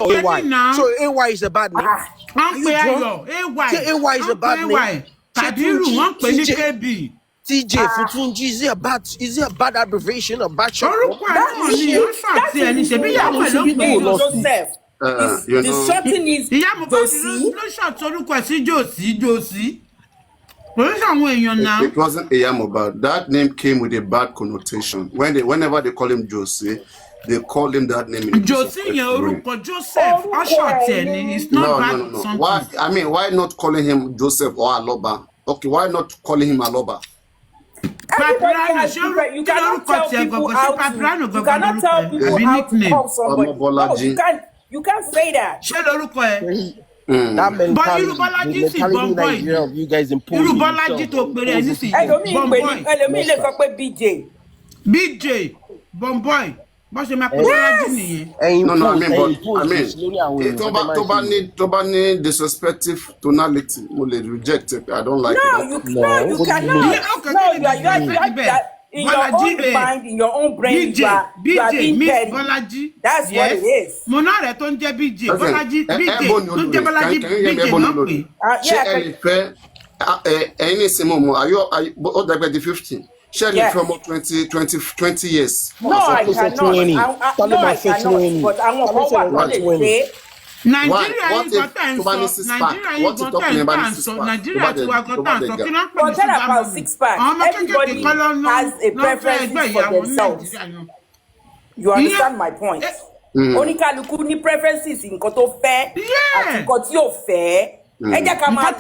AY. So AY is a bad name. AY is a bad name. TJ Futunji, is it a bad abbreviation, a bad short? Joseph. The shorting is Josie. It wasn't Mohbad. That name came with a bad connotation. Whenever they call him Josie, they call him that name. Josie, Joseph, it's not bad. No. Why? I mean, why not calling him Joseph or Aloba? Okay, why not calling him Aloba? You cannot tell people how to call somebody. No, you can't say that. That mentality you guys impose. BJ, Bomboy. No, I mean, Toba need disrespectful tonality. Will reject it? I don't like it. You cannot. No, you are in your own mind, in your own brain. You are being petty. That's what it is. Monare don't get BJ. Bolaji, BJ. Don't get Bolaji, BJ. Any Simomo, are you 15? Sharing from 20 years. No, I cannot. But I want to say. Nigeria is about six-pack. Everybody has a preference for themselves. You understand my point? Only kaluku ni preferences in koto fair, and koto fair. Eja kama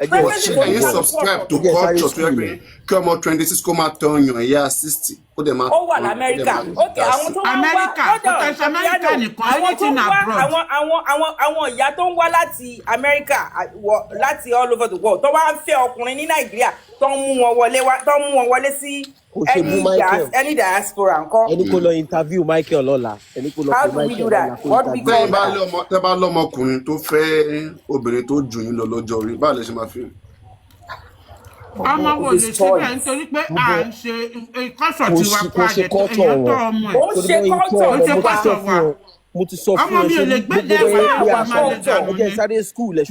can you subscribe to culture to every come out 26 come out turn your year 60? Oh, well, America. Okay, I want to America. I want ya tó ń wá láti America, láti all over the world. Tó wá ń fẹ́ ọkùnrin ní Nigeria, tó ń mú wọn wọlé sí any diaspora nko. Ẹni kó lọ interview Michael Lola. How do we do that? What do we call that? Tẹ́ bá lọ́mọkùnrin tó fẹ́ obìnrin tó jù yín lọ lọ́jọ́ orí, bá lè ṣe máa fi. Ọmọ wo lè ṣe bẹ́ẹ̀ nítorí pé à ń ṣe kọ́sọ̀ tí wà pa àjẹtọ̀ èèyàn tó ọmọ ẹ̀. Ó ṣe kọ́sọ̀ wa. Mo ti sọ fún ọmọ mi ò lè gbé lẹ́wọ̀n àwọn máa lè dànù ni.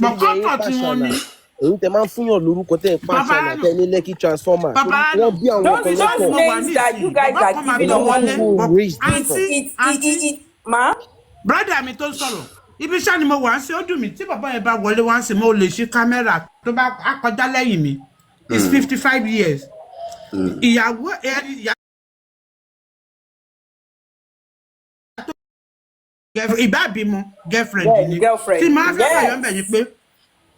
Mọ̀kọ́tọ̀ tí wọ́n ní. Èyí tẹ máa ń fúnyàn lórúkọ tẹ pàṣẹ tẹ ní Lekki transformer. Wọ́n bí àwọn ọkọ̀ lọ́kọ̀. Names that you guys are giving on one ma. Brother mi tó sọ̀rọ̀. Ibi iṣẹ́ ni mo wà ń ṣe ó dùn mí tí bàbá yẹn bá wọlé wá ń ṣe mo lè ṣí kámẹ́rà tó bá kọjá lẹ́yìn mi. It's 55 years. Ìyàwó ìbá bímọ girlfriend ni. Tí máa fẹ́ fẹ́ yọ̀ bẹ̀ ni pé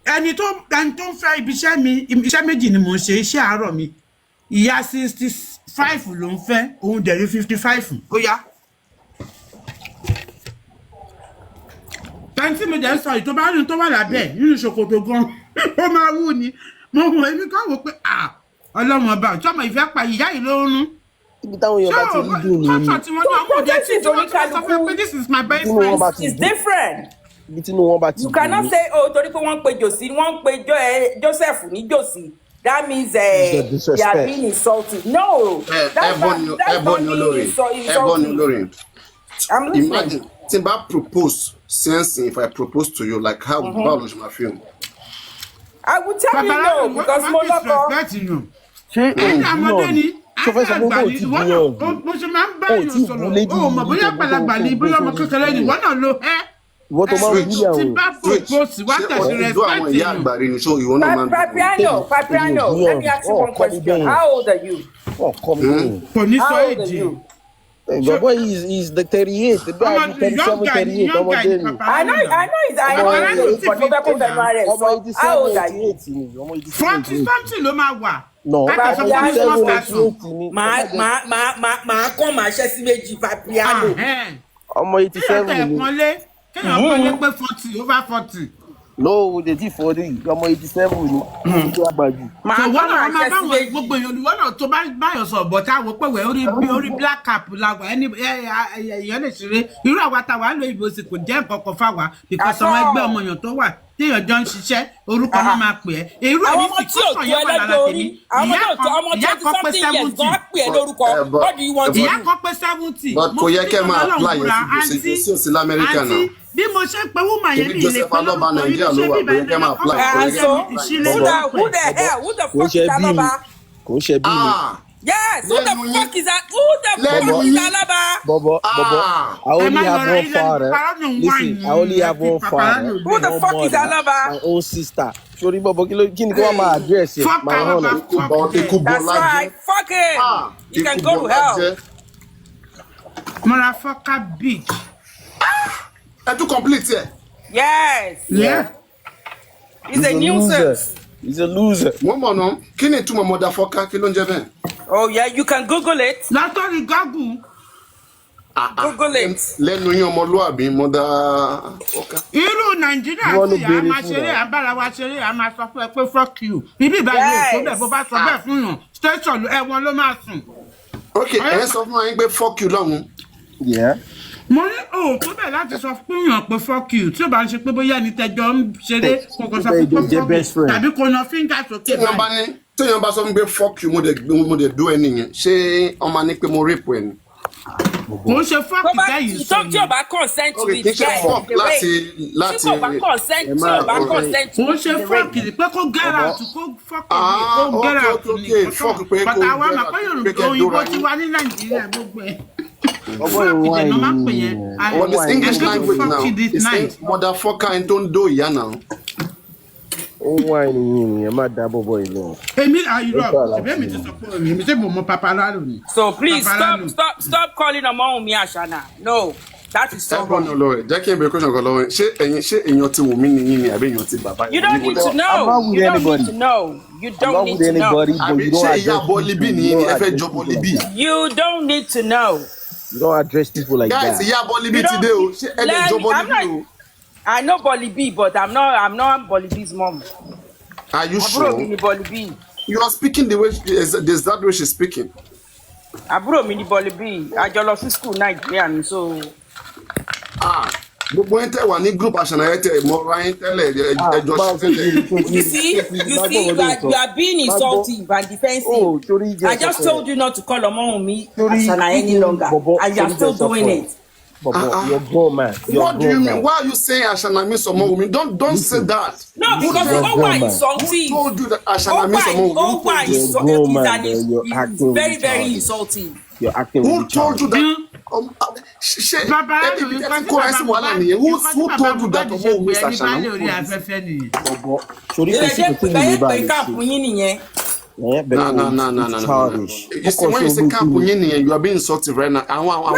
ẹni tó ń fẹ́ ibi iṣẹ́ méjì ni mò ń ṣe iṣẹ́ àárọ̀ mi. Ìyá 65 ló ń fẹ́ òun dẹ̀rí 55 ó yá. Tẹ́ntì mi dẹ̀ ń sọ yìí tó bá rí tó wà lábẹ́ nínú ṣòkòtò gan ó máa wú ni. Mo mọ̀ èmi kàn wò pé Ọlọ́run ọba ọjọ́ mọ̀ ìfẹ́ pa ìyá yìí lórun. Ibi táwọn Yorùbá ti rí dùn ní. Kọ́sọ̀ tí wọ́n ní ọmọ ọdẹ tí wọ́n ti sọ fún pé this is my best friend. It's different. Ibi tí wọ́n bá ti dùn ní. You cannot say torí pé wọ́n pe Josie wọ́n pe Joseph ní Josie. That means they are being insulted. No. That's not insulting. I'm listening. Imagine Timba propose since if I propose to you like how would you feel? I would tell you no because mo lọ́kọ. So first of all, go to beyond. What about Papiano, let me ask you one question. How old are you? Oh, come on. How old are you? The boy is the 38. The guy is 37, 38. I know it's how old are you? 40 something lo ma wà. No. Màá kọ́ màá ṣẹ́ sí méjì Papiano. Ọmọ 87 ni. Kéèyàn kọ́lé pé 40 over 40. No, they did 40. Ọmọ 87 ni. Màá kọ́ màá ṣẹ́ sí méjì. Gbogbo èèyàn náà tó báyọ̀ sọ bọ̀ tá a wò pé wẹ̀ orí black cap la wà ẹni èèyàn lè ṣeré irú àwa táwa ń lo ìbò sì kò jẹ́ nǹkan kan fáwa because àwọn ẹgbẹ́ ọmọ èèyàn tó wà téèyàn jọ ń ṣiṣẹ́ orúkọ náà máa pè ẹ́ irú àwọn èmi ọmọ sì tí ò tó ẹlẹ́gbẹ̀ẹ́ orí àwọn ọmọ 20-something years gan pè é lórúkọ what do you want to do. ìyá kan pé 70. but kò yẹ kẹ́ máa apply yẹn sí òsì lamẹ́ríkà náà. bí mo ṣe ń pe woman yẹn mi lè Joseph Aloba Nàìjíríà ló wà kò yẹ kẹ́ máa apply. who the fuck is Aloba? kò ṣe bí mi. Yes, who the fuck is that? Who the fuck is Aloba? Bobo, I only have one father. Listen, I only have one father. Who the fuck is Aloba? My own sister. Sorry, Bobo, kí ni kó máa address it? My honor. That's right. Fuck it. You can go to hell. Motherfucker bitch. And to complete it. Yes. Yeah. He's a nuisance. He's a loser. Mama no, kí ni túmọ̀ motherfucker kí ló ń jẹ́ bẹ́ẹ̀? Oh yeah, you can Google it. Látọ̀rí Google. Google it. Lẹ́nu yín ọmọlúwàbí motherfucker. Irú Nàìjíríà tí a máa ṣeré àbára wa ṣeré a máa sọ fún ẹ pé fuck you. Ibi ìbáyìí tó bẹ̀ bó bá sọ bẹ́ẹ̀ fún yàn station ẹ̀wọ̀n ló máa sùn. Okay, ẹ sọ fún wa yín pé fuck you lọ́hùn. Yeah. Mo ní o tó bẹ̀ láti sọ fún yàn pé fuck you tí o bá ń ṣe pé bóyá ẹni tẹjọ ń ṣeré kò kò sọ fún pé fuck you tàbí kò ná fingers sókè báyìí. Téèyàn bá sọ fún pé fuck you mo dẹ̀ dú ẹni yẹn ṣé ọmọ ní pé mo rape ẹni. Kò ń ṣe fuck bẹ́yìí sọ. Tí o bá consent to the guy láti tí o bá consent to kò ń ṣe fuck pé kó get out kó fuck kó get out ní kò bàtà àwọn àmọ́ pé Yorùbá òyìnbó ti wá ní Nàìjíríà gbogbo ẹ̀. What is English language now? It's motherfucker and don't do ya now. Oh why ni má dá bobo ilo. Èmi ayiro, èmi ti sọ pé èmi ṣe mo mọ papararo ni. So please stop calling ọmọ mi Ashana. No. That is so wrong. No, Lord. Jẹ́ kí n bẹ̀rẹ̀ question kan lọ́wọ́. Ṣé èèyàn ti wù mí nìyí ni àbí èèyàn ti bàbá yìí? You don't need to know. You don't need to know. You don't need to know. Àbí ṣé ìyá Bọ́líbì nìyí ni ẹ fẹ́ jọ Bọ́líbì? You don't need to know. You don't address people like that. Guys, ìyá Bọ́líbì ti dé o. Ṣé ẹ lè jọ Bọ́líbì o? I know Bolibi, but I'm not Bolibi's mom. Are you sure? You are speaking the way there's that way she's speaking. Àbúrò mi ni Bolibi. I just lọ sí school Nigeria ni so. Gbogbo yín tẹ́ wà ní group Ashana yẹn tẹ́ mọ ra yín tẹ́lẹ̀ ẹjọ́ ṣẹlẹ̀. You see, you are being insultive and defensive. I just told you not to call Omomi Ashana any longer, and you are still doing it. You're grown man. What do you mean? Why are you saying Ashana means Omomi? Don't say that. No, because Owa is insulting. Who told you that Ashana means Omomi? Owa is very, very insulting. You're acting. Who told you that? Who told you that Omomi is Ashana? No. Childish. You see, when you say Kapunyini, you are being insultive right now. No, I'm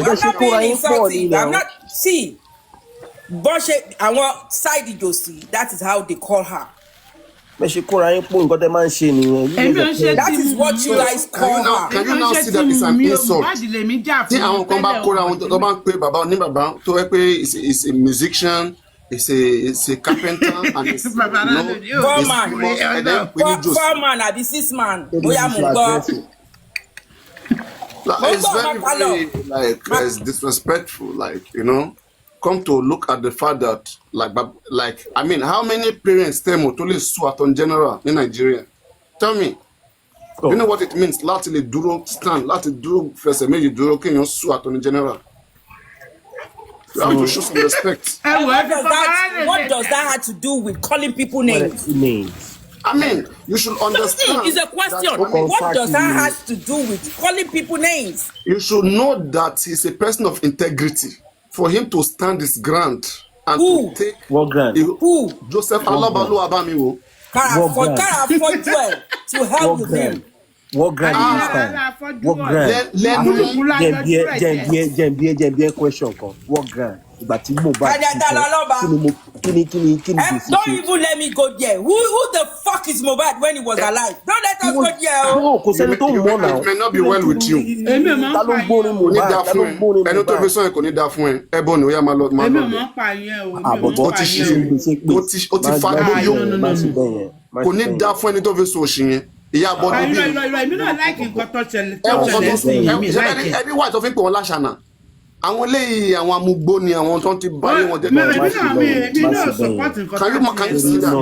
not being insultive. I'm not. See, Boshe, I want side Ijosi. That is how they call her. That is what you guys call her. Can you now see that it's an insult? See, I want come back. Come back. Pay Baba. Ni Baba. To is a musician. It's a carpenter and it's foreman and this 6 man. It's very it's disrespectful. Come to look at the fact that I mean, how many parents tell Motole Suat on general in Nigeria? Tell me. You know what it means? Lately duro stand, lately duro first maybe duro can you Suat on general. You have to show some respect. What does that have to do with calling people names? I mean, you should understand. It's a question. What does that have to do with calling people names? You should know that he's a person of integrity. For him to stand his ground and to take what grant? Who? Joseph Aloba lo abamiwo. To help with him. What grant is time? What grant? Let question come. What grant? But Mohbad. Don't even let me go there. Who the fuck is Mohbad when he was alive? Don't let us go there. No, because I don't want now. It may not be well with you. Ìyá bọ́dún bí. Èmi náà like nǹkan tó ṣẹlẹ̀. Ẹni wà tó fi pè wọ́n láṣànà. àwọn eléyìí àwọn amúgbó ni àwọn tó ti báyé wọn jẹ́. mi náà support nǹkan. Can you see that?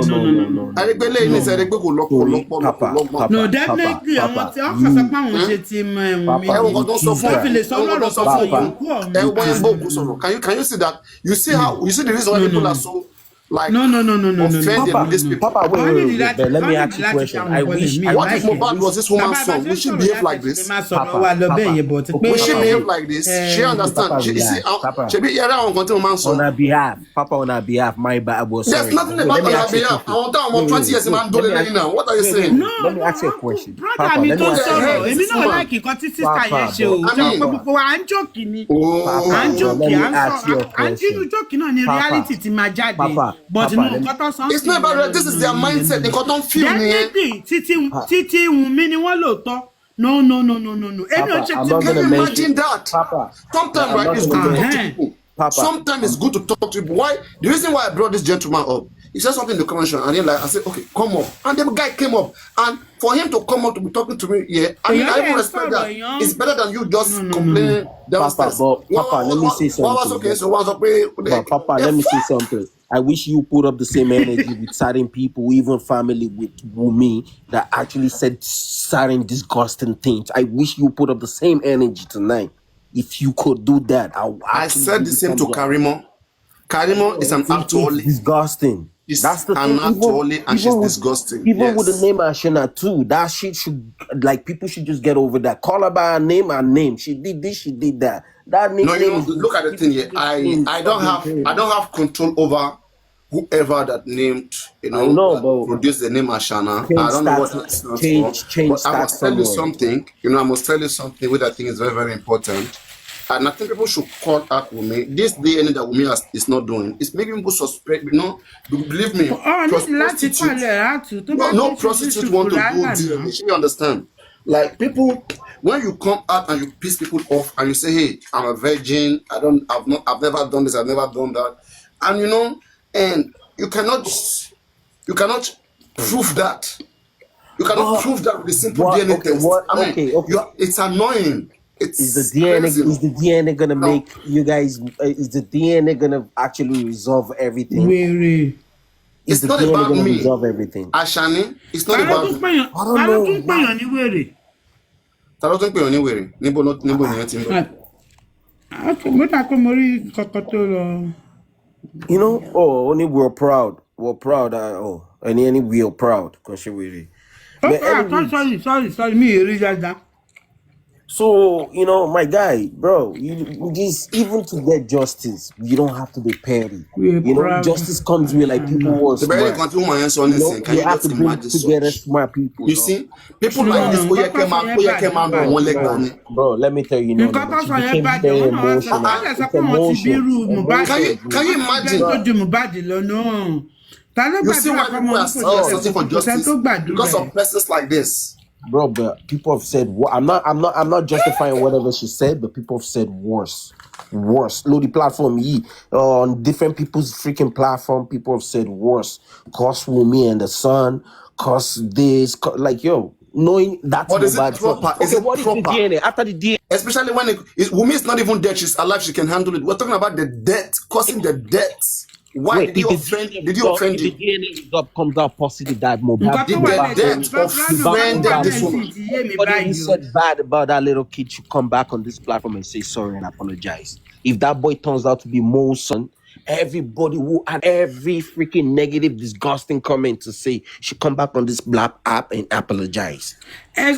àrígbélé yìí ní sẹ́yìn pé kò lọ́pọ̀lọpọ̀. No, definitely àwọn tí wọ́n kàn sọ pé àwọn ṣe ti mọ ẹ̀wọ̀n kan tó sọ fún ẹ fi lè sọ lọ́rọ̀ sọ fún yòókù ọ̀hún. ẹ̀wọ̀n yẹn bó kú sọ̀rọ̀. Can you see that? You see the reason why people are so like offended with these people. Papa, wait, let me ask you a question. I wish. What if Mohbad was this woman's son? Will she behave like this? Will she behave like this? She understand. She see. She be here on her behalf. Papa, on her behalf. My bad. There's nothing about on her behalf. I want to 20 years man do it now. What are you saying? Let me ask you a question. Brother, mi tó sọ̀rọ̀. Èmi náà like nǹkan tí sister yẹn ṣe o. Jẹ́ pé gbogbo wa à ń jókì ni. À ń jókì, à ń sọ̀rọ̀. Jókì náà ni reality ti máa jáde. But no, it's not about that. This is their mindset. They can't feel me. Titi Wunmi ni wọ́n lò tọ́. No. Can you imagine that? Papa. Sometimes right, it's good to talk to people. Sometimes it's good to talk to people. Why? The reason why I brought this gentleman up, he said something in the convention, and then I said, okay, come up. And the guy came up, and for him to come up to be talking to me, I even respect that. It's better than you just complaining downstairs. Papa, let me say something. Papa, let me say something. I wish you put up the same energy with certain people, even family with Wunmi, that actually said certain disgusting things. I wish you put up the same energy tonight. If you could do that, I said the same to Karimo. Karimo is an actually disgusting. That's the thing. Actually, and she's disgusting. Even with the name Ashina too, that shit should people should just get over that. Call her by her name. She did this, she did that. That name. No, look at the thing here. I don't have control over whoever that named, produced the name Ashana. I don't know what that stands for. But I must tell you something. I must tell you something which I think is very, very important. And I think people should call out Wunmi. This DNA that Wunmi is not doing, it's making people suspect, believe me, prostitutes want to do this. You understand? Like people, when you come out and you piss people off and you say, hey, I'm a virgin, I've never done this, I've never done that. And and you cannot prove that. You cannot prove that with a simple DNA test. It's annoying. Is the DNA gonna make you guys? Is the DNA gonna actually resolve everything? Really? It's not about me. Resolve everything. Ashani, it's not about me. I don't know. Only we're proud. We're proud. Any we're proud. Sorry. Me that. So, my guy, bro, you just, even to get justice, you don't have to be petty. Justice comes with people who are smart. You have to bring together smart people. You see? People like this, bro, let me tell you, you became very emotional. Can you imagine? You see why people are searching for justice? Because of persons like this. Bro, but people have said I'm not justifying whatever she said, but people have said worse. Load the platform on different people's freaking platform. People have said worse. Cause Wunmi and the son. Cause this. Knowing that's what is it proper? Is it what proper? Is the DNA? After the DNA, especially when Wunmi is not even dead, she's alive. She can handle it. We're talking about the death, causing the death. Why did you offend you? The DNA result comes out positive that Mohbad did the death offended this woman. Everybody who said bad about that little kid should come back on this platform and say sorry and apologize. If that boy turns out to be Mo's son, everybody who had every freaking negative, disgusting comment to say should come back on this black app and apologize.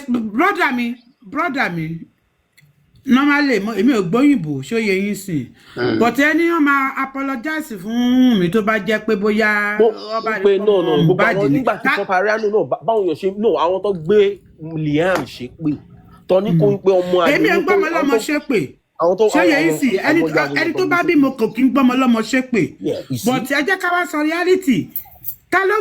Brother me. Normally, èmi ò gbóyìnbó ṣó yẹ yín sìn. But anyone ma apologize fún mi tó bá jẹ́ pé bóyá ọba rẹ̀ no Mohbad nígbà tí Papa no báwo yóò ṣe no àwọn tó gbé Liam ṣe pé tọ́ní kó ń pé ọmọ àgbẹ̀. Èmi ò gbọ́mọ lọ́mọ ṣe pé. Ṣé yẹ yín sìn ẹni tó bá bímọ kò kí ń gbọ́mọ lọ́mọ ṣe pé. But ẹ jẹ́ ká wá sọ reality. Ta ló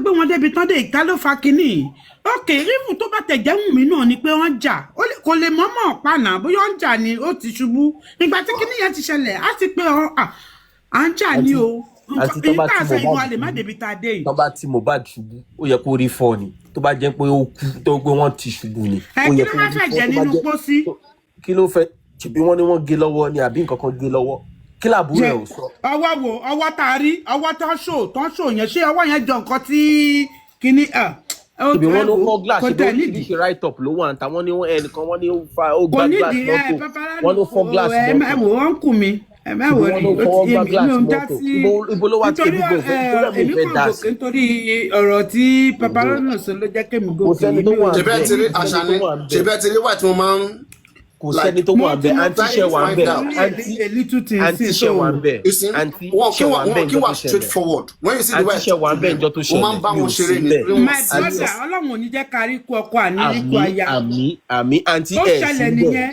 gbé wọn débi tán dé ta ló fa kinní. Okay, even tó bá tẹ̀jẹ́ Wunmi náà ni pé wọ́n jà kò lè mọ́mọ́ pàànà bóyá wọ́n jà ni ó ti ṣubú nígbà tí kinní yẹn ti ṣẹlẹ̀ á ti pé à ń jà ní o nígbà àṣẹ ìwọ lè má débi tá a dé yìí. tó bá ti Mohbad ṣubú ó yẹ kó rí fọ́ ni tó bá jẹ́ pé ó kú tó pé wọ́n ti ṣubú ni. Kí ló má fẹ́ jẹ nínú pósí. Kí ló fẹ́ ṣebí wọ́n ní wọ́n gé lọ́wọ́ ni àbí nǹkan kan gé lọ́wọ́ kí làbúrò ẹ̀ ò sọ. ọwọ́ tá a rí ọwọ́ tó ń ṣò yẹn ṣé ọwọ́ yẹn jọ nǹkan tí kìíní ṣebí wọ́n ló fọ́ glass ṣebí oríṣiríṣi write up ló wà níta wọ́n ní ẹnìkan wọ́n ní ó gbá glass mọ́tò wọ́n ló fọ́ glass mọ́tò. ẹ wò wọ́n kù mí ẹ má wọrí ibo ló wá tí ebi gòkè èmi kò gòkè nítorí ọ̀rọ̀ tí paparazzi sọ ló jẹ́ kémi gòkè. ṣebẹ́ tiri wà tí wọ́n máa ń. kò sẹ́ni tó wà bẹ́ẹ̀ àǹtí ṣe wà bẹ́ẹ̀ àǹtí ṣe wà bẹ́ẹ̀ àǹtí ṣe wà bẹ́ẹ̀ ìjọ tó ṣẹlẹ̀ àǹtí ṣe wà bẹ́ẹ̀ ìjọ tó ṣẹlẹ̀ yóò sí bẹ́ẹ̀. my brother ọlọ́run ò ní jẹ́ kárí kú ọkọ àní ikú aya àmì àǹtí tó ẹ̀ ṣẹlẹ̀ sí nìyẹn bẹ́ẹ̀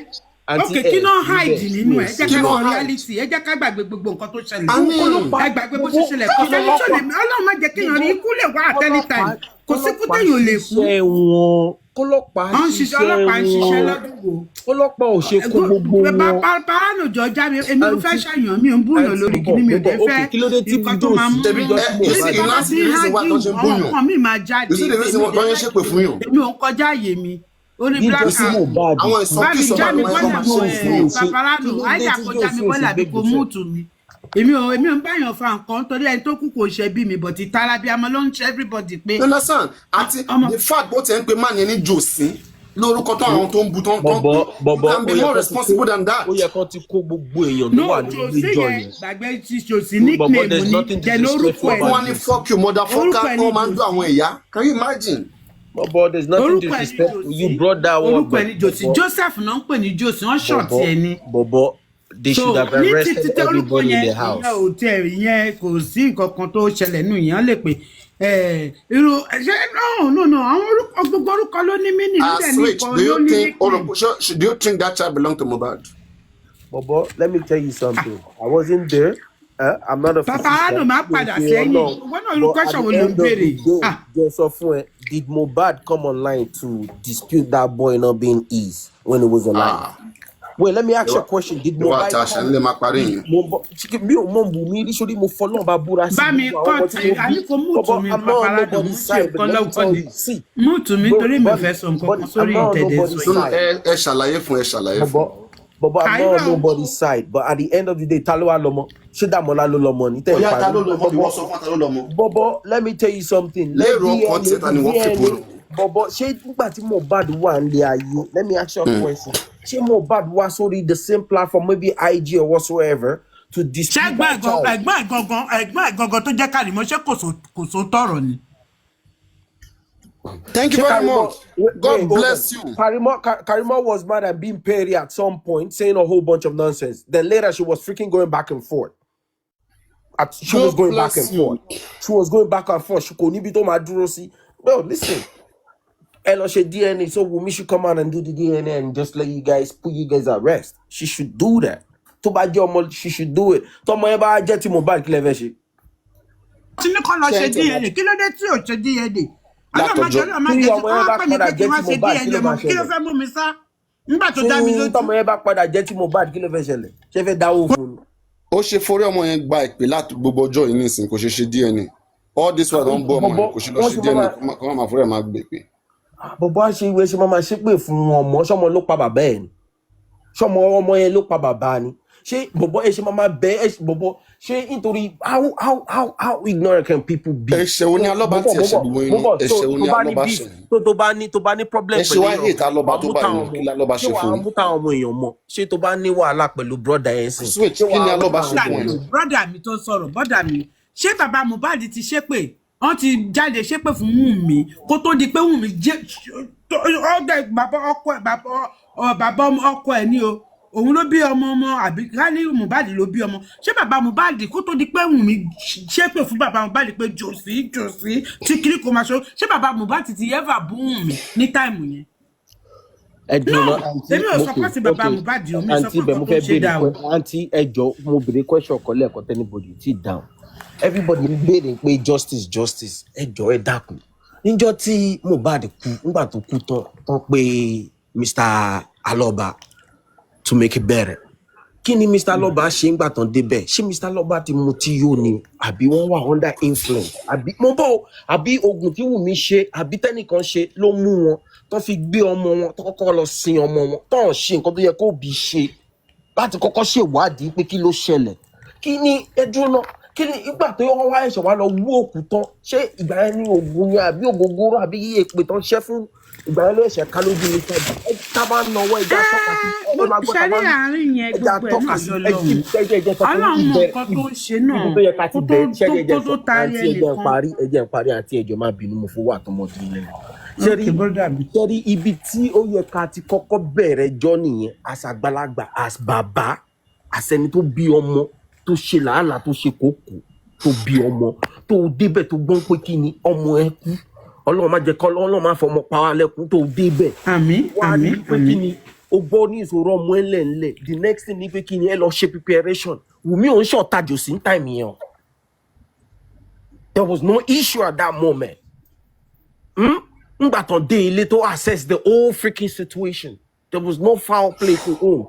ok kí náà hide nínú ẹ jẹ́ ká sọ reality ẹ jẹ́ ká gbàgbé gbogbo nǹkan tó ṣẹlẹ̀ ẹ gbàgbé bó ṣe ṣẹlẹ̀ kò sẹ́ni tó lè ọlọ́run má jẹ́ kéèyàn rí ikú lè wá at any time kò sí kú téèyàn lè kú ọlọ́pàá ń ṣiṣẹ́ lọ́dúnwó ọlọ́pàá ò ṣe kó gbogbo wọn. pàánù jọ já mi èmi ò fẹ́ ṣàyàn mi ò ń búyàn lórí kí ni mi ò dé fẹ́ nǹkan tó máa mú mi ọkàn mi máa jáde èmi ò ń kọjá àyè mi orí black out bámi já mi bọ́lá paparazzi àìjà kó já mi bọ́lá bí kò múùtù mi èmi ò ń báyàn fa nǹkan torí ẹni tó kú kò ṣe bí mi but ìtara bí amọ ló ń ṣe everybody pé. you understand àti the fact bó ti ń pe man yẹn ní jòsín lórúkọ tó àwọn tó ń bu tó ń pọ́n you can be more responsible than that. ó yẹ kó ti kó gbogbo èèyàn tó wà nínú ìjọ yẹn. gbàgbé tí jòsín nickname ní jẹ lórúkọ ẹ. wọ́n ní fuck you motherfucker wọ́n máa ń dún àwọn ẹ̀yà can you imagine. But there's nothing disrespectful. You brought that one. orúkọ ẹni jòsín Joseph náà ń pè ní jòsín wọ́n ṣọ̀tì ẹni. Bọ̀bọ̀ they should have arrested everybody in the house. ìyẹn ò tẹ ìyẹn kò sí nǹkan kan tó ṣẹlẹ̀ nù ìyẹn lè pè irú ṣe no àwọn gbogbo orúkọ ló ní mínì níbẹ̀ ní ìkọ ló ní ní. Do you think that child belong to Mohbad? Bobo, let me tell you something. I wasn't there. I'm not a physician. Papa máa padà sẹ́yìn wọ́n náà irú question wo ló ń béèrè. Jẹ́ sọ fún ẹ, did Mohbad come online to dispute that boy not being his when he was alive? Wait, let me ask you a question. Did Mohbad mo follow babura sí. Bá mi cut àní kò múùtù mi paparazzi ṣe kan lọ́kọ́ ni. Múùtù mi torí mi fẹ́ sọ nǹkan kan sórí ìtẹ̀dẹ̀ sọ yìí. Ẹ ṣàlàyé fún. But I'm not on nobody's side. But at the end of the day, Talo Alomo, Shidamola Lolomo, Bobo, let me tell you something. Bobo, let me ask you a question. She Mohbad was already the same platform, maybe IG or whatsoever, to dispute that child. Thank you very much. God bless you. Karima was mad at being petty at some point, saying a whole bunch of nonsense. Then later, she was freaking going back and forth. She was going back and forth. She was going back and forth. She couldn't be to Madurosi. No, listen. She DNA, so Wumi should come out and do the DNA and just let you guys put you guys at rest. She should do that. To buy your she should do it. To my eba jet mobile clever she. DNA. Kí ló dé tí o ṣe DNA? Ó ṣe forí ọmọ yẹn gba ìpè láti gbogbo ọjọ́ yìí nísìn kò ṣe DNA. All this while don bọ ọmọ yẹn kò ṣe lọ ṣe DNA kó má máa fúnra máa gbé pé. Bọ̀bọ̀ ṣe ìwé ṣe máa ṣe pé fún ọmọ ṣọmọ ló pa bàbá ẹ̀ ni ṣọmọ ọmọ yẹn ló pa bàbá ni ṣé bọ̀bọ̀ ẹ ṣe máa bẹ ẹ bọ̀bọ̀ ṣé nítorí how ignorant can people be. Ẹ̀ṣẹ̀ wo ni alọ́ba tí ẹ̀ṣẹ̀ gbogbo yín ẹ̀ṣẹ̀ wo ni alọ́ba ṣe. tó bá ní problem pẹ̀lú èèyàn ẹ̀ṣẹ̀ wáyé ìta alọ́ba tó bá yín kí alọ́ba ṣe fún ṣé wàá mú táwọn ọmọ èèyàn mọ̀ ṣé tó bá ní wàhálà pẹ̀lú brother yẹn sìn. Switch kí ni alọ́ba ṣe fún wọn. brother mi tó sọ̀rọ̀ brother mi ṣé bàbá Mohbad ti ṣépè wọ́n ti jáde ṣépè fún Wùnmí kó tó di pé Wùnmí jẹ́ ọ̀dẹ̀ bàbá ọkọ ẹ̀ ní o òun ló bí ọmọ àbí káni Mohbad ló bí ọmọ ṣé bàbá Mohbad kó tó di pé Wùnmí ṣépè fún bàbá Mohbad pé jòsí tí kiri kò máa ṣe ṣé bàbá Mohbad ti ever bú Wùnmí ní táìmù yẹn. No, èmi ò support bàbá Mohbad o mi support kó ṣe dá o. Àǹtí ẹjọ́ mo béèrè question kan lẹ́ẹ̀kan tẹ́nibodì tí down everybody ń béèrè pé justice ẹjọ́ ẹ dákun níjọ́ tí Mohbad kú nígbà tó kú tán pé Mr. Aloba to make it better. Kí ni Mr. Aloba ṣe ńgbà tán débẹ̀? Ṣé Mr. Aloba ti mutí yó ni àbí wọ́n wà under influence àbí mo bọ̀ àbí oògùn tí Wùnmí ṣe àbí tẹ́nìkan ṣe ló mú wọn tó fi gbé ọmọ wọn tó kọ́kọ́ lọ sin ọmọ wọn tó ń ṣe nǹkan tó yẹ kó bí ṣe láti kọ́kọ́ ṣèwádìí pé kí ló ṣẹlẹ̀ kí ni ẹdúró náà kí ni ìgbà tó wọ́n wá ẹ̀ṣẹ̀ wá lọ wú òkú tán ṣé ìgbà yẹn ní oògùn yẹn àbí ògógóró àbí yíyẹ pé tán ṣẹ́ fún ìgbà yẹn ló ẹ̀ṣẹ̀ ká lójú ní sábà tá bá ń nawọ́ ẹja tọ́ka sí ẹ máa gbọ́ tá bá ń ẹja tọ́ka sí ẹjẹ tọ́ka sí ìbẹ̀rẹ̀ ẹjẹ ń parí àti ẹjọ máa bínú mo fowó àtọmọdé lẹ́nu ṣẹ́rí ibi tí ó yẹ ká ti kọ́kọ́ bẹ̀rẹ̀ jọ́ nìyẹn àṣàgbàlagbà àṣbàbá àṣẹni tó bí ọmọ tó ṣe làálàá tó ṣe kókó tó bí ọmọ tó débẹ̀ tó gbọ́n pé kí ni ọmọ ẹ kú ọlọ́run má jẹ́ kọ́ ọlọ́run má fọmọ pa wá lẹ́kún tó débẹ̀. àmín o gbọ́ ní ìṣòro ọmọ ẹ lẹ́ńlẹ̀ the next thing ni pé kí ni ẹ lọ ṣe preparation Wùmí ò ń ṣọ̀tajò sí time yẹn o there was no issue at that moment. Ngbà tán dé ilé tó assess the whole freaking situation there was no foul play to him.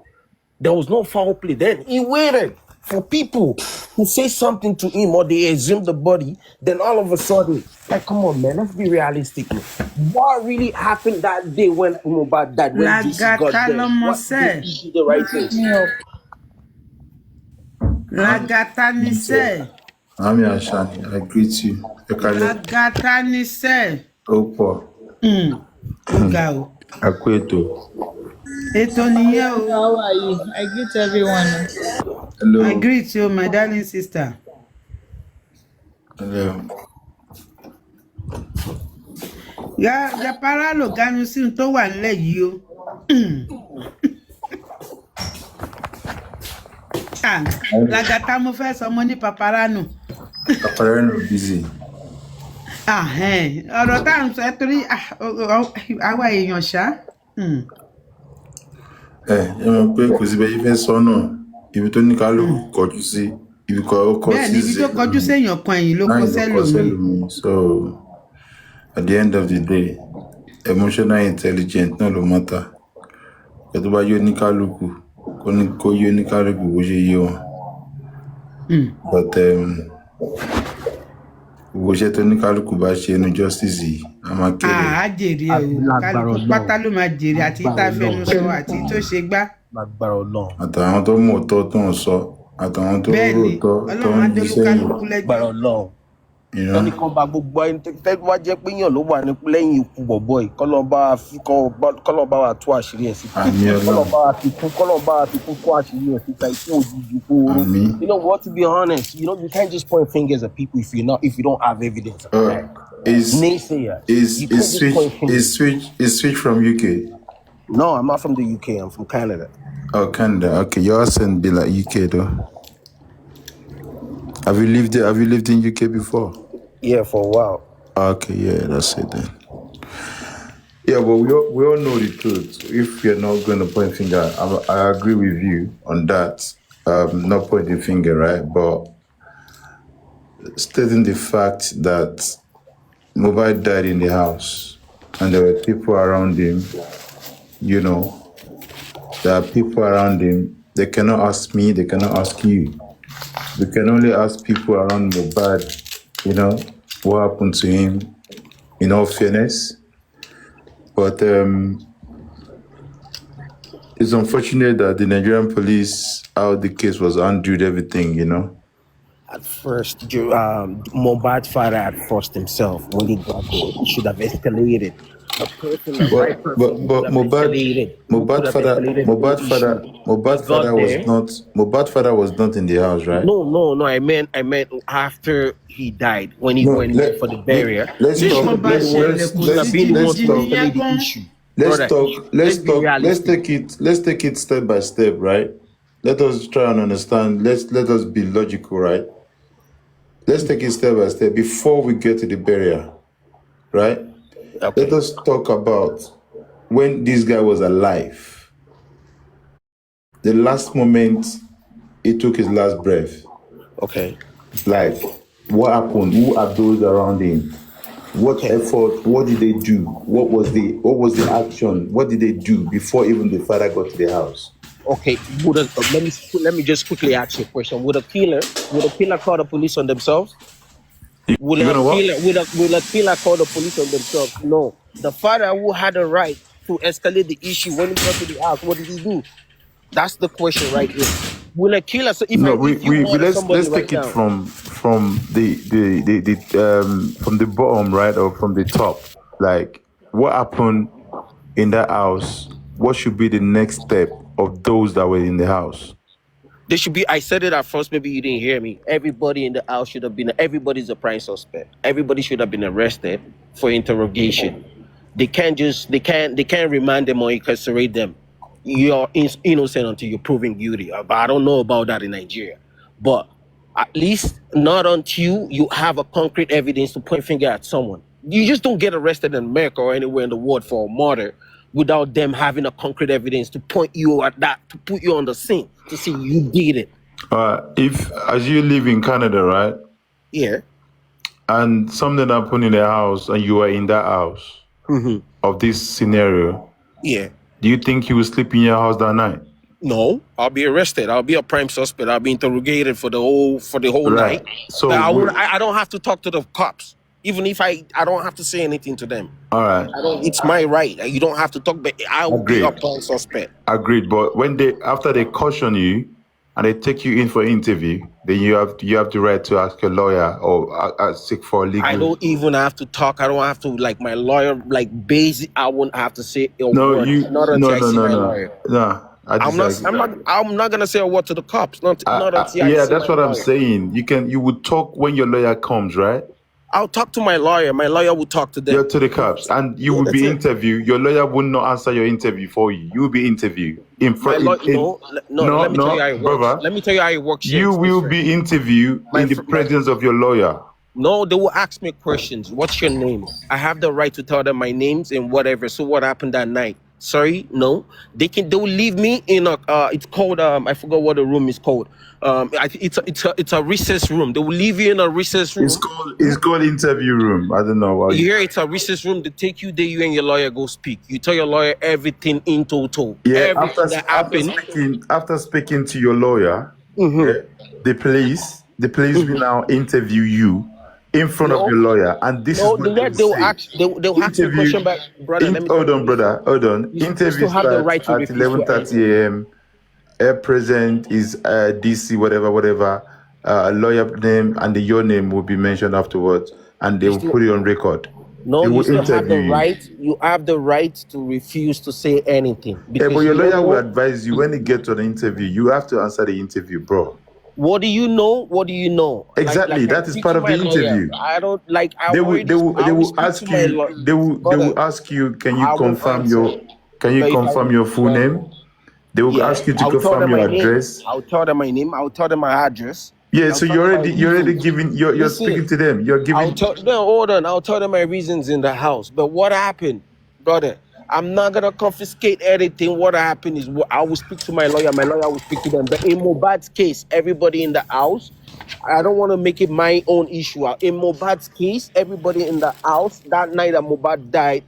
There was no foul play. Then he waited for people to say something to him or they exhumed the body. Then all of a sudden, like, come on, man, let's be realistic. Man. What really happened that day when Mohbad died? When DC got there? What did he do the right thing? Lagatanise. Ami Ashani, I greet you. Lagatanise. Opo. Go. Akweto. How are you? I greet everyone. Hello. I greet you, my darling sister. Hello. Ya para lo ganu sí n tó wà nílẹ̀ yìí o. Lagata mo fẹ́ sọ mo ní paparano. Paparano busy. Ọ̀rọ̀ tá à ń sọ torí àwa èèyàn ṣá. Ẹ mọ̀ pé kò sí bẹ́ẹ̀ yí fẹ́ sọ náà ibi tó ní kálukú kọjú sí ibi kọ́ sí ibi tó kọjú séèyàn kan ẹ̀yìn ló kọ sẹ́lòmíì. So at the end of the day emotional intelligence náà ló mọ́ta kí tó bá yó ní kálukú kó yó ní kálukú bó ṣe yé wọn. But gbogbo iṣẹ́ tó ní kálukú bá ṣe inú justice yìí a máa kéré. A jèrè o kálukú pátá ló máa jèrè àti tá fẹnu sọ àti tó ṣe gbá. Àtàwọn tó mọ̀ tó ń sọ àtàwọn tó rò tó ń jíṣẹ́ yìí. Ẹni kan bá gbogbo ẹni tẹ́lẹ̀ wá jẹ́ pé yàn ló wà ní lẹ́yìn ikú bọ̀bọ̀ yìí kọ́lọ́ bá wa tú àṣírí ẹ̀ síta kọ́lọ́ bá wa fi kún tú àṣírí ẹ̀ síta ikú òjijì ikú oró. You know what, to be honest, you can't just point fingers at people if you don't have evidence. Is Switch from UK? No, I'm not from the UK. I'm from Canada. Oh, Canada. Okay, your accent be like UK though. Have you lived in UK before? Yeah, for a while. Okay, yeah, that's it then. Yeah, but we all know the truth. If you're not going to point finger, I agree with you on that. Not pointing finger, right? But stating the fact that Mohbad died in the house and there were people around him, there are people around him. They cannot ask me, they cannot ask you. We can only ask people around Mohbad, what happened to him, in all fairness. But it's unfortunate that the Nigerian police, how the case was undid, everything, At first, Mohbad's father had forced himself when he got there. He should have escalated. Mohbad father was not in the house, right? No. I meant after he died, when he went for the burial. Let's take it step by step, right? Let us try and understand. Let us be logical, right? Let's take it step by step before we get to the burial, right? Okay. Let us talk about when this guy was alive. The last moment he took his last breath. Okay. Like, what happened? Who are those around him? What effort? What did they do? What was the action? What did they do before even the father got to the house? Okay. Let me just quickly ask you a question. Would a killer call the police on themselves? Will a killer call the police on themselves? No. The father who had a right to escalate the issue when he got to the house, what did he do? That's the question right here. Will a killer? So No, if you murder somebody let's right take it now, from from the bottom, right, or from the top. Like, what happened in that house? What should be the next step of those that were in the house? they should be. I said it at first. Maybe you didn't hear me. Everybody in the house should have been. Everybody's a prime suspect. Everybody should have been arrested for interrogation. They can't remand them or incarcerate them. You're innocent until you're proven guilty. But I don't know about that in Nigeria. But at least not until you have a concrete evidence to point finger at someone. You just don't get arrested in America or anywhere in the world for a murder without them having a concrete evidence to point you at that, to put you on the scene, to see you did it. If, as you live in Canada, right? Yeah. And something happened in the house and you were in that house of this scenario. Yeah. Do you think you will sleep in your house that night? No, I'll be arrested. I'll be a prime suspect. I'll be interrogated for the whole Right. night. So I don't have to talk to the cops. Even if I don't have to say anything to them. All right. It's my right. You don't have to talk, but I will be a Agreed. prime suspect. Agreed. But when after they caution you and they take you in for interview, then you have the right to ask your lawyer or seek for legal. I don't even have to talk. I don't have to, like, my lawyer, like, basic. I won't have to say a No, word. you Not until I see my lawyer. No. I'm not gonna say a word to the cops. Not until I see yeah, that's my what I'm lawyer. saying. You would talk when your lawyer comes, right? I'll talk to my lawyer. My lawyer will talk to them. You're to the cops, and you will be interviewed. Your lawyer will not answer your interview for you. You will be interviewed in front. Let me tell you how it brother, works. Let me tell you how it works. You will be interviewed in the presence of your lawyer. No, they will ask me questions. What's your name? I have the right to tell them my names and whatever. So what happened that night? Sorry, no. They will leave me in a it's called I forgot what the room is called. It's a recess room. They will leave you in a recess room. It's called interview room. I don't know why. Here it's a recess room. They take you there, you and your lawyer go speak. You tell your lawyer everything in total. Yeah, everything that happened. After speaking to your lawyer, the police will now interview you in front of your lawyer, and this is what they'll ask me a question back, brother. Hold on. Interview starts at 11:30 a.m. Present is DC whatever. Lawyer name and your name will be mentioned afterwards, and they will put it on record. No, you still have the right. You have the right to refuse to say anything. But your lawyer will advise you when you get to the interview. You have to answer the interview, bro. What do you know? What do you know? Exactly, that is part of the interview. I don't like. They will ask you. They will ask you. Can you confirm your full name? They will ask you to confirm your address. I'll tell them my name. I'll tell them my address. Yeah, so you're already giving. You're speaking to them. You're giving. Hold on. I'll tell them my reasons in the house. But what happened, brother? I'm not gonna confiscate anything. What happened is I will speak to my lawyer. My lawyer will speak to them. But in Mohbad's case, everybody in the house, I don't want to make it my own issue. In Mohbad's case, everybody in the house that night that Mohbad died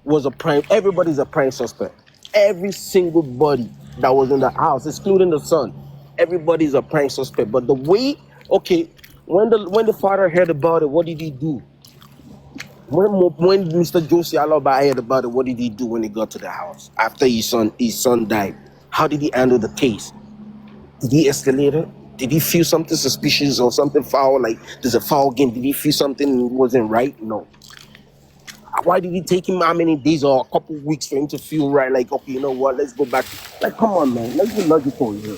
was everybody's a prime suspect. Every single body that was in the house, excluding the son, everybody's a prime suspect. But the way, when the father heard about it, what did he do? When Mr. Josie Aloba heard about it, what did he do when he got to the house after his son died? How did he handle the case? Did he escalate it? Did he feel something suspicious or something foul? Like there's a foul game. Did he feel something wasn't right? No. Why did it take him how many days or a couple weeks for him to feel right? Like, okay, you know what? Let's go back. Like, come on, man. Let's be logical here.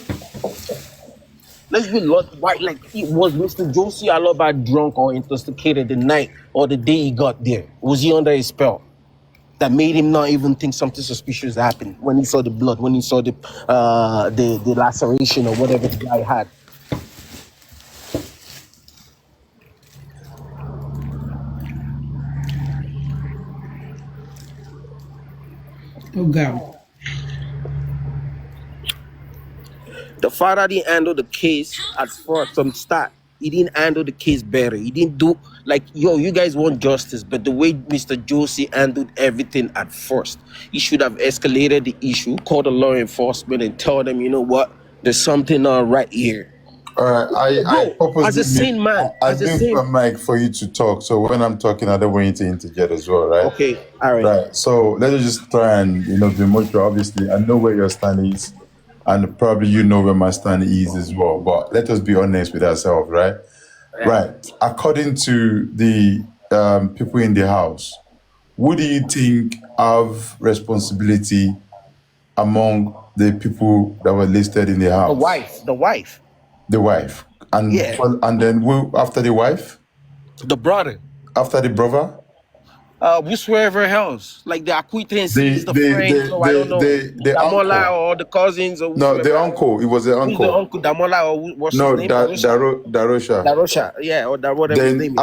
Let's be logical. Why? Like, was Mr. Josie Aloba drunk or intoxicated the night or the day he got there? Was he under a spell that made him not even think something suspicious happened when he saw the blood, when he saw the laceration or whatever the guy had? Oh, God. The father didn't handle the case at first from start. He didn't handle the case better. He didn't do you guys want justice, but the way Mr. Josie handled everything at first, he should have escalated the issue, called the law enforcement, and tell them, you know what, there's something right here. All right, I purposely as a sane man, I leave a mic for you to talk. So when I'm talking, I don't want you to interject as well, right? Okay, all right. Right. So let's just try and be mutual. Obviously, I know where your stand is. and probably you know where my stand is as well. But let us be honest with ourselves, right? Yeah. Right. According to the people in the house, who do you think have responsibility among the people that were listed in the house? The wife. The wife. And yeah. And then who after the wife? The brother. After the brother? Whosoever else, like the acquaintances, the friends, I don't know, the Damola uncle. or the cousins or No, the uncle. It was the uncle. Who's the uncle? Damola or what's his name? Darosha. Darosha, yeah, or whatever his name is.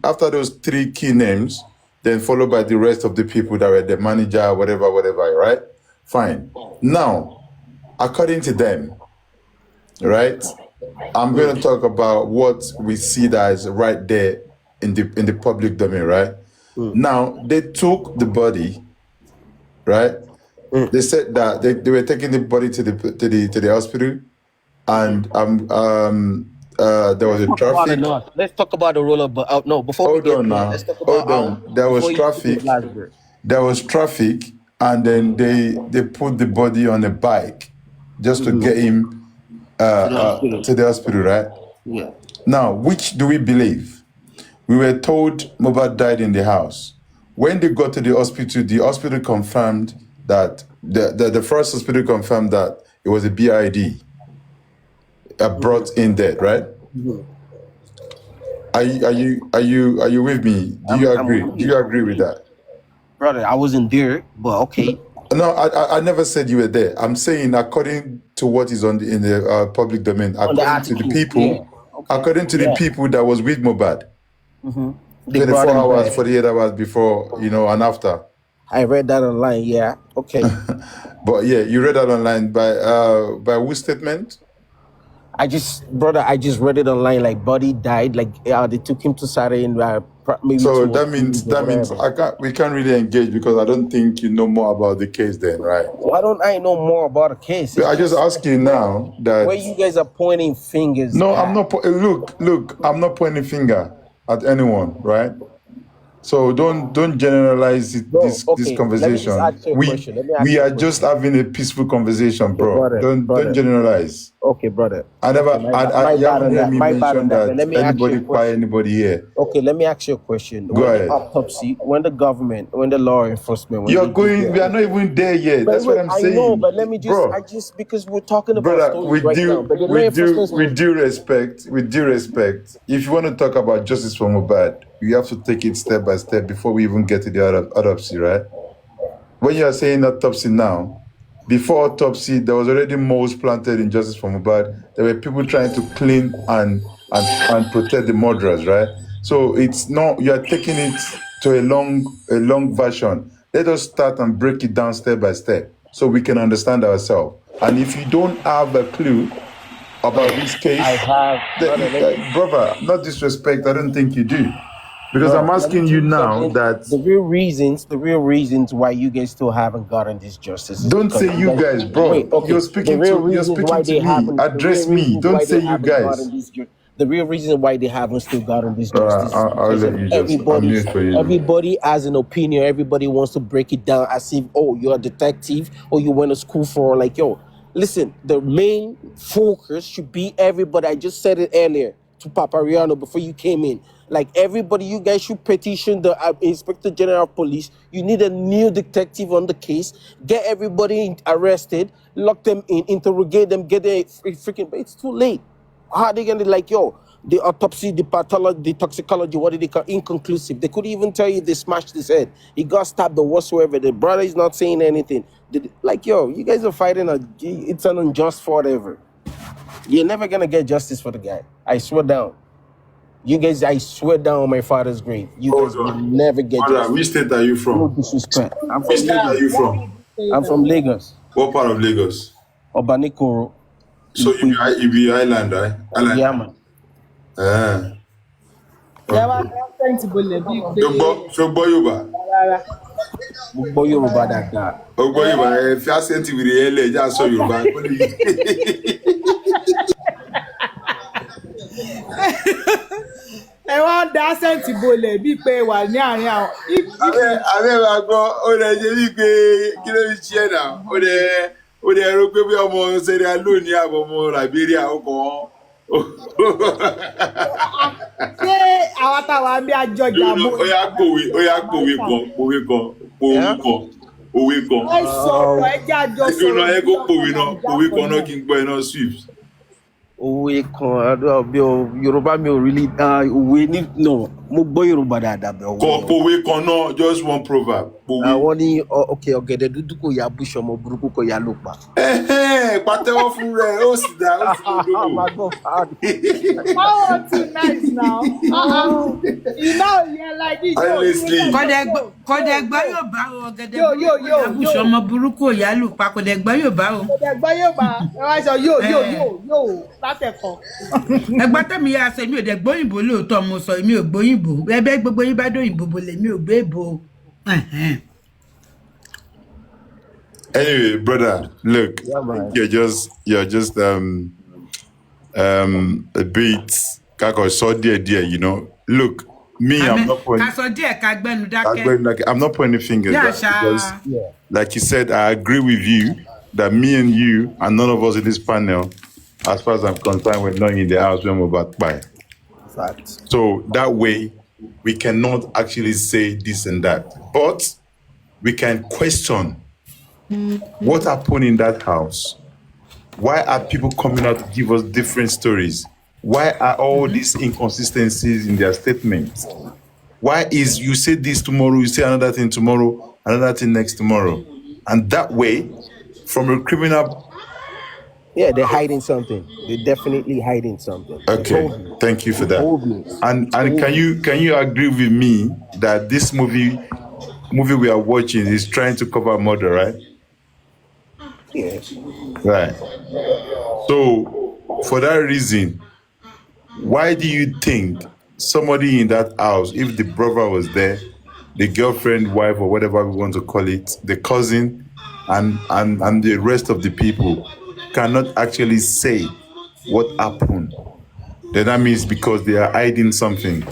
After those three key names, then followed by the rest of the people that were the manager, whatever, right? Fine. Now, according to them, right? I'm going to talk about what we see that is right there in the public domain, right? Now, they took the body, right? They said that they were taking the body to the hospital, and there was a traffic. Let's talk about the roller, but no, before hold we on get now. let's talk about Hold on. There was traffic. And then they put the body on a bike just to get him to the hospital, right? Yeah. Now, which do we believe? We were told Mohbad died in the house. When they got to the hospital confirmed that the first hospital confirmed that it was a BID brought in dead, right? Are you with me? Do you agree? Do you agree with that? Brother, I wasn't there, but okay. No, I never said you were there. I'm saying according to what is in the public domain, according to the people, according to the people that was with Mohbad, 24 hours, 48 hours before, and after. I read that online. Yeah, okay. But yeah, you read that online by whose statement? I just read it online. Like, body died. Like, they took him to Saturday and maybe. So that means we can't really engage because I don't think you know more about the case then, right? Why don't I know more about the case? I just ask you now that where you guys are pointing fingers. No, I'm not. Look, I'm not pointing finger at anyone, right? So don't generalize this conversation. We are just having a peaceful conversation, bro. Don't generalize. Okay, brother. I never. I haven't heard me mention that anybody by anybody here. Okay, let me ask you a question. Go ahead. The autopsy, when the government, when the law enforcement, we are not even there yet. That's what I'm saying. I know, but let me just because we're talking about stories right now. With due respect, if you want to talk about justice for Mohbad, you have to take it step by step before we even get to the autopsy, right? When you are saying autopsy now, before autopsy, there was already moles planted in justice for Mohbad. There were people trying to clean and protect the murderers, right? So it's not, you are taking it to a long version. Let us start and break it down step by step so we can understand ourselves. And if you don't have a clue about this case, brother, not disrespect, I don't think you do. Because I'm asking you now that the real reasons why you guys still haven't gotten this justice. Don't say you guys, bro. You're speaking to me. Address me. Don't say you guys. The real reason why they haven't still gotten this justice. I'll let you just. Everybody has an opinion. Everybody wants to break it down as if, you're a detective or you went to school for listen. The main focus should be everybody. I just said it earlier to Papariano before you came in. Like, everybody, you guys should petition the Inspector General of Police. You need a new detective on the case. Get everybody arrested, lock them in, interrogate them, get a freaking... But it's too late. How are they going to the autopsy, the pathology, the toxicology, what did they call inconclusive? They could even tell you they smashed his head. He got stabbed or whatsoever. The brother is not saying anything. You guys are fighting it's an unjust whatever. You're never going to get justice for the guy. I swear down. You guys, I swear down on my father's grave. You guys will never get justice. Which state are you from? No disrespect. Which state are you from? I'm from Lagos. What part of Lagos? Obanikoro. So you be island, right? Island. Yeah, man. Ṣogbo Yorùbá. Gbogbo Yorùbá dáadáa. Gbogbo Yorùbá fi accent wìrì ẹlẹ́ já sọ Yorùbá. Ẹ wá dá sẹ́ǹtì bolẹ̀ bíi pé wà ní àárín àwọn. Abẹ́ máa gbọ́, ó lè ṣe bíi pé kí ló ń ṣe náà, ó lè ó dẹ̀ rò pé bí ọmọ Sierra Leone ní àbọ̀ ọmọ Liberia ó kàn ṣé àwọn táwa ń bí àjọjà mọ́ ó yá pòwe kan. ẹ sọ̀rọ̀ ẹ jẹ́ àjọ sọ̀rọ̀ ẹ kó pòwe kan náà kí n gbọ́ ẹ náà Swift. Òwe kan bí Yorùbá mi ò really òwe ní no mo gbọ́ Yorùbá dáadáa bẹ́ẹ̀. Kọ pòwe kan náà, just one proverb. Wọ́n ní ọ̀gẹ̀dẹ̀ dúdú kò yá búṣọ ọmọ burúkú kò yá ló pa. Pàtẹ́wọ́ fún rẹ̀ ó sì dá ó sì lódò. Oh, too nice now. You know, yeah, like this. Honestly. Kọ̀dẹ̀ gbọ́ yóò bá o ọ̀gẹ̀dẹ̀ burúkú yá búṣọ ọmọ burúkú ò yá lù pa kọ̀dẹ̀ gbọ́ yóò bá o. Kọ̀dẹ̀ gbọ́ yóò bá ẹ wá sọ yóò látẹ̀kọ̀. Ẹgbẹ́ tẹ̀mí yà sọ èmi ò dẹ̀ gbóyìnbó lóòótọ́ mo sọ èmi ò gbóyìnbó ẹbẹ́ gbogbo yín bá dóyìnbó bolè mi ò gbé èbó. Anyway, brother, look, you're just a bit dear, you know. Look, me, I'm not pointing. I'm not pointing fingers because, like you said, I agree with you that me and you and none of us in this panel, as far as I'm concerned, we're not in the house when we're about by. Fact. So that way, we cannot actually say this and that, but we can question what happened in that house. Why are people coming out to give us different stories? Why are all these inconsistencies in their statements? Why is you say this tomorrow, you say another thing tomorrow, another thing next tomorrow? And that way, from a criminal... Yeah, they're hiding something. They're definitely hiding something. Okay, thank you for that. And can you agree with me that this movie we are watching is trying to cover murder, right? Yes. Right. So, for that reason, why do you think somebody in that house, if the brother was there, the girlfriend, wife, or whatever we want to call it, the cousin, and the rest of the people cannot actually say what happened? Then that means because they are hiding something.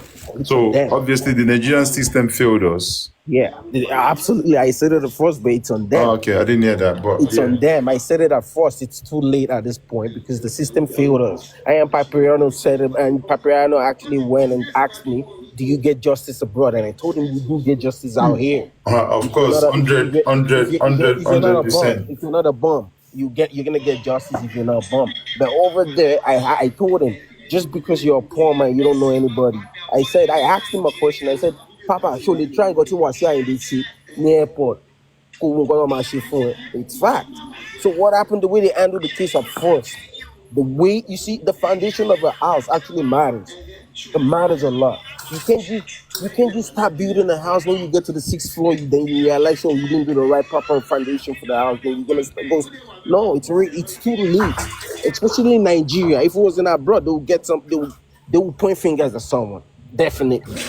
So obviously the Nigerian system failed us. Yeah, absolutely. I said it at first, but it's on them. Oh, okay, I didn't hear that. But it's on them. I said it at first. It's too late at this point because the system failed us. Papriano said it, and Papriano actually went and asked me, do you get justice abroad? And I told him we do get justice out here. Of course, 100%. If you're not a bum, you're gonna get justice if you're not a bum. But over there, I told him, just because you're a poor man, you don't know anybody. I asked him a question. I said, Papa, should they try and go to Wasia in DC near airport? It's fact. So what happened? The way they handled the case at first, the way you see the foundation of a house actually matters. It matters a lot. You can't just start building a house when you get to the 6th floor. Then you realize, oh, you didn't do the right proper foundation for the house. Then you're gonna go. No, it's too late. Especially in Nigeria. If it was in abroad, they would get some. They would point fingers at someone. Definitely.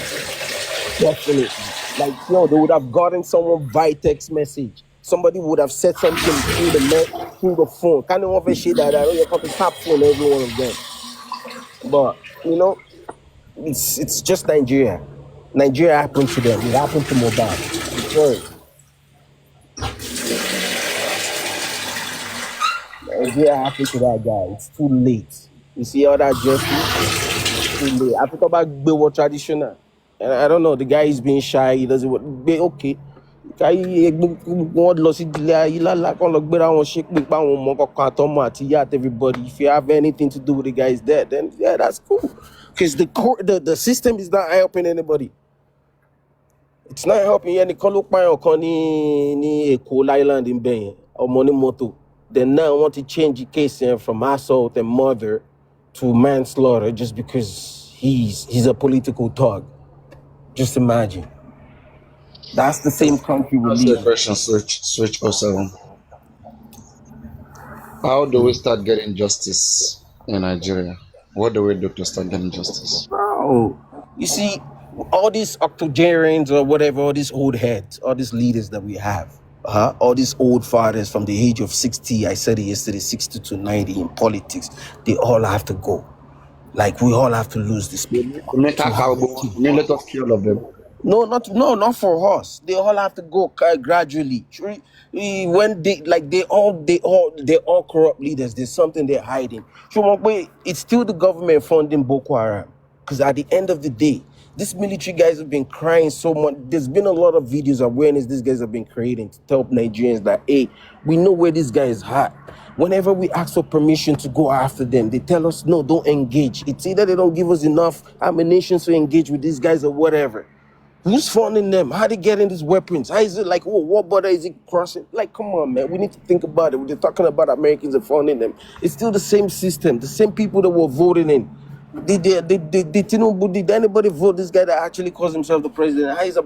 Like they would have gotten someone via text message. Somebody would have said something through the phone. Kind of a shit that you have to tap phone every one of them. But it's just Nigeria. Nigeria happened to them. It happened to Mohbad. Sorry. Nigeria happened to that guy. It's too late. You see all that justice? It's too late. I think about Bewo traditional. And I don't know, the guy is being shy. He doesn't want be okay. Everybody. If you have anything to do with the guy is dead, then yeah, that's cool. Because the system is not helping anybody. It's not helping any island in Bay or Monimoto. They now want to change the case from assault and murder to manslaughter just because he's a political thug. Just imagine. That's the same country we live in. Question switch also. How do we start getting justice in Nigeria? What do we do to start getting justice? Bro, you see, all these octogenarians or whatever, all these old heads, all these leaders that we have, all these old fathers from the age of 60, I said it yesterday, 60 to 90 in politics, they all have to go. Like, we all have to lose this. Let us kill all of them. Not for us. They all have to go gradually. When they all corrupt leaders. There's something they're hiding. It's still the government funding Boko Haram. Because at the end of the day, these military guys have been crying so much. There's been a lot of videos awareness these guys have been creating to tell Nigerians that, hey, we know where this guy is hot. Whenever we ask for permission to go after them, they tell us, no, don't engage. It's either they don't give us enough ammunition to engage with these guys or whatever. Who's funding them? How they getting these weapons? How is it like, oh, what border is it crossing? Like, come on, man. We need to think about it. When they're talking about Americans and funding them, it's still the same system, the same people that were voting in. Did anybody vote this guy that actually calls himself the president? How is a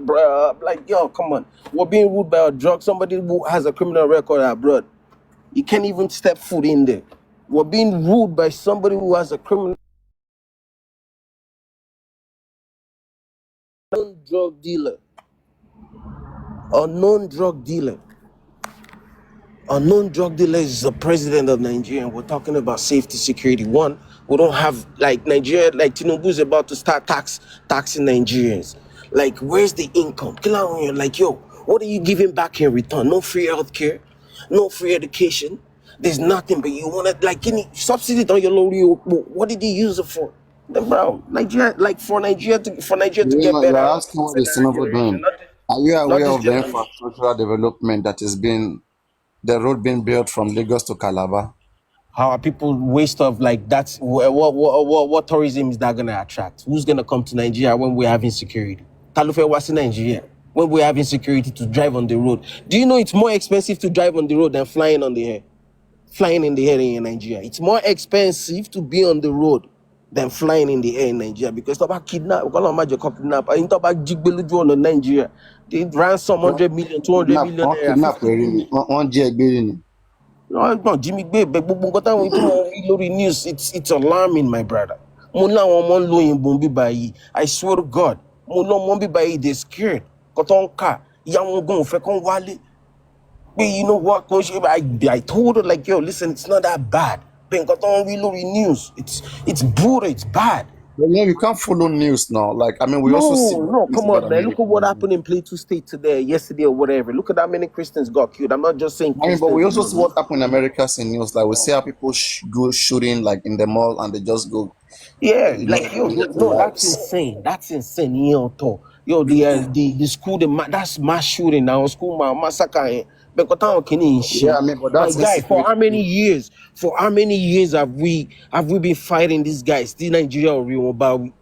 like, yo, come on. We're being ruled by a drug, somebody who has a criminal record abroad. You can't even step foot in there. We're being ruled by somebody who has a criminal drug dealer. A known drug dealer. A known drug dealer is the president of Nigeria. We're talking about safety, security. One, we don't have, like, Nigeria, like Tinubu is about to start taxing Nigerians. Like, where's the income? Like, yo, what are you giving back in return? No free healthcare, no free education. There's nothing, but you want to, like, any subsidy on your low. What did he use it for? Then, bro, Nigeria, like, for Nigeria to get better. You're asking what is Tinubu doing. Are you aware of the infrastructural development that is being, the road being built from Lagos to Calabar? How are people waste of, like, that's what tourism is that gonna attract? Who's gonna come to Nigeria when we're having security? Talufe was in Nigeria when we're having security to drive on the road. Do you know it's more expensive to drive on the road than flying on the air? Flying in the air in Nigeria. It's more expensive to be on the road than flying in the air in Nigeria because about kidnap, kidnap, and about jigbeluju on Nigeria. They ransom 100 million, 200 million. No, Jimmy Babe, news, it's alarming, my brother. I swear to God, they're scared. You know what, Coach? I told her, like, yo, listen, it's not that bad. News. It's brutal, it's bad. Well, yeah, you can't follow news now. Like, I mean, we also see. No, come on, man. Look at what happened in Plateau State today, yesterday, or whatever. Look at how many Christians got killed. I'm not just saying Christians. But we also see what happened in America in news. Like, we see how people go shooting, like, in the mall, and they just go. Yeah, like, yo, no, that's insane. That's insane. Yo, the school, that's mass shooting now. School massacre. Yeah, I mean, but that's my guy. For how many years? For how many years have we been fighting these guys? Still Nigeria or Riwon?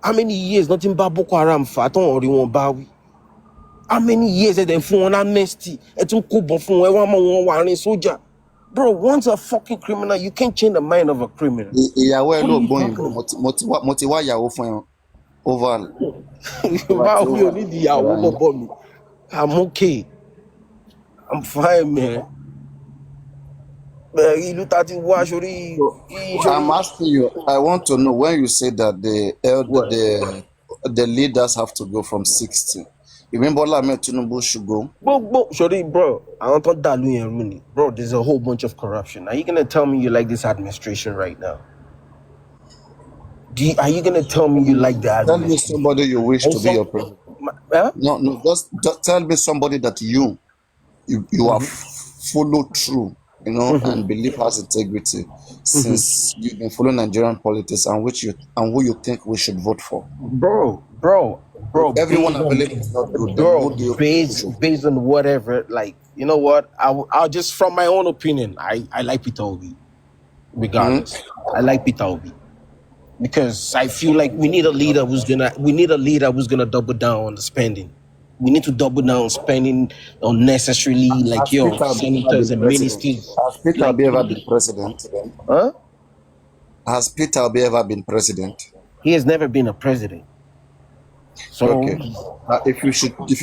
How many years? Nothing but Boko Haram fight on Riwon. How many years have they for amnesty? Soldier. Bro, once a fucking criminal, you can't change the mind of a criminal. I'm okay. I'm fine, man. I'm asking you, I want to know when you say that the leaders have to go from 60. You mean Bola Ahmed Tinubu should go? Bro, there's a whole bunch of corruption. Are you gonna tell me you like this administration right now? Are you gonna tell me you like the administration? Tell me somebody you wish to be your president. No, just tell me somebody that you have followed through, and believe has integrity since you've been following Nigerian politics, and who you think we should vote for. Bro. Everyone available is not good. Bro, based on whatever, like, you know what? I'll just, from my own opinion, I like Peter Obi. Regardless, I like Peter Obi because I feel like we need a leader who's gonna double down on the spending. We need to double down on spending unnecessarily, like, senators and ministers. Has Peter Obi ever been president? Huh? Has Peter Obi ever been president? He has never been a president. So, okay. If you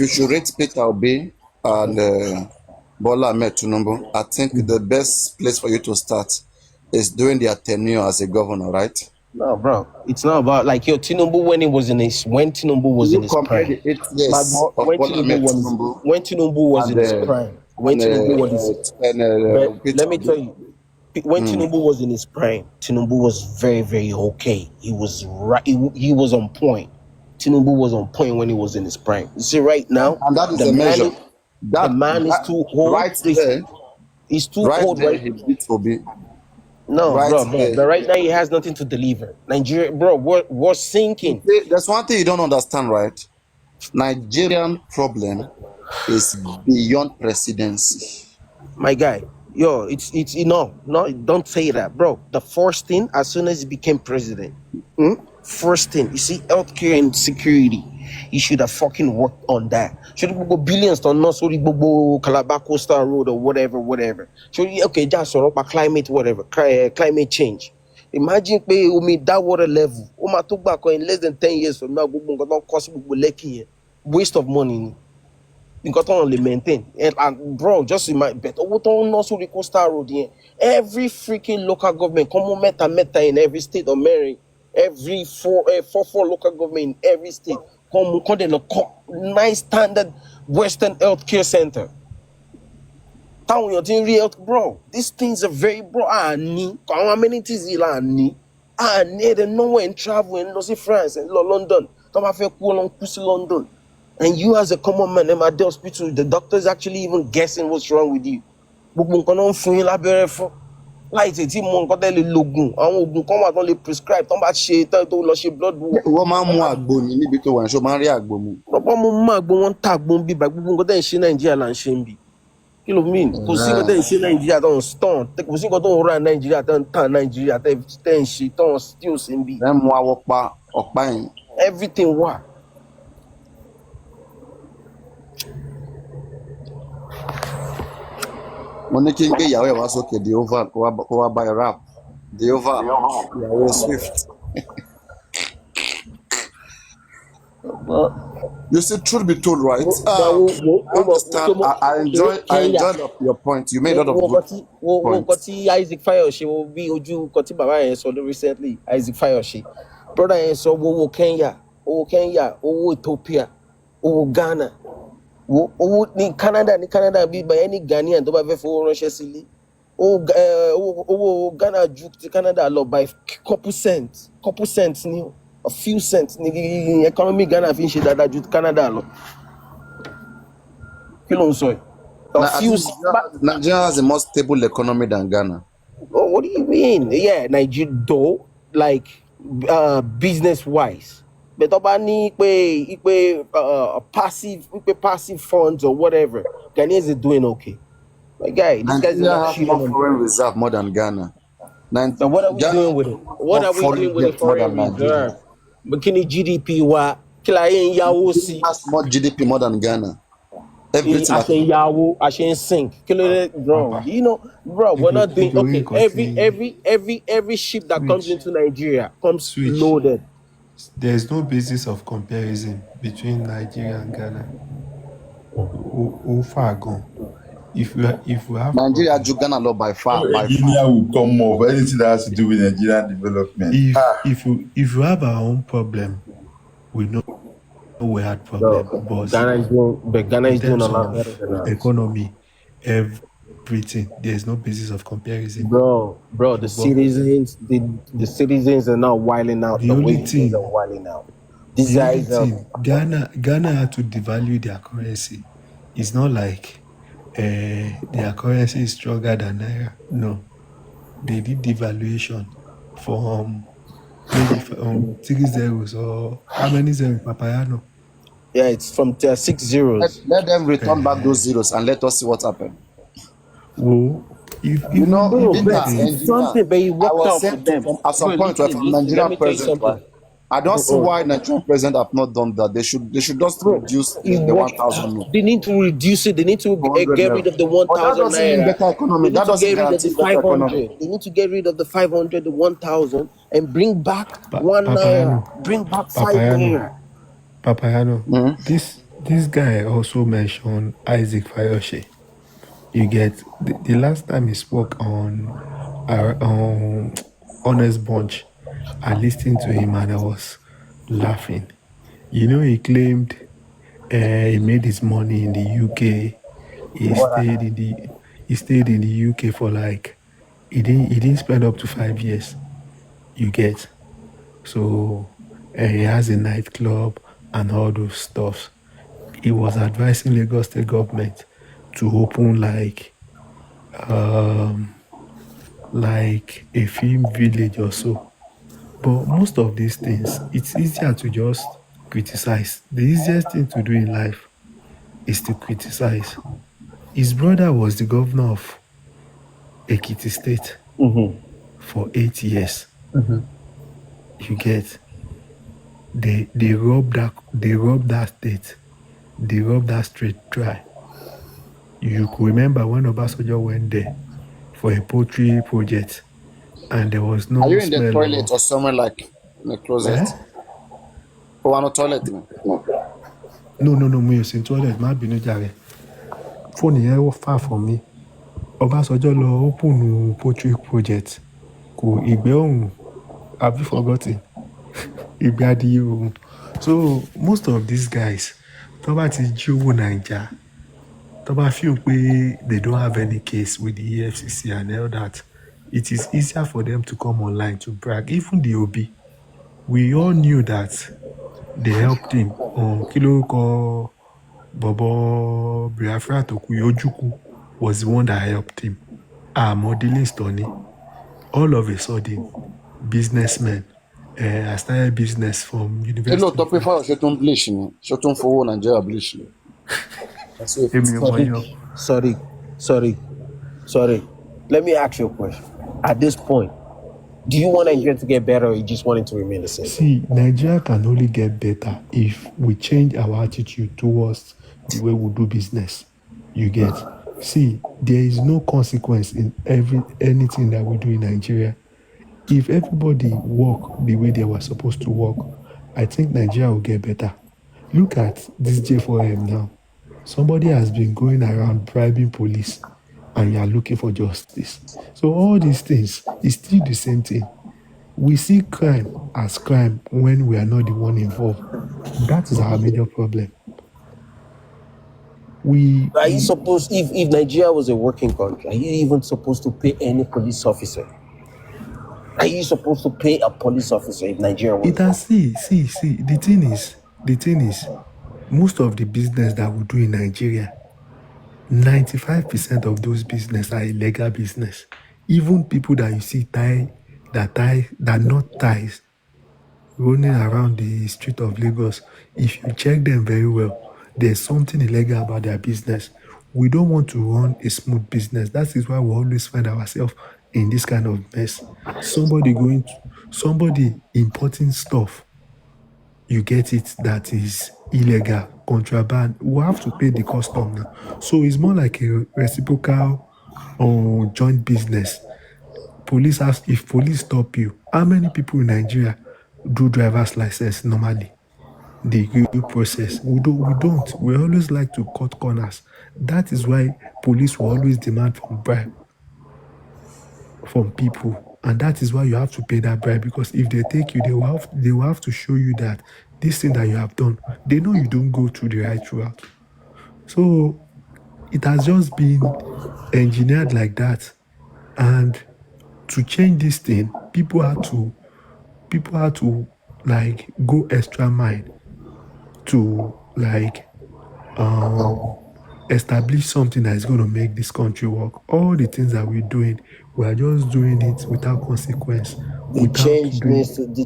should rate Peter Obi and Bola Ahmed Tinubu, I think the best place for you to start is during their tenure as a governor, right? No, bro. It's not about, like, Tinubu when Tinubu was in his prime. When Tinubu was in his prime. Let me tell you, when Tinubu was in his prime, Tinubu was very, very okay. He was right. He was on point. Tinubu was on point when he was in his prime. You see, right now, and that is a measure. the man is too old. Right there, he's too old, right? He beats Obi. No, Right bro. there. But right now, he has nothing to deliver. Nigeria, bro, we're sinking. There's one thing you don't understand, right? Nigerian problem is beyond presidency. My guy, yo, it's no, don't say that, bro. The first thing, as soon as he became president, first thing, you see, healthcare and security, he should have fucking worked on that. Should have go billions on not sorry Calabar Coastal Road or whatever. Should okay, just sort of climate, whatever, climate change. Imagine pay that water level. Took back in less than 10 years from now, don't cost waste of money. You got to only maintain and bro, just in my bet. Also the coastal road here. Every freaking local government, come meta in every state of Mary, every four local government in every state. Come nice standard Western healthcare center. Town you're doing real, bro. These things are very bro. How many things they nowhere in travel in France and London. London. And you as a common man at the hospital, the doctor's actually even guessing what's wrong with you. Like it's even got the logo. Come out only prescribe. Don't bad shit. Don't lose your blood. Woman more agboni níbi tó wà ṣó máa rí agboni. Papa mo ma gbo won tag bon bi ba gbogbo nǹkan den ṣe Nigeria la ṣe nbi. Kí ló mean? Kò sí nǹkan den ṣe Nigeria don stone. Kò sí nǹkan tó ra Nigeria tan Nigeria ten ṣe ton still ṣe nbi. Dem mu awo pa ọ̀pá yẹn. Everything wa. Mo ní kí n gbé ìyàwó ẹ̀ wá sókè the oval kó wá buy rap the oval ìyàwó Swift. You see, truth be told, right? Understand? I enjoy your point. You made a lot of good points. What Isaac Fayose will be ojú nǹkan tí bàbá yẹn sọ recently. Isaac Fayose, brother yẹn sọ owó Kenya, owó Ethiopia, owó Ghana. Owó ní Canada bí by any Ghanaian tó bá fẹ́ fowó ránṣẹ́ sílé. Owó Ghana ju ti Canada lọ by couple cents ni a few cents ní economy Ghana fi ń ṣe dáadáa ju Canada lọ. Kí ló ń sọ yìí? Nigeria has a more stable economy than Ghana. Oh, what do you mean? Yeah, Nigeria though, like business wise. But passive funds or whatever, Ghanaians are doing okay. Like guy, this guy's not more foreign reserve more than Ghana. So what are we doing with it? What are we doing with the foreign reserve? McKinney GDP wa Kilayen Yawo si has more GDP more than Ghana. Everything Ashen Yawo, Ashen sink. Bro, you know, bro, we're not doing okay. Every ship that comes into Nigeria comes loaded. There's no basis of comparison between Nigeria and Ghana. How far gone? If we have Nigeria, Ghana, law by far. Nigeria will come off anything that has to do with Nigerian development. If you have our own problem, we know we had problem. But Ghana is doing a lot better than us. Economy, everything. There's no basis of comparison. Bro, the citizens are now wilding out. The only thing are wilding out. These guys Ghana had to devalue their currency. It's not like their currency is stronger than Naira. No. They did devaluation from maybe 6 zeros or how many zeros, Papayano? Yeah, it's from 6 zeros. Let them return back those zeros and let us see what happened. Well, if you know, something but he worked out for them. At some point, from Nigerian president, I don't see why Nigerian president have not done that. They should just reduce the 1,000. They need to reduce it. They need to get rid of the 1,000 naira. Better economy. That doesn't guarantee the 500. They need to get rid of the 500, the 1,000, and bring back 1 naira. Bring back 5 naira. Papayano, this guy also mentioned Isaac Fayose. You get the last time he spoke on our Honest Bunch, I listened to him and I was laughing. You know, he claimed he made his money in the UK. He stayed in the UK for like he didn't spend up to 5 years. You get, so he has a nightclub and all those stuff. He was advising Lagos State government to open like a film village or so. But most of these things, it's easier to just criticize. The easiest thing to do in life is to criticize. His brother was the governor of Ekiti State for 8 years. You get, they robbed that state. They robbed that state dry. You could remember when Obasanjo went there for a poultry project, and there was no. Are you in the toilet or somewhere like in the closet? Oh, I'm not toilet. No, me ò sí in toilet, má bínú jàre. Phone yẹn far from me. Obasanjo lọ open poultry project. Kò ìgbẹ́ òun, have you forgotten? Ìgbẹ́ adìyẹ òun. So most of these guys, tó bá ti jí owó Naija, tó bá feel pé they don't have any case with the EFCC and all that, it is easier for them to come online to brag. Even the Obi, we all knew that they helped him on Kiloko Bobo Biafra Toku Ojuku was the one that helped him. Modeling Stoney. All of a sudden, businessmen. I started business from university. Hello, top of all, shut on bleach. Shut on for Nigeria bleach. Sorry. Let me ask you a question. At this point, do you want Nigeria to get better, or you just want it to remain the same? See, Nigeria can only get better if we change our attitude towards the way we do business. You get? See, there is no consequence in anything that we do in Nigeria. If everybody work the way they were supposed to work, I think Nigeria will get better. Look at this J4M now. Somebody has been going around bribing police, and you are looking for justice. So all these things is still the same thing. We see crime as crime when we are not the one involved. That is our major problem. Are you supposed, if Nigeria was a working country, are you even supposed to pay any police officer? Are you supposed to pay a police officer if Nigeria was? See. The thing is, most of the business that we do in Nigeria, 95% of those business are illegal business. Even people that you see that not ties, running around the street of Lagos, if you check them very well, there's something illegal about their business. We don't want to run a smooth business. That is why we always find ourselves in this kind of mess. Somebody importing stuff, you get it, that is illegal, contraband. We have to pay the custom now. So it's more like a reciprocal joint business. If police stop you, how many people in Nigeria do driver's license normally? The review process. We don't. We always like to cut corners. That is why police will always demand bribe from people. And that is why you have to pay that bribe, because if they take you, they will have to show you that this thing that you have done, they know you don't go through the right route. So it has just been engineered like that. And to change this thing, people had to like go extra mile to like establish something that is going to make this country work. All the things that we're doing, we are just doing it without consequence. The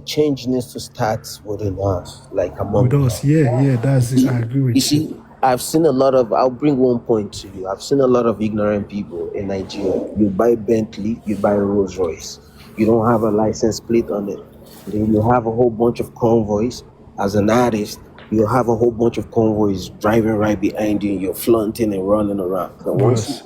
change needs to start within us, like among us. Yeah, that's it. I agree with you. See, I've seen a lot of. I'll bring one point to you. I've seen a lot of ignorant people in Nigeria. You buy Bentley, you buy Rolls Royce. You don't have a license plate on it. Then you have a whole bunch of convoys. As an artist, you have a whole bunch of convoys driving right behind you. You're flaunting and running around. But once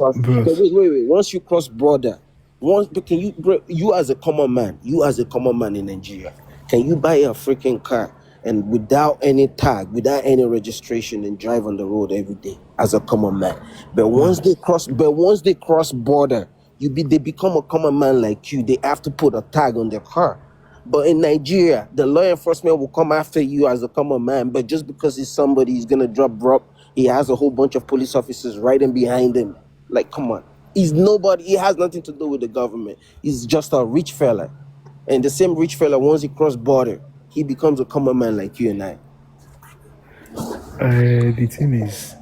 you cross border, you as a common man in Nigeria, can you buy a freaking car and without any tag, without any registration, and drive on the road every day as a common man? But once they cross border, they become a common man like you. They have to put a tag on their car. But in Nigeria, the law enforcement will come after you as a common man. But just because he's somebody, he's gonna drop. He has a whole bunch of police officers riding behind him. Like, come on. He's nobody. He has nothing to do with the government. He's just a rich fella. And the same rich fella, once he cross border, he becomes a common man like you and I. The thing is,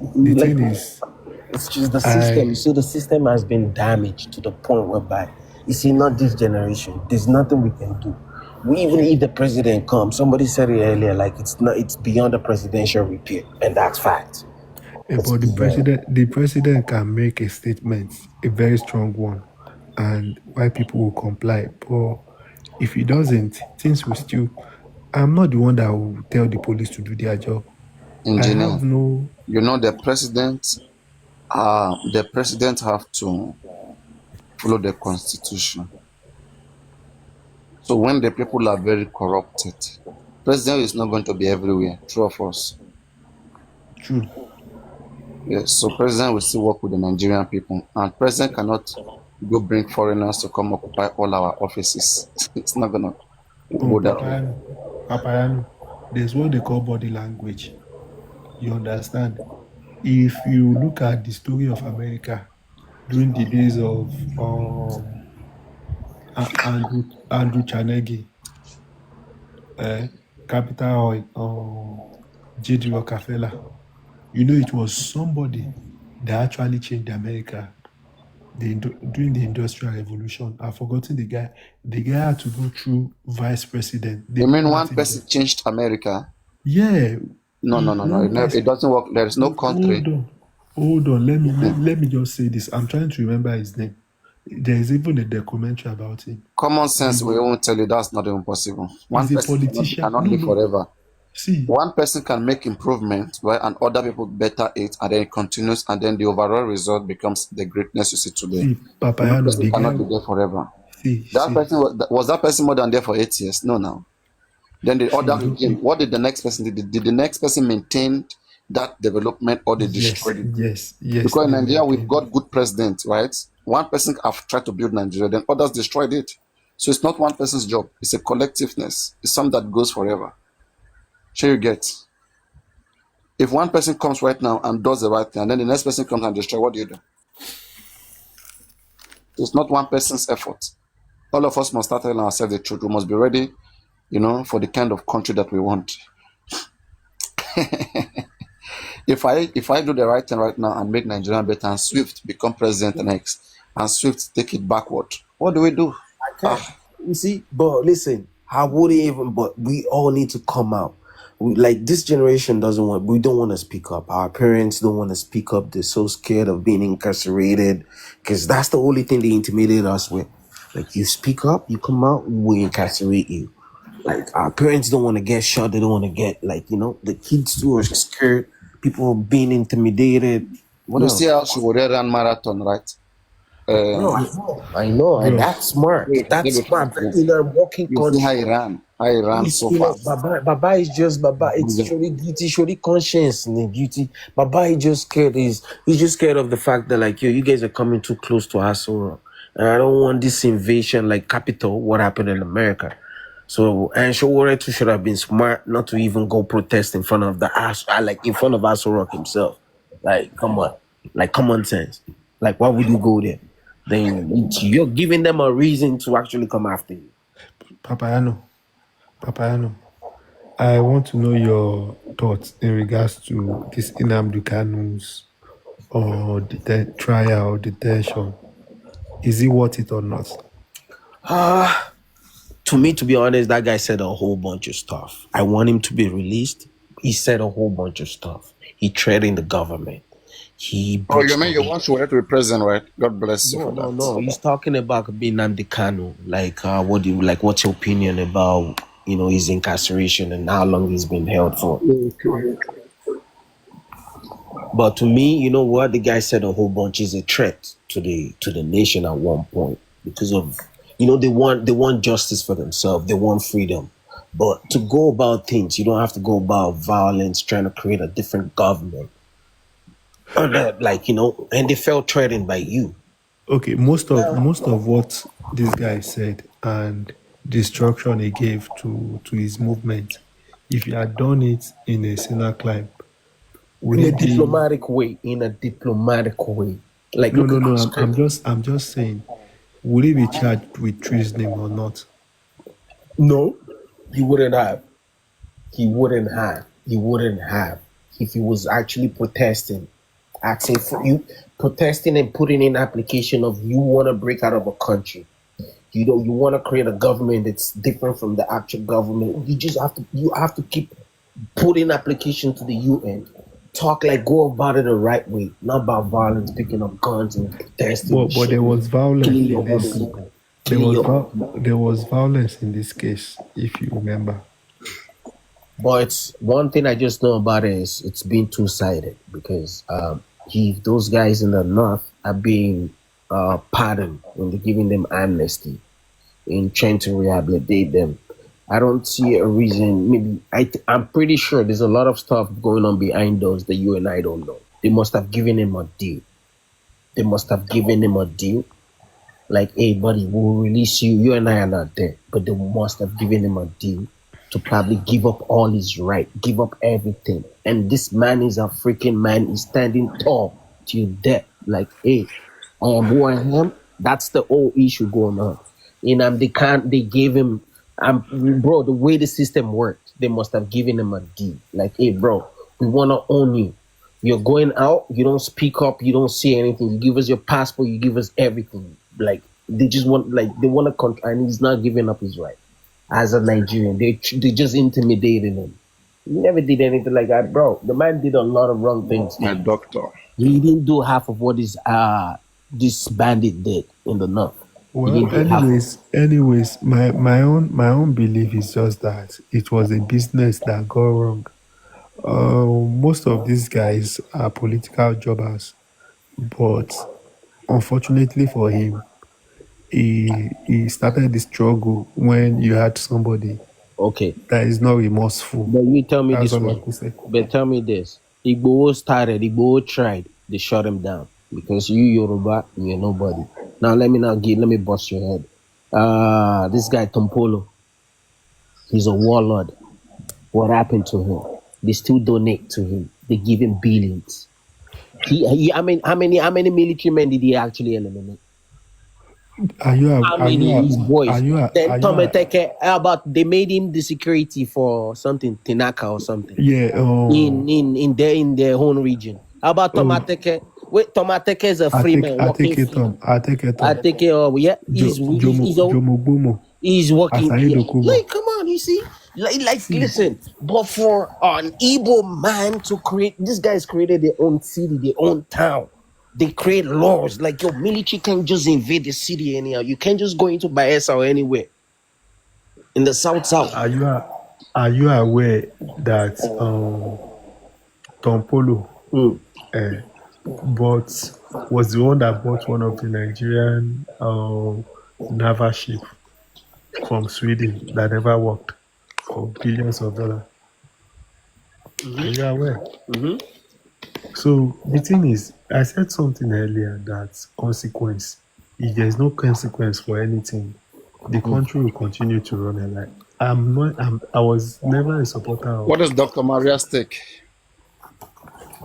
it's just the system. I You see, the system has been damaged to the point whereby, you see, not this generation. There's nothing we can do. We even if the president comes, somebody said it earlier, like it's beyond the presidential repeal, and that's fact. It's but beyond. the president can make a statement, a very strong one, and why people will comply. But if he doesn't, things will still. I'm not the one that will tell the police to do their job. I Engineer, have no. you know the president have to follow the constitution. So when the people are very corrupted, president is not going to be everywhere. True of us. True. Yes, so president will still work with the Nigerian people, and president cannot go bring foreigners to come occupy all our offices. It's not gonna Oh, go that way. Papayano, there's what they call body language. You understand? If you look at the story of America during the days of Andrew Carnegie, Capital Oil, J.D. Rockefeller, you know, it was somebody that actually changed America during the Industrial Revolution. I've forgotten the guy. The guy had to go through vice president. They You put mean that one in person changed America? Yeah. No. One It person. doesn't work. There is no country. Hold on. Let me just say this. I'm trying to remember his name. There is even a documentary about him. Common sense will won't tell you that's not even possible. One He's a person politician. cannot live No. forever. See, One person can make improvement, right, and other people better it, and then it continues, and then the overall result becomes the greatness you see today. One Papayano, person the guy. cannot be there forever. See. That person was that person more than there for 8 years? No, now. Then the other regime. What did the next person do? Did the next person maintain that development, or they destroyed it? Yes. Because in Nigeria we've got good presidents, right? One person have tried to build Nigeria, then others destroyed it. So it's not one person's job. It's a collectiveness. It's something that goes forever. Sure, you get. If one person comes right now and does the right thing, and then the next person comes and destroys, what do you do? It's not one person's effort. All of us must start telling ourselves the truth. We must be ready, for the kind of country that we want. If I do the right thing right now and make Nigeria better, and Swift become president next, and Swift take it backward, what do we do? You see, but listen, I wouldn't even. But we all need to come out. Like this generation doesn't want. We don't want to speak up. Our parents don't want to speak up. They're so scared of being incarcerated, because that's the only thing they intimidated us with. Like, you speak up, you come out, we incarcerate you. Like, our parents don't want to get shot. They don't want to get, the kids too are scared. People being intimidated. What else? See how she would run marathon, right? I know, and that's smart. That's smart. In a walking country. See how he ran so fast. Baba is just Baba. It's surely duty, surely conscience, duty. Baba is just scared. He's just scared of the fact that, you guys are coming too close to us, and I don't want this invasion, like Capitol, what happened in America. So, and Showore too should have been smart not to even go protest in front of in front of Asorok himself. Like, come on. Like, common sense. Like, why would you go there? Then you're giving them a reason to actually come after you. Papayano, I want to know your thoughts in regards to this Nnamdi Kanu's trial or detention. Is it worth it or not? To me, to be honest, that guy said a whole bunch of stuff. I want him to be released. He said a whole bunch of stuff. He threatened the government. You mean you want to be president, right? God bless you for that. No. He's talking about being Nnamdi Kanu. What's your opinion about, his incarceration and how long he's been held for? But to me, you know what? The guy said a whole bunch is a threat to the nation at one point, because of, they want justice for themselves. They want freedom. But to go about things, you don't have to go about violence, trying to create a different government. And they felt threatened by you. Okay, most of what this guy said and the instruction he gave to his movement, if he had done it in a sinner climb, in a diplomatic way. Like, no. I'm just saying, would he be charged with treason or not? No, he wouldn't have. He if he was actually protesting, asking for you, protesting and putting in application of you want to break out of a country. You know, you want to create a government that's different from the actual government. You have to keep putting application to the UN. Talk like go about it the right way, not about violence, picking up guns and protesting. But there was violence killing in your other this. people. There was violence in this case, if you remember. But one thing I just know about it is it's been two-sided because those guys in the north are being pardoned when they're giving them amnesty in trying to rehabilitate them. I don't see a reason. Maybe I'm pretty sure there's a lot of stuff going on behind those that you and I don't know. They must have given him a deal. Like, hey, buddy, we'll release you. You and I are not there. But they must have given him a deal to probably give up all his right, give up everything. And this man is a freaking man. He's standing tall to your death. Like, hey, I am who I am. That's the whole issue going on. They gave him, bro, the way the system worked, they must have given him a deal. Like, hey, bro, we want to own you. You're going out, you don't speak up, you don't say anything. You give us your passport, you give us everything. Like, they want to control, and he's not giving up his right. As a Nigerian, they just intimidated him. He never did anything like that, bro. The man did a lot of wrong things. My doctor. He didn't do half of what this bandit did in the north. Well, anyways, my own belief is just that it was a business that got wrong. Most of these guys are political jobbers, but unfortunately for him, he started the struggle when you had somebody that is not remorseful. But you tell me this one. But tell me this. Igboho tried, they shut him down. Because you Yoruba, you're nobody. Now let me bust your head. This guy Tompolo, he's a warlord. What happened to him? They still donate to him. They give him billions. How many military men did he actually eliminate? His boys. Then how about they made him the security for something, Tinaka or something? Yeah. In their own region. How about Tomateke? Wait, Tomateke is a free man. I take it. Yeah. He's working. Like, come on, you see? Listen, but for an Igbo man to create, these guys created their own city, their own town. They create laws. Like, your military can't just invade the city anyhow. You can't just go into Bayelsa or anywhere. In the south. Are you aware that Tompolo was the one that bought one of the Nigerian naval ship from Sweden that never worked for billions of dollars? Are you aware? So the thing is, I said something earlier that consequence. If there's no consequence for anything, the country will continue to run a lie. I was never a supporter of. What is Dr. Maria's take?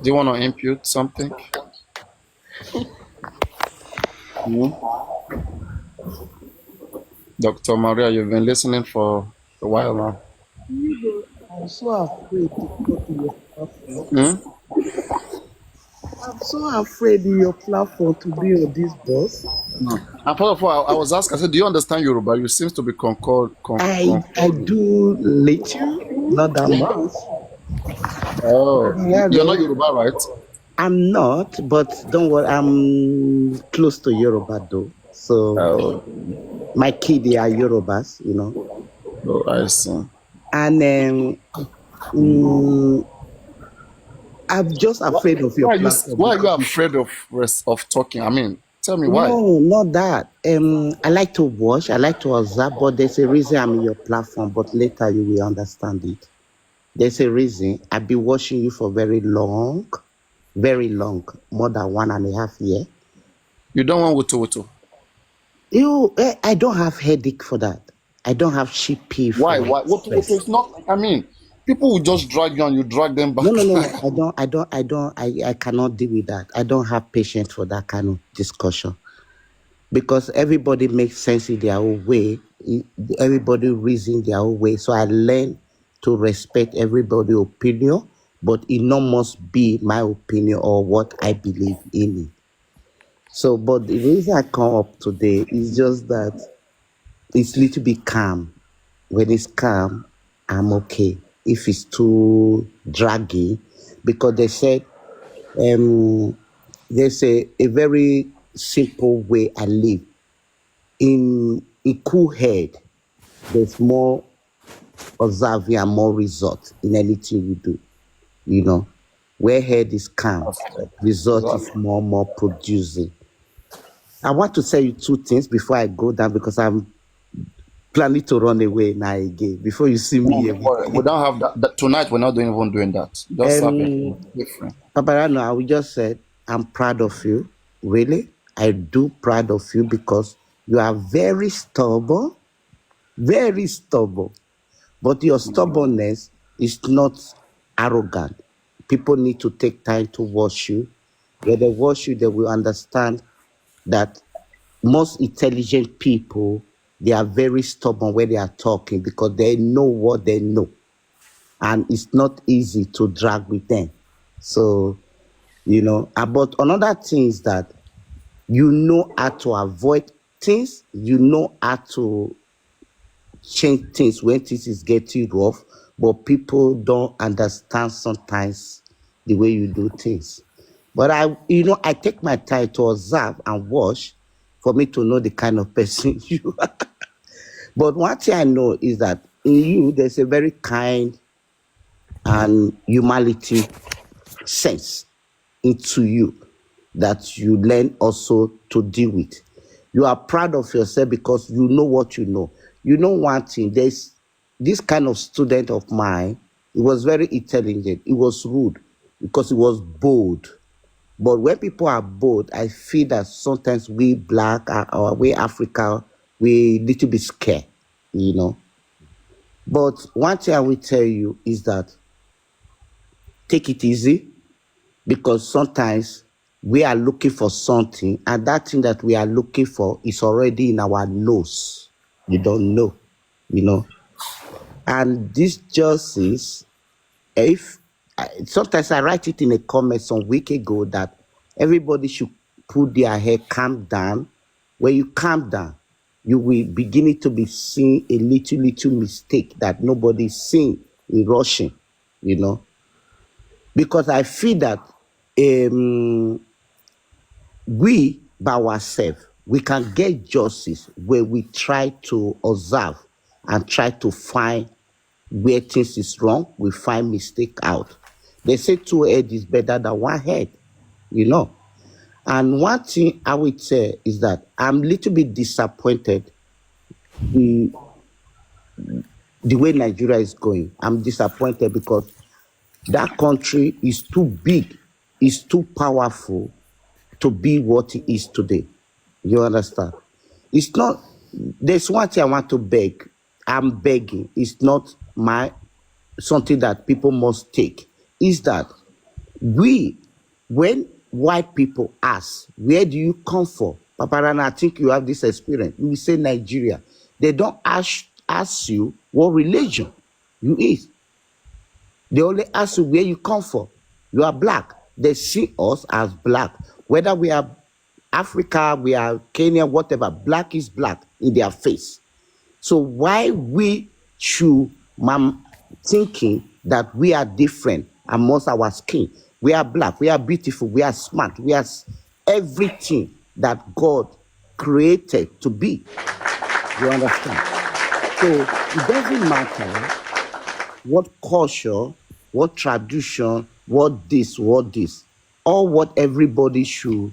Do you want to impute something? Dr. Maria, you've been listening for a while now. I'm so afraid to go to your platform. I'm so afraid in your platform to be on this bus. And first of all, I was asking, I said, do you understand Yoruba? You seem to be concord. I do little, not that much. Oh, you're not Yoruba, right? I'm not, but don't worry, I'm close to Yoruba though. So my kids, they are Yorubas, you know. Oh, I see. And I'm just afraid of your platform. Why are you afraid of talking? I mean, tell me why. No, not that. I like to watch, I like to observe, but there's a reason I'm in your platform, but later you will understand it. There's a reason. I've been watching you for very long, more than 1.5 years. You don't want wutu? I don't have headache for that. I don't have sheepy. Why? Wutu is not, I mean, people will just drag you and you drag them back. No. I cannot deal with that. I don't have patience for that kind of discussion. Because everybody makes sense in their own way. Everybody reasons their own way. So I learn to respect everybody's opinion but it not must be my opinion or what I believe in it. So, but the reason I come up today is just that it's little bit calm. When it's calm, I'm okay. If it's too draggy, because they said there's a very simple way I live. In a cool head, there's more observing and more result in anything you do. You know, where head is calm, result is more producing. I want to tell you two things before I go down, because I'm planning to run away now again. Before you see me here. We don't have that. Tonight we're not even doing that. Just different. Paparano, I will just say I'm proud of you. Really, I do proud of you, because you are very stubborn, but your stubbornness is not arrogant. People need to take time to watch you. When they watch you, they will understand that most intelligent people, they are very stubborn when they are talking, because they know what they know. And it's not easy to drag with them. So, but another thing is that you know how to avoid things, you know how to change things when things is getting rough, but people don't understand sometimes the way you do things. But I take my time to observe and watch for me to know the kind of person you are. But one thing I know is that in you, there's a very kind and humanity sense into you that you learn also to deal with. You are proud of yourself because you know what you know. You know one thing, there's this kind of student of mine, he was very intelligent. He was rude because he was bold. But when people are bold, I feel that sometimes we Black or we Africa, we little bit scared, But one thing I will tell you is that take it easy, because sometimes we are looking for something, and that thing that we are looking for is already in our nose. You don't know, And this justice, sometimes I write it in a comment some week ago that everybody should put their head calm down. When you calm down, you will begin to be seeing a little mistake that nobody's seeing in rushing, Because I feel that we, by ourselves, we can get justice where we try to observe and try to find where things is wrong. We find mistake out. They say 2 heads is better than 1 head, And one thing I would say is that I'm a little bit disappointed the way Nigeria is going. I'm disappointed because that country is too big, is too powerful to be what it is today. You understand? It's not, there's one thing I want to beg. I'm begging. It's not something that people must take. Is that when white people ask, where do you come from? Paparana, I think you have this experience. You will say Nigeria. They don't ask you what religion you is. They only ask you where you come from. You are Black. They see us as Black. Whether we are Africa, we are Kenya, whatever, Black is Black in their face. So why we should thinking that we are different amongst our skin? We are Black, we are beautiful, we are smart, we are everything that God created to be. You understand? So it doesn't matter what culture, what tradition, what this, or what everybody should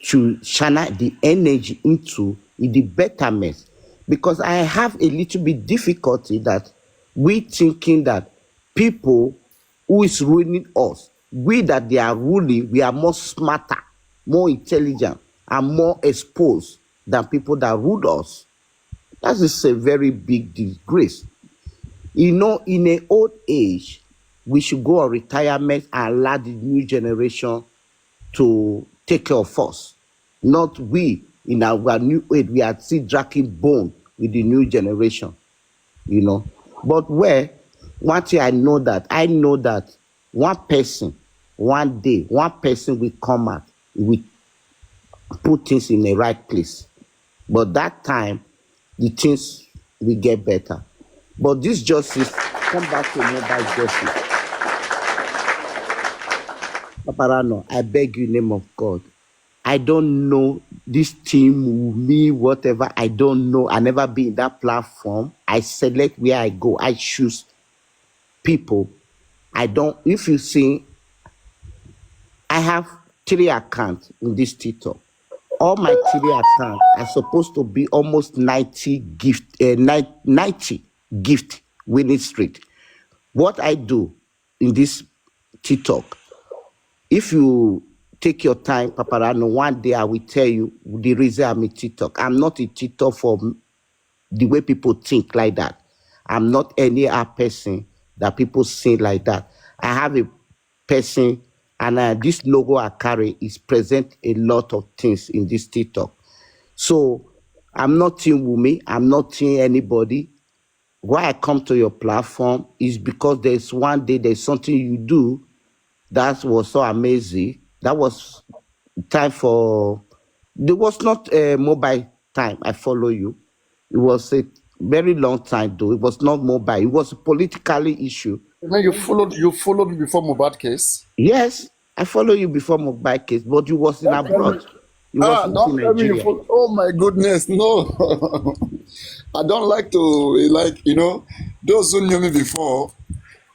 channel the energy into in the betterment. Because I have a little bit difficulty that we thinking that people who is ruining us, we that they are ruling, we are more smarter, more intelligent, and more exposed than people that rule us. That is a very big disgrace. In an old age, we should go on retirement and allow the new generation to take care of us. Not we, in our new age, we are still dragging bone with the new generation, But one thing I know that one person, one day, one person will come out, will put things in the right place. But that time, the things will get better. But this justice, come back to Mohbad justice. Paparano, I beg you in the name of God. I don't know this team, me, whatever. I don't know. I never been in that platform. I select where I go. I choose people. I don't, if you see, I have 3 accounts in this TikTok. All my 3 accounts are supposed to be almost 90 gift winning streak. What I do in this TikTok, if you take your time, Paparano, one day I will tell you the reason I'm a TikTok. I'm not a TikTok for the way people think like that. I'm not any other person that people say like that. I have a person, and this logo I carry is present a lot of things in this TikTok. So I'm not Team Wumi. I'm not Team anybody. Why I come to your platform is because there's one day there's something you do that was so amazing. That was time for, there was not a mobile time. I follow you. It was a very long time though. It was not mobile. It was a politically issue. You followed me before Mohbad case? Yes, I follow you before Mohbad case, but you was in abroad. You was not in Nigeria. Oh my goodness, no. I don't like to, those who knew me before,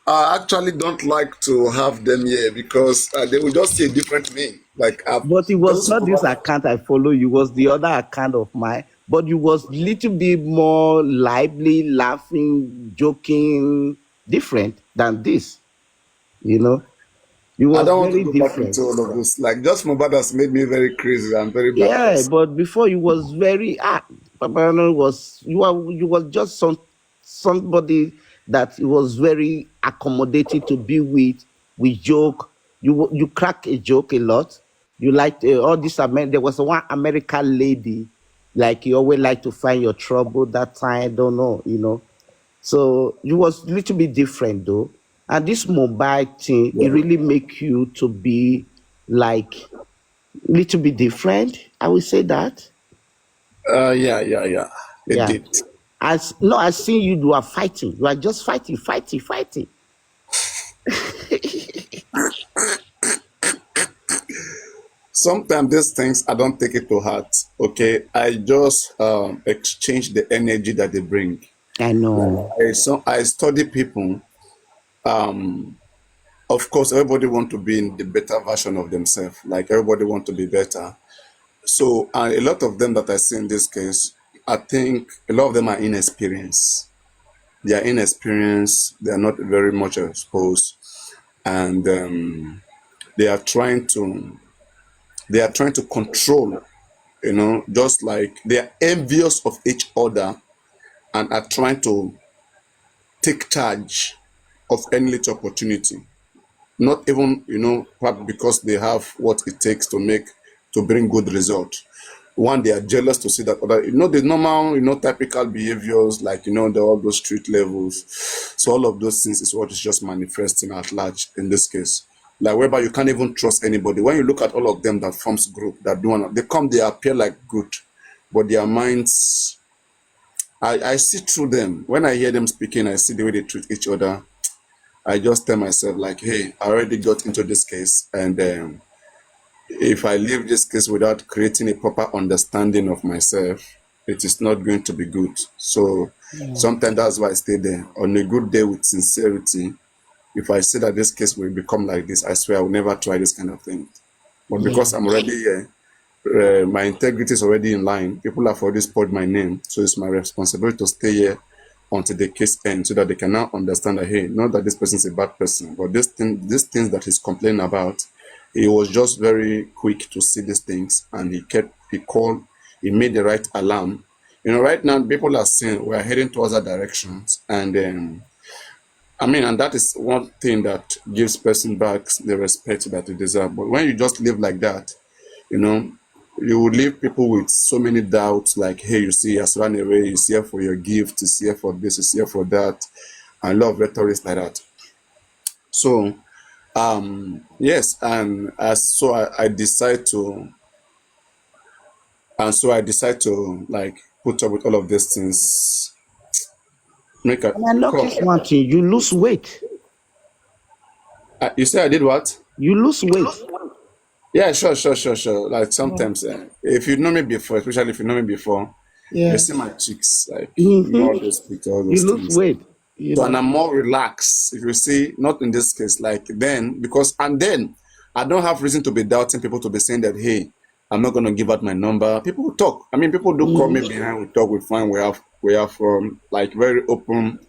I actually don't like to have them here because they will just see a different me. But it was not this account I follow you, was the other account of mine. But you was little bit more lively, laughing, joking, different than this. You know? You was I don't want very to go different. back into all of this. Just Mohbad has made me very crazy and very bad. Yeah, but before you was very Papa was you was just somebody that was very accommodating to be with. We joke. You crack a joke a lot. You like all this. There was one American lady, like you always like to find your trouble. That time, I don't know, So you was a little bit different though. And this mobile thing, it really make you to be like a little bit different. I will say that. Yeah. It did. I see you are fighting. You are just fighting. Sometimes these things, I don't take it to heart, okay? I just exchange the energy that they bring. I know. I study people. Of course, everybody want to be in the better version of themselves. Like everybody want to be better. So a lot of them that I see in this case, I think a lot of them are inexperienced. They are inexperienced. They are not very much exposed, and they are trying to control. Just like they are envious of each other, and are trying to take charge of any little opportunity. Not even, probably because they have what it takes to bring good results. One, they are jealous to see that other, the normal, typical behaviors, like, all those street levels. So all of those things is what is just manifesting at large in this case. Like, whereby you can't even trust anybody. When you look at all of them that forms group, they appear like good, but their minds, I see through them. When I hear them speaking, I see the way they treat each other. I just tell myself, like, hey, I already got into this case, and if I leave this case without creating a proper understanding of myself, it is not going to be good. So sometimes that's why I stay there. On a good day with sincerity, if I say that this case will become like this, I swear I will never try this kind of thing. But because I'm already here, my integrity is already in line. People have already spoiled my name, so it's my responsibility to stay here until the case ends, so that they can now understand that, hey, not that this person is a bad person, but these things that he's complaining about, he was just very quick to see these things, and he made the right alarm. Right now people are saying we're heading towards that directions, and and that is one thing that gives person back the respect that they deserve. But when you just live like that, you will leave people with so many doubts, like, hey, you see, he has run away, he's here for your gift, he's here for this, he's here for that, and a lot of rhetoric like that. So Yes, and I decide to, like put up with all of these things. Make a And I call. noticed one thing, you lose weight. You say I did what? You lose weight. Yeah, sure. Like sometimes, if you know me before, especially if you know me before, you Yeah. see my cheeks, like all Mm-hmm. those pictures, all You those lose things. weight. So, and I'm more relaxed. If you see, not in this case, like then, because, and then I don't have reason to be doubting people, to be saying that, hey, I'm not going to give out my number. People will talk. I mean, people do call me behind, we talk, we find, we have like very open,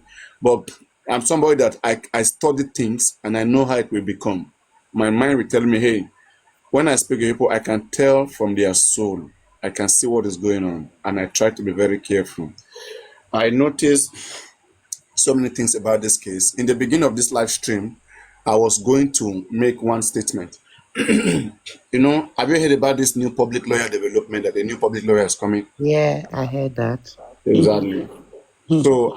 but I'm somebody that I study things and I know how it will become. My mind will tell me, hey, when I speak to people, I can tell from their soul. I can see what is going on, and I try to be very careful. I noticed so many things about this case. In the beginning of this live stream, I was going to make one statement. Have you heard about this new public lawyer development, that the new public lawyer is coming? Yeah, I heard that. Exactly. So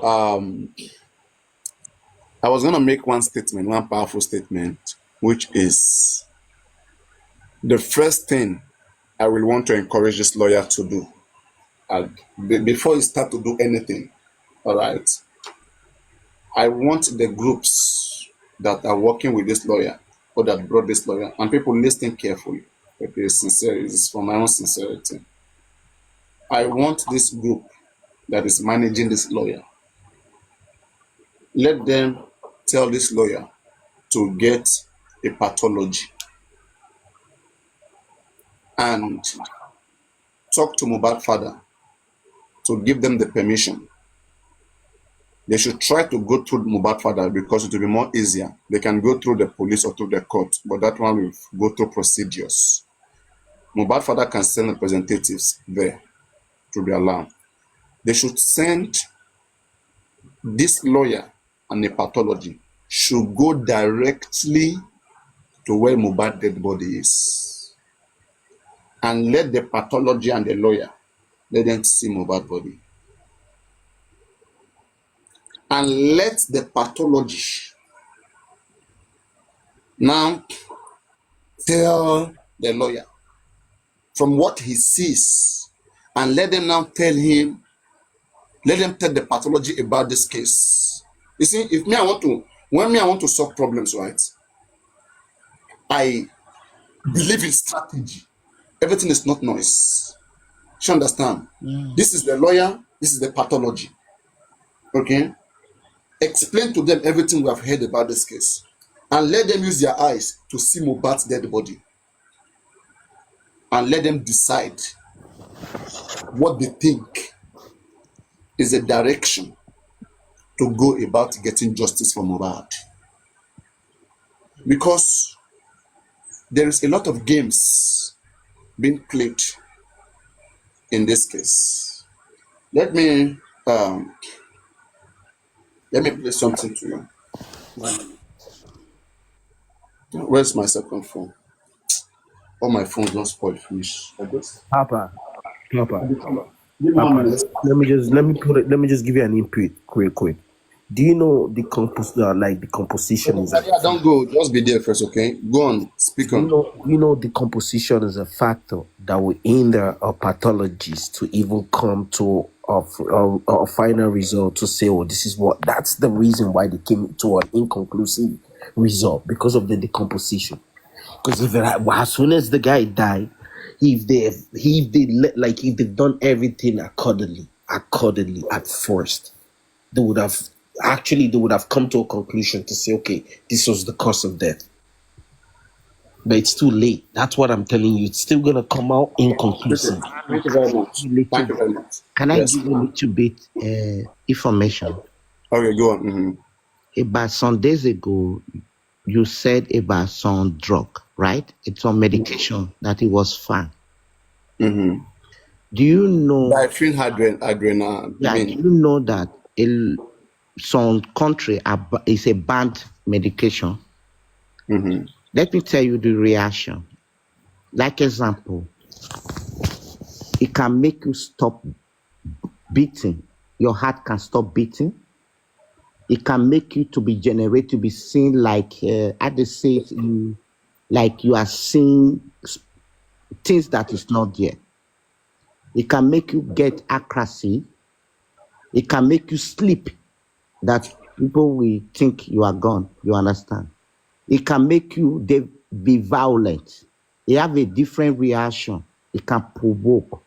I was going to make one statement, one powerful statement, which is the first thing I will want to encourage this lawyer to do. Before you start to do anything, all right, I want the groups that are working with this lawyer or that brought this lawyer, and people listen carefully. It is sincere, it is from my own sincerity. I want this group that is managing this lawyer, let them tell this lawyer to get a pathology and talk to Mohbad father to give them the permission. They should try to go through Mohbad father because it will be more easier. They can go through the police or through the court, but that one will go through procedures. Mohbad father can send representatives there to be allowed. They should send this lawyer and a pathology should go directly to where Mohbad dead body is, and let the pathology and the lawyer let them see Mohbad body, and let the pathology now tell the lawyer from what he sees, and let them now tell him, let them tell the pathology about this case. You see, if me I want to, when me I want to solve problems, right, I believe in strategy. Everything is not noise. You understand? This is the lawyer, this is the pathology. Okay? Explain to them everything we have heard about this case, and let them use their eyes to see Mohbad's dead body, and let them decide what they think is the direction to go about getting justice for Mohbad. Because there is a lot of games being played in this case. Let me play something to you. Where's my second phone? All my phones don't spoil finish. Papa, Papa, Give me 1 Papa. minute. Let me just give you an input, quick. Do you know the composition is a Yeah, don't go. Just be there first, okay? Go on. Speak on. you know the composition is a factor that will hinder a pathologist to even come to a final result to say, oh, this is what, that's the reason why they came to an inconclusive result, because of the decomposition. Because as soon as the guy died, if they've done everything accordingly at first, they would have come to a conclusion to say, okay, this was the cause of death. But it's too late. That's what I'm telling you. It's still gonna come out inconclusive. Thank you very much. Thank you very much. Can I give you a little bit information? Okay, go on. About some days ago, you said about some drug, right? It's some medication that it was found. Do you know? Adrenaline. Yeah. Do you know that some country is a banned medication? Let me tell you the reaction. Like example, it can make you stop beating. Your heart can stop beating. It can make you to be generated, to be seen like, how they say it, like you are seeing things that is not there. It can make you get accuracy. It can make you sleep, that people will think you are gone. You understand? It can make you be violent. It have a different reaction. It can provoke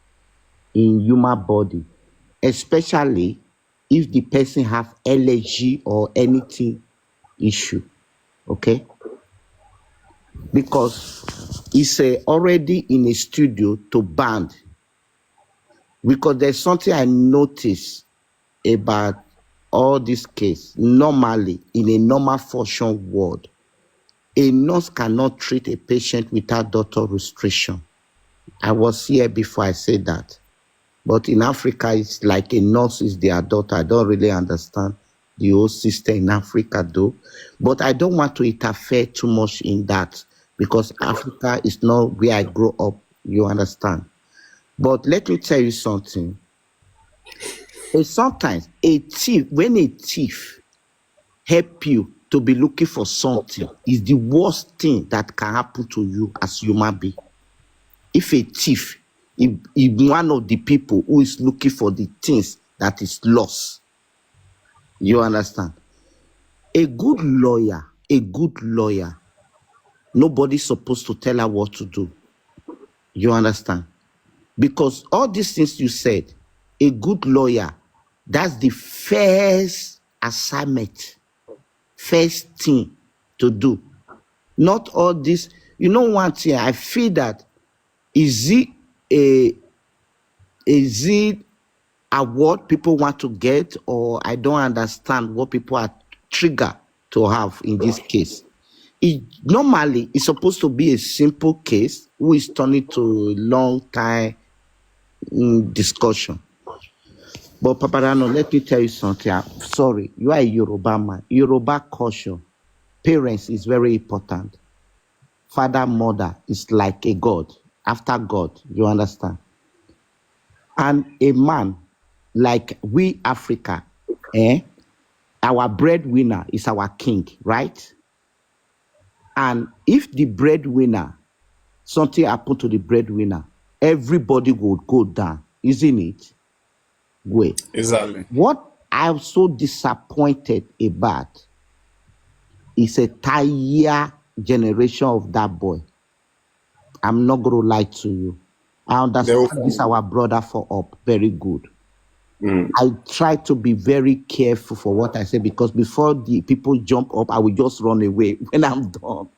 in human body, especially if the person have allergy or anything issue. Okay? Because it's already in a studio to band. Because there's something I noticed about all this case. Normally, in a normal function ward, a nurse cannot treat a patient without doctor restriction. I was here before I said that. But in Africa, it's like a nurse is their daughter. I don't really understand the whole system in Africa, though. But I don't want to interfere too much in that, because Africa is not where I grew up. You understand? But let me tell you something. Sometimes when a thief help you to be looking for something, is the worst thing that can happen to you as human being. If a thief, if one of the people who is looking for the things that is lost, you understand? A good lawyer, nobody's supposed to tell her what to do. You understand? Because all these things you said, a good lawyer, that's the first assignment, first thing to do. Not all this. You know one thing, I feel that is it what people want to get, or I don't understand what people are triggered to have in this case. Normally, it's supposed to be a simple case who is turning to a long time discussion. But Paparano, let me tell you something. I'm sorry, you are a Yoruba man. Yoruba culture, parents is very important. Father, mother is like a god, after God, you understand? And a man, like we Africa, our breadwinner is our king, right? And if the breadwinner, something happened to the breadwinner, everybody would go down, isn't it? Wait. Exactly. What I'm so disappointed about is a entire generation of that boy. I'm not going to lie to you. I understand this our brother for up. Very good. I try to be very careful for what I say, because before the people jump up, I will just run away when I'm done.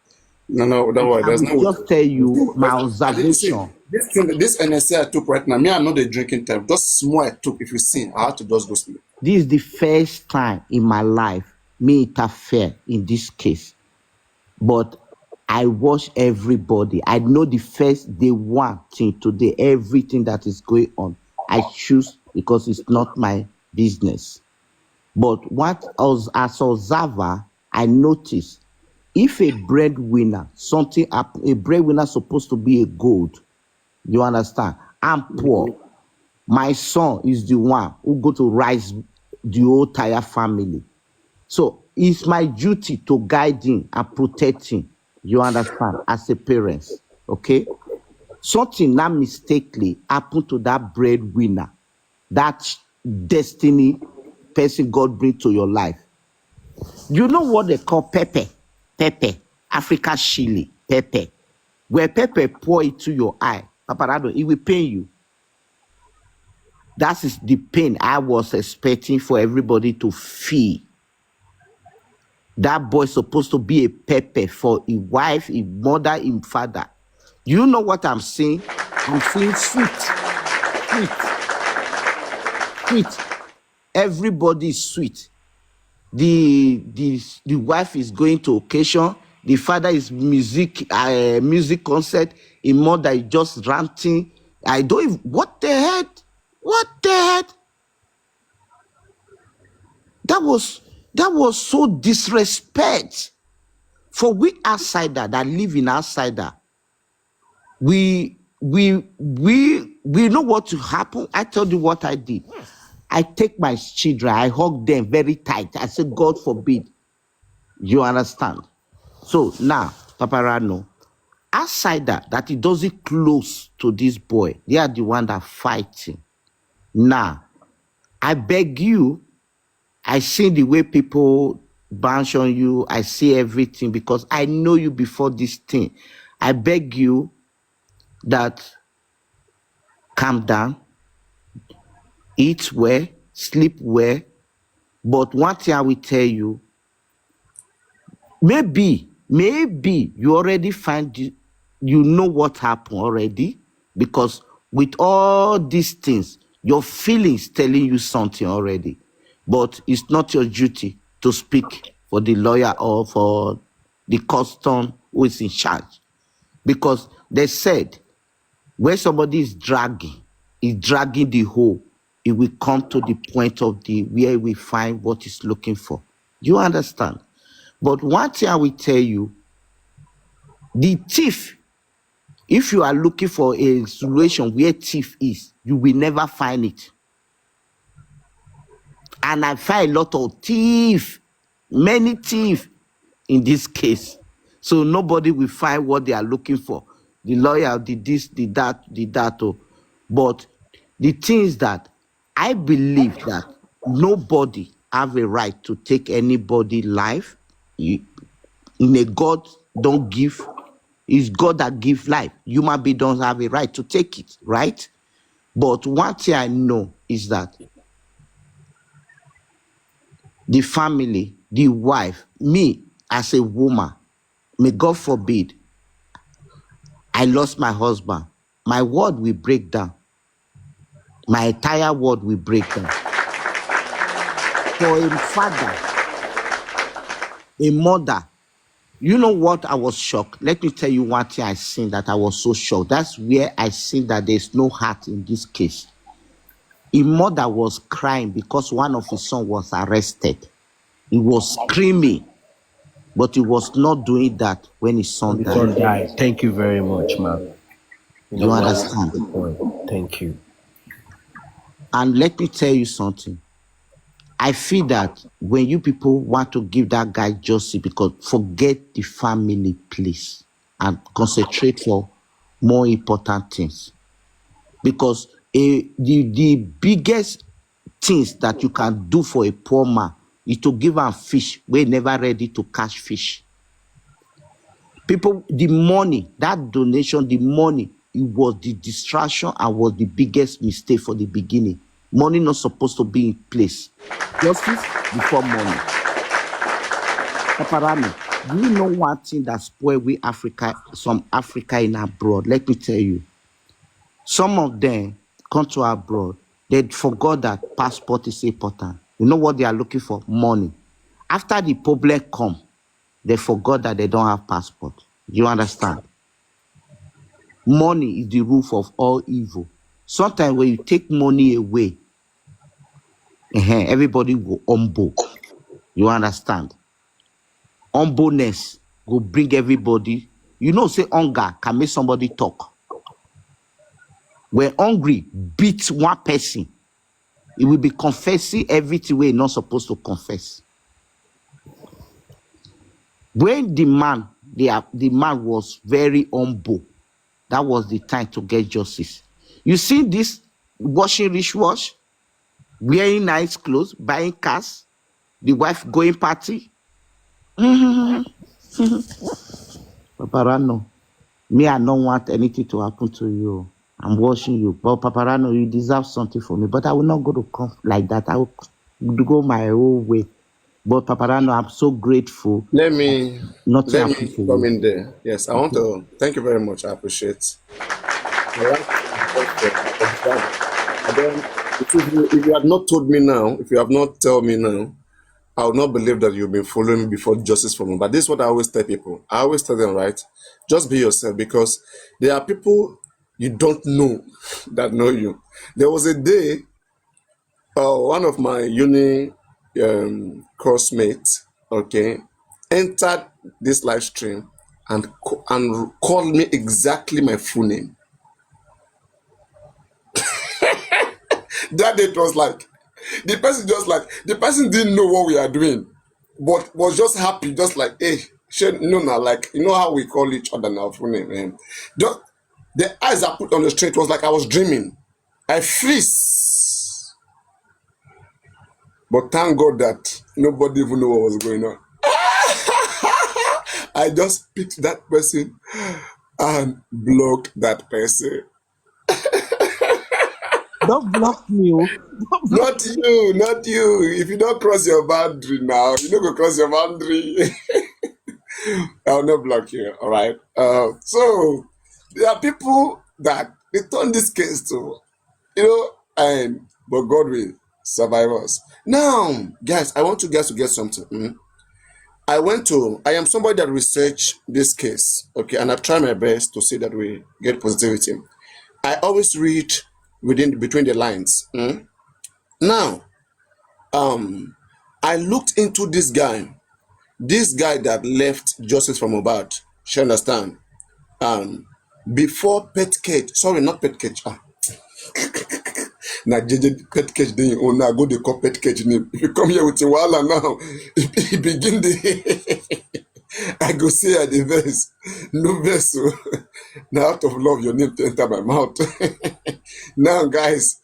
No, don't worry. There's no. Just tell you my observation. This NSA I took right now, me, I'm not a drinking type. Just small I took. If you see, I have to just go sleep. This is the first time in my life me interfere in this case. But I watch everybody. I know the first day one thing today, everything that is going on, I choose because it's not my business. But what as observer, I notice if a breadwinner, something happen, a breadwinner supposed to be a gold. You understand? I'm poor. My son is the one who go to rise the whole entire family. So it's my duty to guide him and protect him. You understand? As a parent, okay? Something not mistakenly happened to that breadwinner, that destiny person God bring to your life. You know what they call pepper? Pepper, Africa chili, pepper. Where pepper pour into your eye, Paparado, it will pain you. That is the pain I was expecting for everybody to feel. That boy is supposed to be a pepper for a wife, a mother, a father. You know what I'm saying? I'm saying sweet. Everybody is sweet. The wife is going to occasion. The father is music concert. A mother is just ranting. I don't even, what the heck? That was so disrespect for we outsider that live in outsider. We know what to happen. I told you what I did. I take my children, I hug them very tight. I say, God forbid. You understand? So now, Paparano, outside that it doesn't close to this boy. They are the one that fighting. Now, I beg you, I see the way people bounce on you. I see everything because I know you before this thing. I beg you that calm down, eat well, sleep well. But one thing I will tell you, maybe you already you know what happened already, because with all these things, your feelings telling you something already. But it's not your duty to speak for the lawyer or for the custom who is in charge. Because they said, where somebody is dragging the hole, it will come to the point of where we find what he's looking for. You understand? But one thing I will tell you, the thief, if you are looking for a situation where thief is, you will never find it. And I find a lot of thief, many thief in this case. So nobody will find what they are looking for. The lawyer did this, did that, oh. But the thing is that I believe that nobody have a right to take anybody's life. In a God don't give, it's God that gives life. Human beings don't have a right to take it, right? But one thing I know is that the family, the wife, me as a woman, may God forbid, I lost my husband. My world will break down. My entire world will break down. For a father, a mother, you know what? I was shocked. Let me tell you one thing I seen that I was so shocked. That's where I seen that there's no heart in this case. A mother was crying because one of his sons was arrested. He was screaming, but he was not doing that when his son died. Thank you very much, ma'am. You understand? Thank you. And let me tell you something. I feel that when you people want to give that guy justice, because forget the family, please, and concentrate for more important things. Because the biggest things that you can do for a poor man is to give him fish. We're never ready to catch fish. People, the money, that donation, the money, it was the distraction and was the biggest mistake for the beginning. Money not supposed to be in place. Justice before money. Paparami, do you know one thing that spoiled with Africa, some Africa in abroad? Let me tell you. Some of them come to abroad, they forgot that passport is important. You know what they are looking for? Money. After the problem come, they forgot that they don't have passport. You understand? Money is the root of all evil. Sometimes when you take money away, everybody will humble. You understand? Humbleness will bring everybody. You know, say hunger can make somebody talk. When hungry beats one person, it will be confessing everything we're not supposed to confess. When the man was very humble, that was the time to get justice. You see this washing rich wash, wearing nice clothes, buying cars, the wife going party. Paparano, me, I don't want anything to happen to you. I'm watching you. But Paparano, you deserve something from me. But I will not go to come like that. I will go my own way. But Paparano, I'm so grateful. Let me come in there. Yes, I want to thank you very much. I appreciate. If you had not told me now, if you have not told me now, I would not believe that you've been following me before justice for me. But this is what I always tell people. I always tell them, right? Just be yourself, because there are people you don't know that know you. There was a day, one of my uni course-mates, okay, entered this live stream and called me exactly my full name. That day it was like, The person just like, the person didn't know what we are doing, but was just happy, just like, hey, like, you know how we call each other now, full name. Just, the eyes I put on the street was like I was dreaming. I freeze. But thank God that nobody even knew what was going on. I just picked that person and blocked that person. Don't block me. Not you, not you. If you don't cross your boundary now, you don't go cross your boundary. I'll not block you, all right? So, there are people that they turn this case to, but God will survive us. Now, guys, I want you guys to get something. I am somebody that researched this case, okay, and I've tried my best to see that we get positivity. I always read between the lines. Now, I looked into this guy that left justice from Mohbad. You understand? Before pet cage, sorry, not pet cage. Now, pet cage, then you now go the call pet cage name. If you come here with Tiwala now, if you begin the. I go say at the verse, no vessel. Now, out of love, your name to enter my mouth. Now, guys,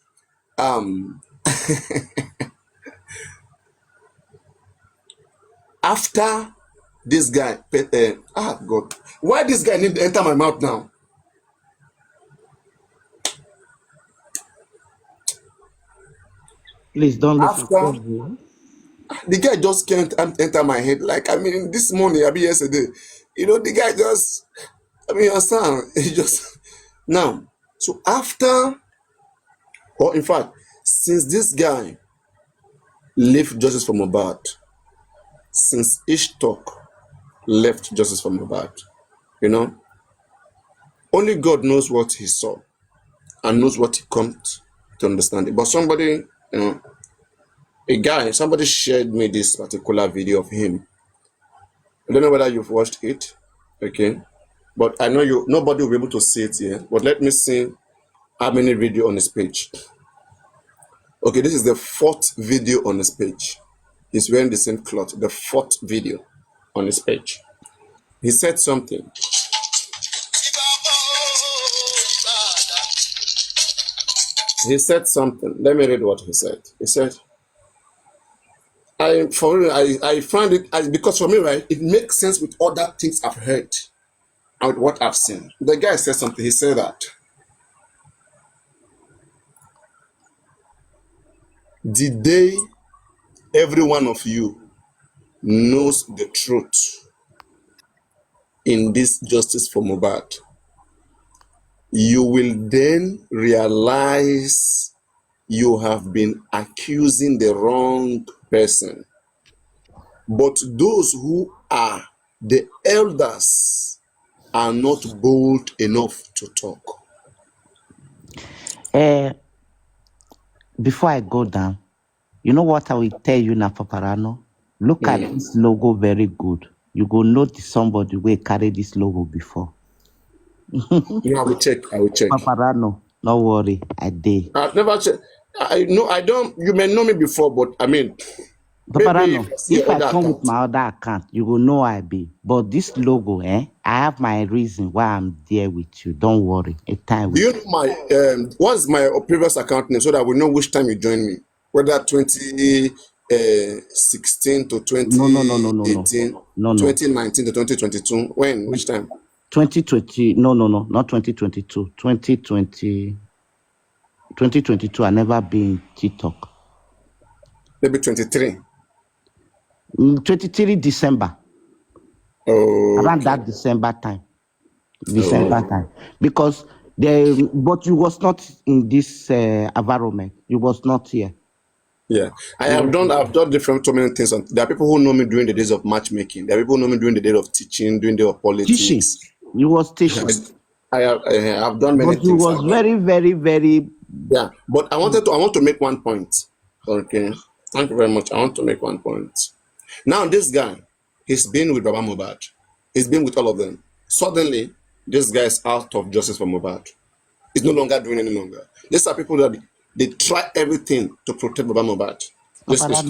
after this guy, God, why this guy need to enter my mouth now? Please don't look After the guy just can't enter my head. Like, I mean, this morning, I mean, yesterday, the guy just, I mean, you understand? He just, now, so after, or in fact, since this guy left justice for Mohbad, since each talk left justice for Mohbad, only God knows what he saw and knows what he comes to understand it. But somebody, somebody shared me this particular video of him. I don't know whether you've watched it, okay? But I know nobody will be able to see it here. But let me see how many video on his page. Okay, this is the 4th video on his page. He's wearing the same cloth, the 4th video on his page. He said something. He said something. Let me read what he said. He said, I find it, because for me, right, it makes sense with other things I've heard and with what I've seen. The guy said something. He said that the day every one of you knows the truth in this justice for Mohbad, you will then realize you have been accusing the wrong person. But those who are the elders are not bold enough to talk. Before I go down, you know what I will tell you now, Paparano? Look at this logo very good. You go notice somebody will carry this logo before. I will check. Paparano, no worry, I did. I've never checked. I don't. You may know me before, but I mean, Paparano, if I come with my other account, you will know I be. But this logo, I have my reason why I'm there with you. Don't worry. Do you know my what's my previous account name so that we know which time you joined me? Whether 2016 to 2018, no. 2019 to 2022. When? Which time? 2020. No, not 2022. 2022. I never been TikTok. Maybe 23. 23 December. Oh, around that December time. Because but you was not in this environment. You was not here. Yeah, I've done different so many things. There are people who know me during the days of matchmaking. There are people who know me during the days of teaching, during the days of politics. Teaching. You was teaching. I've done many but things. You was very, very, very. Yeah, but I want to make one point. Okay, thank you very much. I want to make one point. Now this guy, he's been with Baba Mohbad. He's been with all of them. Suddenly, this guy is out of justice for Mohbad. He's no longer doing any longer. These are people that they try everything to protect Baba Mohbad. This is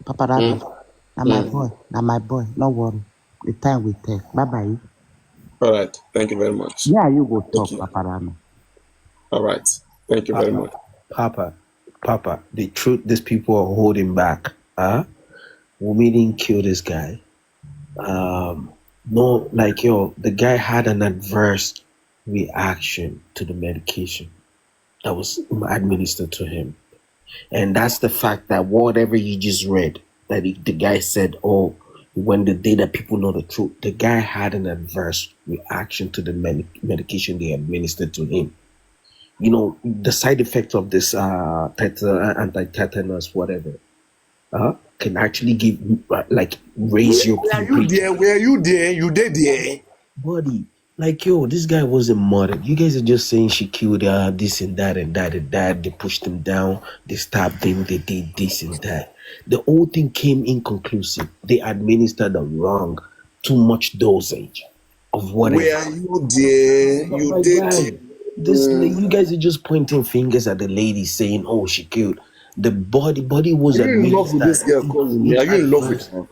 Paparano. Now my boy. No worry. The time will take. Bye-bye. All right. Thank you very much. Yeah, you go talk, Okay. Paparano. All right. Thank you very much. Papa, the truth these people are holding back. Wumi didn't kill this guy. No, like the guy had an adverse reaction to the medication that was administered to him. And that's the fact that whatever you just read, that the guy said, oh, when the day that people know the truth, the guy had an adverse reaction to the medication they administered to him. You know, the side effects of this anti-tetanus, whatever, can actually give, raise your... Were you there? You did there? Buddy, this guy wasn't murdered. You guys are just saying she killed this and that and that and that. They pushed him down. They stabbed him. They did this and that. The whole thing came inconclusive. They administered the wrong, too much dosage of whatever. Were you there? You did. You guys are just pointing fingers at the lady saying, "Oh, she killed." The body was administered. Are you in love with this girl? Are you in love with her?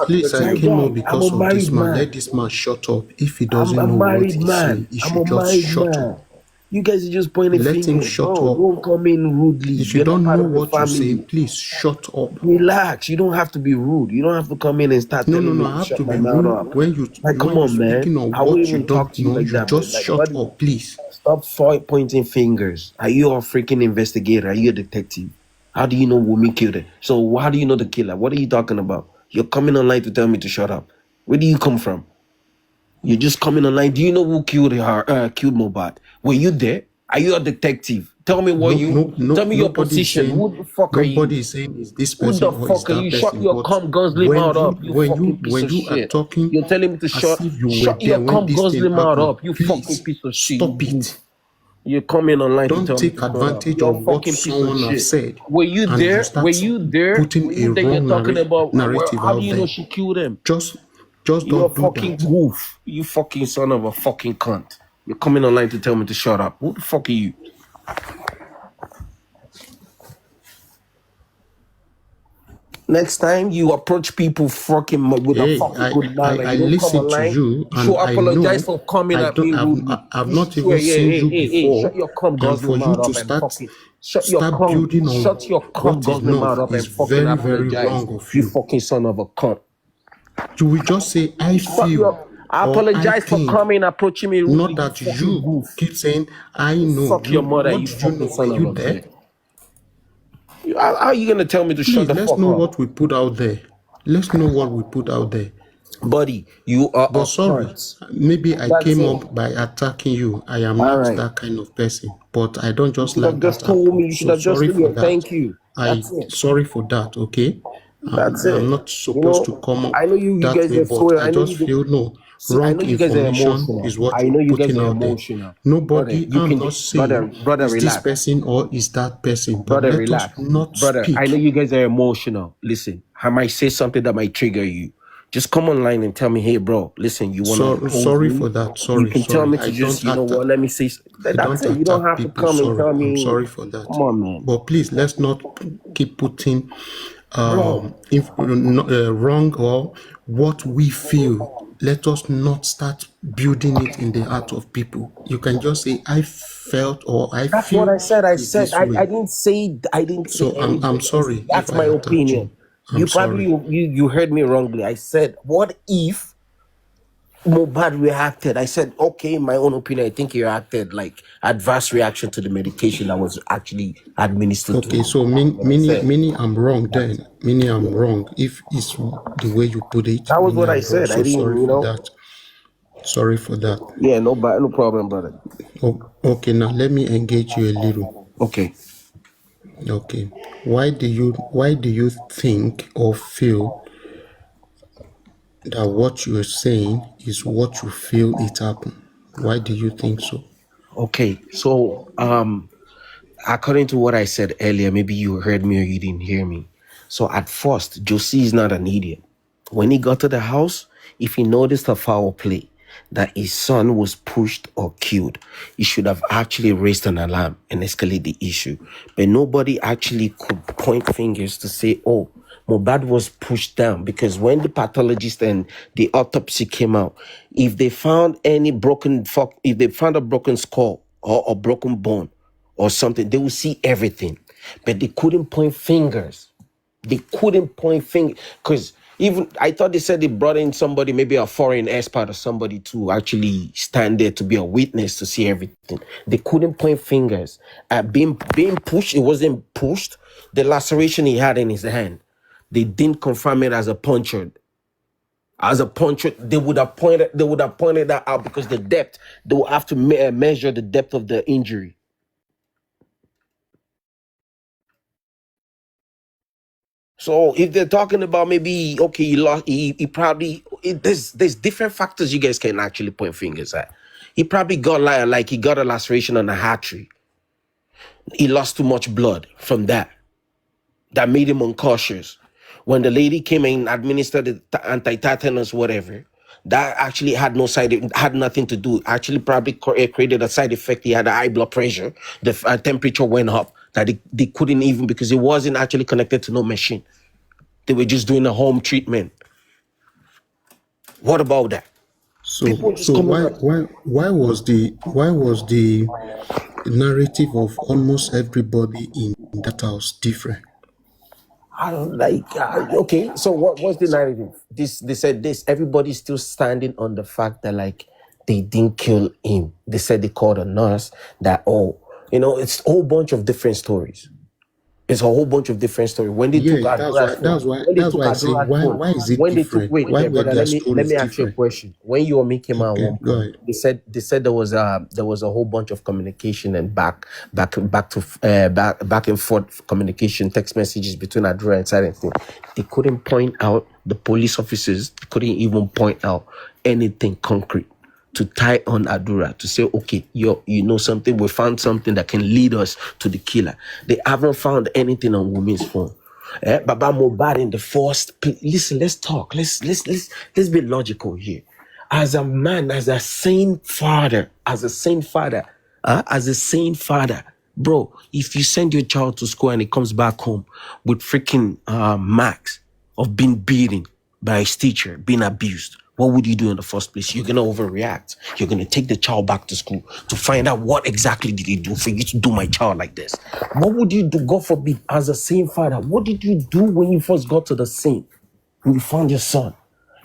Please, I came up because of this man. Let this man shut up. If he doesn't know what he's saying, he should just shut up. You guys are just pointing fingers. Let him shut up. Don't come in rudely. If you don't know what you're saying, please shut up. Relax. You don't have to be rude. You don't have to come in and start telling me I have to be rude. When you're speaking on what you don't know, you just shut up, please. Stop pointing fingers. Are you a freaking investigator? Are you a detective? How do you know Wumi killed her? So how do you know the killer? What are you talking about? You're coming online to tell me to shut up. Where do you come from? You're just coming online. Do you know who killed Mohbad? Were you there? Are you a detective? Tell me what tell me your position. Who the fuck are you? Nobody is saying is this person or is that person. Shut your cum guzzling mouth up. When you are talking, you're telling me to shut your cum guzzling mouth up. You fucking piece of shit. Stop it. You're coming online. Don't take advantage of what someone has said. Were you there? Were you there? Putting a wrong narrative how out do you there. know she killed him? Just You're don't a do fucking that. wolf. You fucking son of a fucking cunt. You're coming online to tell me to shut up. Who the fuck are you? Next time you approach people fucking with a fucking good manner, I listen to you and you apologize for coming at me. I've not even seen you before. Shut your cum guzzling mouth up and fucking start building on shut your cum guzzling mouth up and fucking very, apologize. very wrong of you fucking son of a cunt. You will just say I feel. I apologize for coming approaching me. Not that you keep saying I know. Fuck your mother. You fucking son of a bitch. How are you gonna tell me to shut the fuck up? Let's know what we put out there. Let's know what we put out there. Buddy, you are. But sorry, maybe I came up by attacking you. I am not that kind of person. But I don't just like that. Just told me. You should have just said thank you. Sorry for that. Okay. I'm not supposed to come up. I know you guys are but I just feel wrong information is what you're putting out there. Nobody, I'm not saying is this person or is that person, but let us not speak. I know you guys are emotional. Listen, I might say something that might trigger you. Just come online and tell me, hey, bro, listen, you want to... Sorry for that. Sorry. You can tell me to just, you know what, let me say... That's it. You don't have to come and tell me... I'm sorry for that. Come on, man. But please, let's not keep putting wrong or what we feel. Let us not start building it in the heart of people. You can just say, I felt or I That's feel. That's what I said. I didn't say. So I'm sorry. That's my opinion. You probably you heard me wrongly. I said, what if Mohbad reacted? I said, okay, in my own opinion, I think he reacted like adverse reaction to the medication that was actually administered. Okay, so meaning I'm wrong then. Meaning I'm wrong if it's the way you put it. That was what I said. So sorry for that. Sorry for that. Yeah, no problem, brother. Okay, now let me engage you a little. Okay. Why do you think or feel that what you're saying is what you feel it happened? Why do you think so? Okay, so according to what I said earlier, maybe you heard me or you didn't hear me. So at first, Josie is not an idiot. When he got to the house, if he noticed a foul play, that his son was pushed or killed, he should have actually raised an alarm and escalate the issue. But nobody actually could point fingers to say, oh, Mohbad was pushed down, because when the pathologist and the autopsy came out, if they found any if they found a broken skull or a broken bone or something, they would see everything. But they couldn't point fingers. They couldn't point fingers, because even I thought they said they brought in somebody, maybe a foreign expert or somebody, to actually stand there to be a witness to see everything. They couldn't point fingers. Being pushed, it wasn't pushed. The laceration he had in his hand, they didn't confirm it as a puncture. As a puncture, they would have pointed that out, because the depth, they will have to measure the depth of the injury. So if they're talking about maybe, okay, he lost, he probably, there's different factors you guys can actually point fingers at. He probably got like he got a laceration on a artery. He lost too much blood from that. That made him unconscious. When the lady came and administered the anti-tetanus, whatever, that actually had nothing to do. Actually, probably created a side effect. He had high blood pressure. The temperature went up. That they couldn't even, because it wasn't actually connected to no machine. They were just doing a home treatment. What about that? So why was the narrative of almost everybody in that house different? I don't okay, so what's the narrative? They said this. Everybody's still standing on the fact that they didn't kill him. They said they called a nurse. That it's a whole bunch of different stories. It's a whole bunch of different stories. When they took that's why I say why is it different? Why were their stories let me ask you a question. When you were making my one point, they said there was a whole bunch of communication and back and forth communication, text messages between Adura and Silent Thing. They couldn't point out, the police officers couldn't even point out anything concrete to tie on Adura, to say, okay, you know something, we found something that can lead us to the killer. They haven't found anything on Wumi's phone. Baba Mohbad in the first, listen, let's talk. Let's be logical here. As a man, as a sane father, bro, if you send your child to school and he comes back home with freaking marks of being beaten by his teacher, being abused, what would you do in the first place? You're going to overreact. You're going to take the child back to school to find out what exactly did he do for you to do my child like this. What would you do, God forbid, as a sane father? What did you do when you first got to the scene, when you found your son?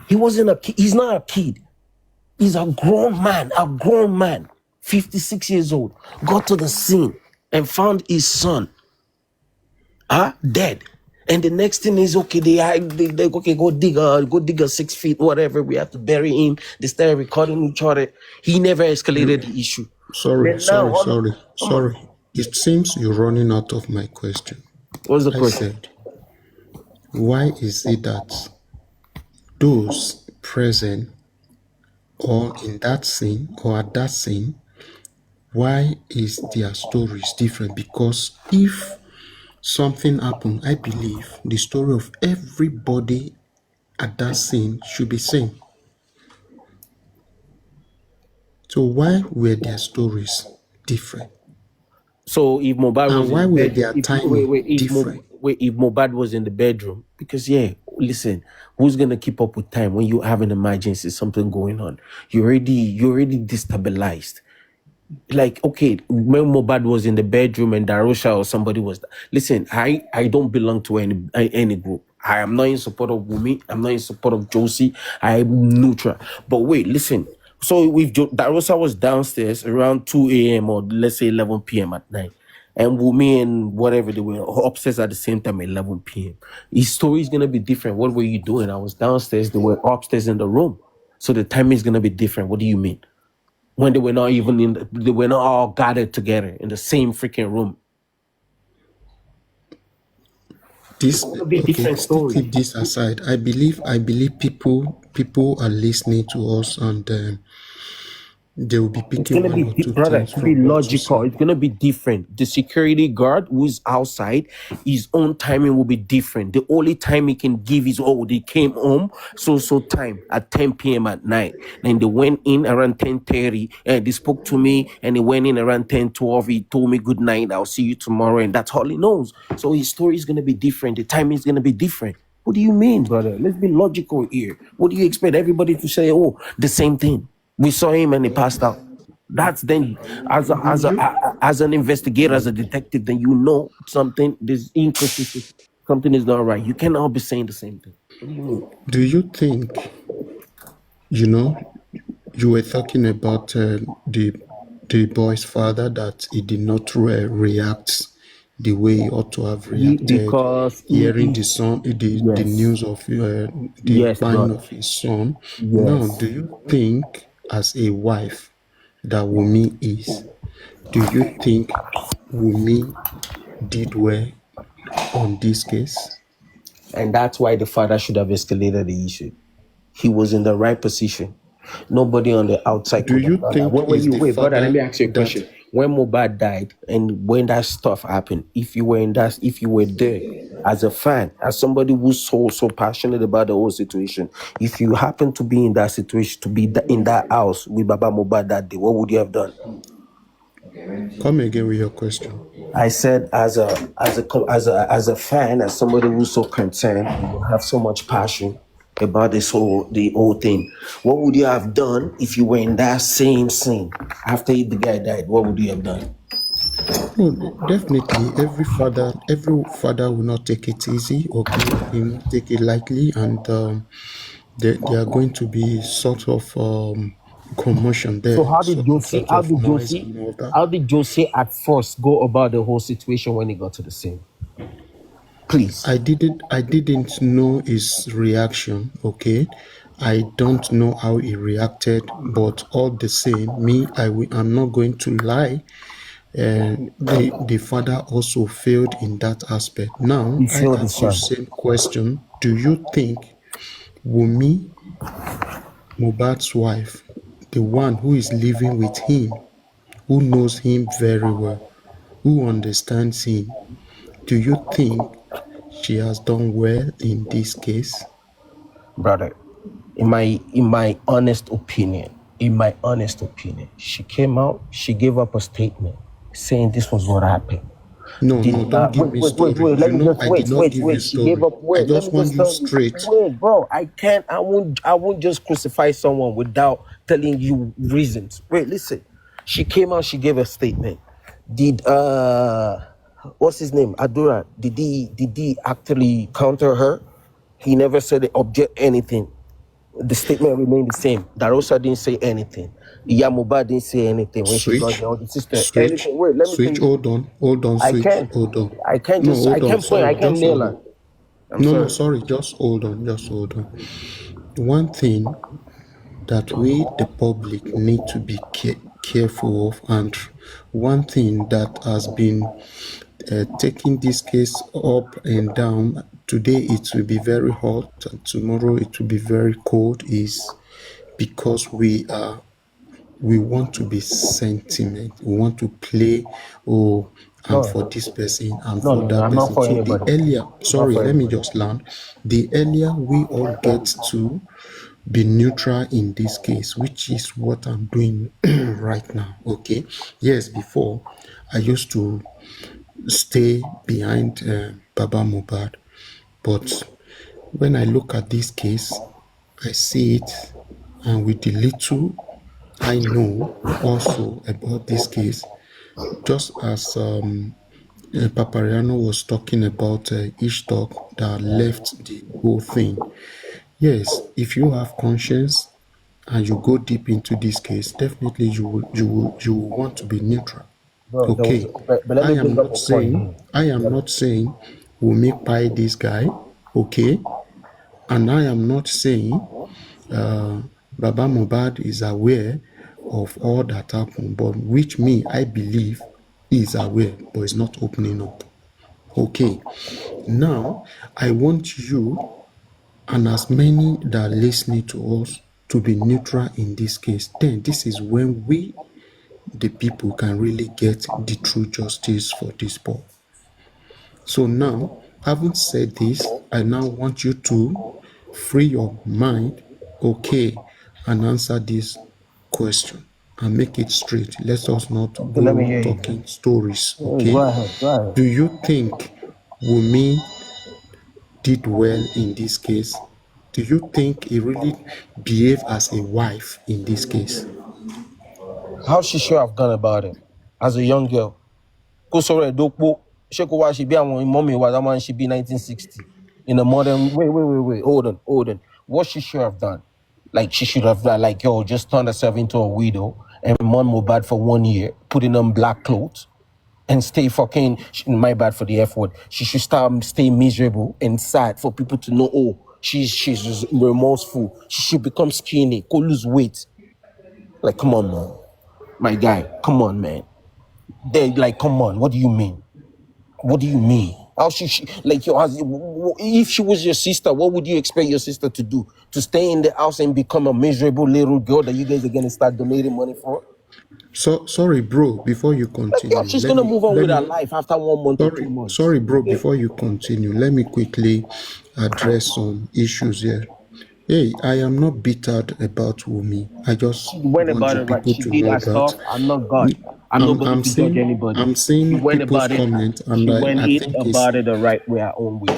He wasn't a kid. He's not a kid. He's a grown man, 56 years old, got to the scene and found his son dead. And the next thing is, okay, they okay, go dig a 6 feet, whatever. We have to bury him. They started recording each other. He never escalated the issue. Sorry. It seems you're running out of my question. What's the question? I said, why is it that those present or in that scene or at that scene, why is their stories different? Because if something happened, I believe the story of everybody at that scene should be same. So why were their stories different? So if Mohbad was why were their timing different? If Mohbad was in the bedroom, because listen, who's gonna keep up with time when you have an emergency, something going on? You're already destabilized. Like, okay, when Mohbad was in the bedroom and Darosha or somebody was, listen, I don't belong to any group. I am not in support of Wumi. I'm not in support of Josie. I am neutral. But wait, listen. So if Darosha was downstairs around 2 a.m. or let's say 11 p.m. at night, and Wumi and whatever, they were upstairs at the same time at 11 p.m. His story is gonna be different. What were you doing? I was downstairs. They were upstairs in the room. So the timing is gonna be different. What do you mean? When they were not even they were not all gathered together in the same freaking room. This keep this aside. I believe people are listening to us, and they will be It's picking gonna one be or two brother. things Be from what you logical. said. It's gonna be different. The security guard who's outside, his own timing will be different. The only time he can give is they came home so time at 10 p.m. at night. Then they went in around 10:30 and they spoke to me and they went in around 10:12. He told me good night. I'll see you tomorrow, and that's all he knows. So his story is gonna be different. The timing is gonna be different. What do you mean, brother? Let's be logical here. What do you expect everybody to say? Oh, the same thing. We saw him and he passed out. That's then Do you as an investigator, as a detective, then you know something. There's inconsistency. Something is not right. You cannot be saying the same thing. What do you mean? do you think, you know, you were talking about the boy's father, that he did not react the way he ought to have reacted, Because hearing the son, the yes, news of the yes, buying brother, of his son. Now, yes. do you think, as a wife that Wumi is, do you think Wumi did well on this case? And that's why the father should have escalated the issue. He was in the right position. Nobody on the outside Do could have you done that. think When is you the wait, brother, let me father ask you a that question. When Mohbad died and when that stuff happened, if you were there as a fan, as somebody who's so passionate about the whole situation, if you happen to be in that situation, to be in that house with Baba Mohbad that day, what would you have done? come again with your question? I said, as a fan, as somebody who's so concerned, you have so much passion about the whole thing. What would you have done if you were in that same scene after the guy died? What would you have done? No, definitely. Every father will not take it easy. Okay, he won't take it lightly, and there are going to be sort of commotion So there, sort of noise and all that. how did Josie at first go about the whole situation when he got to the scene? Please. I didn't know his reaction. Okay, I don't know how he reacted, but all the same, I'm not going to lie. And the father also failed in that aspect. Now, He I failed his ask you son. same question. Do you think Wumi, Mohbad's wife, the one who is living with him, who knows him very well, who understands him, do you think she has done well in this case? Brother, in my honest opinion, she came out, she gave up a statement saying this was what happened. No, no, don't give me story. Wait. Let You me know, just I did not give you wait. She gave story. up. I Wait. Let just me want just you tell you. straight. Wait, bro. I can't. I won't just crucify someone without telling you reasons. Wait. Listen. She came out. She gave a statement. Did what's his name? Adura. Did he actually counter her? He never said object anything. The statement remained the same. Darosa didn't say anything. Yamuba didn't say anything when she got Switch, there. Or the sister, switch, anything. Wait, let me tell switch. you. Hold on, I switch, can't. hold on. I can't No, just. I hold on. can't point. I Sorry, can't just nail hold her. on. I'm No, sorry. sorry, just hold on, just hold on. One thing that we, the public, need to be careful of, and one thing that has been taking this case up and down, today it will be very hot, and tomorrow it will be very cold, is because we want to be sentiment. We want to play, oh, I'm No, for this person, I'm no, for no, no. that I'm not person. for So the anybody. earlier, Not sorry, for let me anybody. just land. The earlier we all get to be neutral in this case, which is what I'm doing right now. Okay. Yes, before I used to stay behind Baba Mohbad, but when I look at this case, I see it, and with the little I know also about this case, just as Papariano was talking about Ishtok that left the whole thing. Yes, if you have conscience and you go deep into this case, definitely you will want to be neutral. Bro, Okay, but let I me am bring up not a point saying here. I am not saying we'll make pie this guy. Okay, and I am not saying Baba Mohbad is aware of all that happened, but which me, I believe, is aware, but is not opening up. Okay, now I want you and as many that are listening to us to be neutral in this case, then this is when we, the people, can really get the true justice for this boy. So now, having said this, I now want you to free your mind, okay, and answer this question and make it straight. Let us not Okay, let me go hear you. talking stories, Go okay? ahead, go ahead. Do you think Wunmi did well in this case? Do you think he really behaved as a wife in this case? How she sure have gone about it as a young girl? Go sorry, dopo. She go watch she be on mommy was that man she be 1960 in a modern. Wait. Hold on. What she should have done? Like she should have done like yo, just turn herself into a widow and mourn Mohbad for 1 year, putting on black clothes and stay fucking. My bad for the F word. She should stay miserable and sad for people to know. Oh, she's remorseful. She should become skinny, go lose weight. Like come on, man. My guy, come on, man. They like, come on. What do you mean? What do you mean? How she like your if she was your sister, what would you expect your sister to do? To stay in the house and become a miserable little girl that you guys are gonna start donating money for? So sorry, bro. Before you Like, yo, continue, she's gonna move on with her life after 1 month or 2 months. Sorry, bro. Okay? Before you continue, let me quickly address some issues here. Hey, I am not bittered about Wumi. I just Went want about the it right. people She to did know her stuff. that I'm not God. I'm nobody I'm to judge seeing anybody. She went people's about it. comment, She and went I think it's about it the right way, her own way.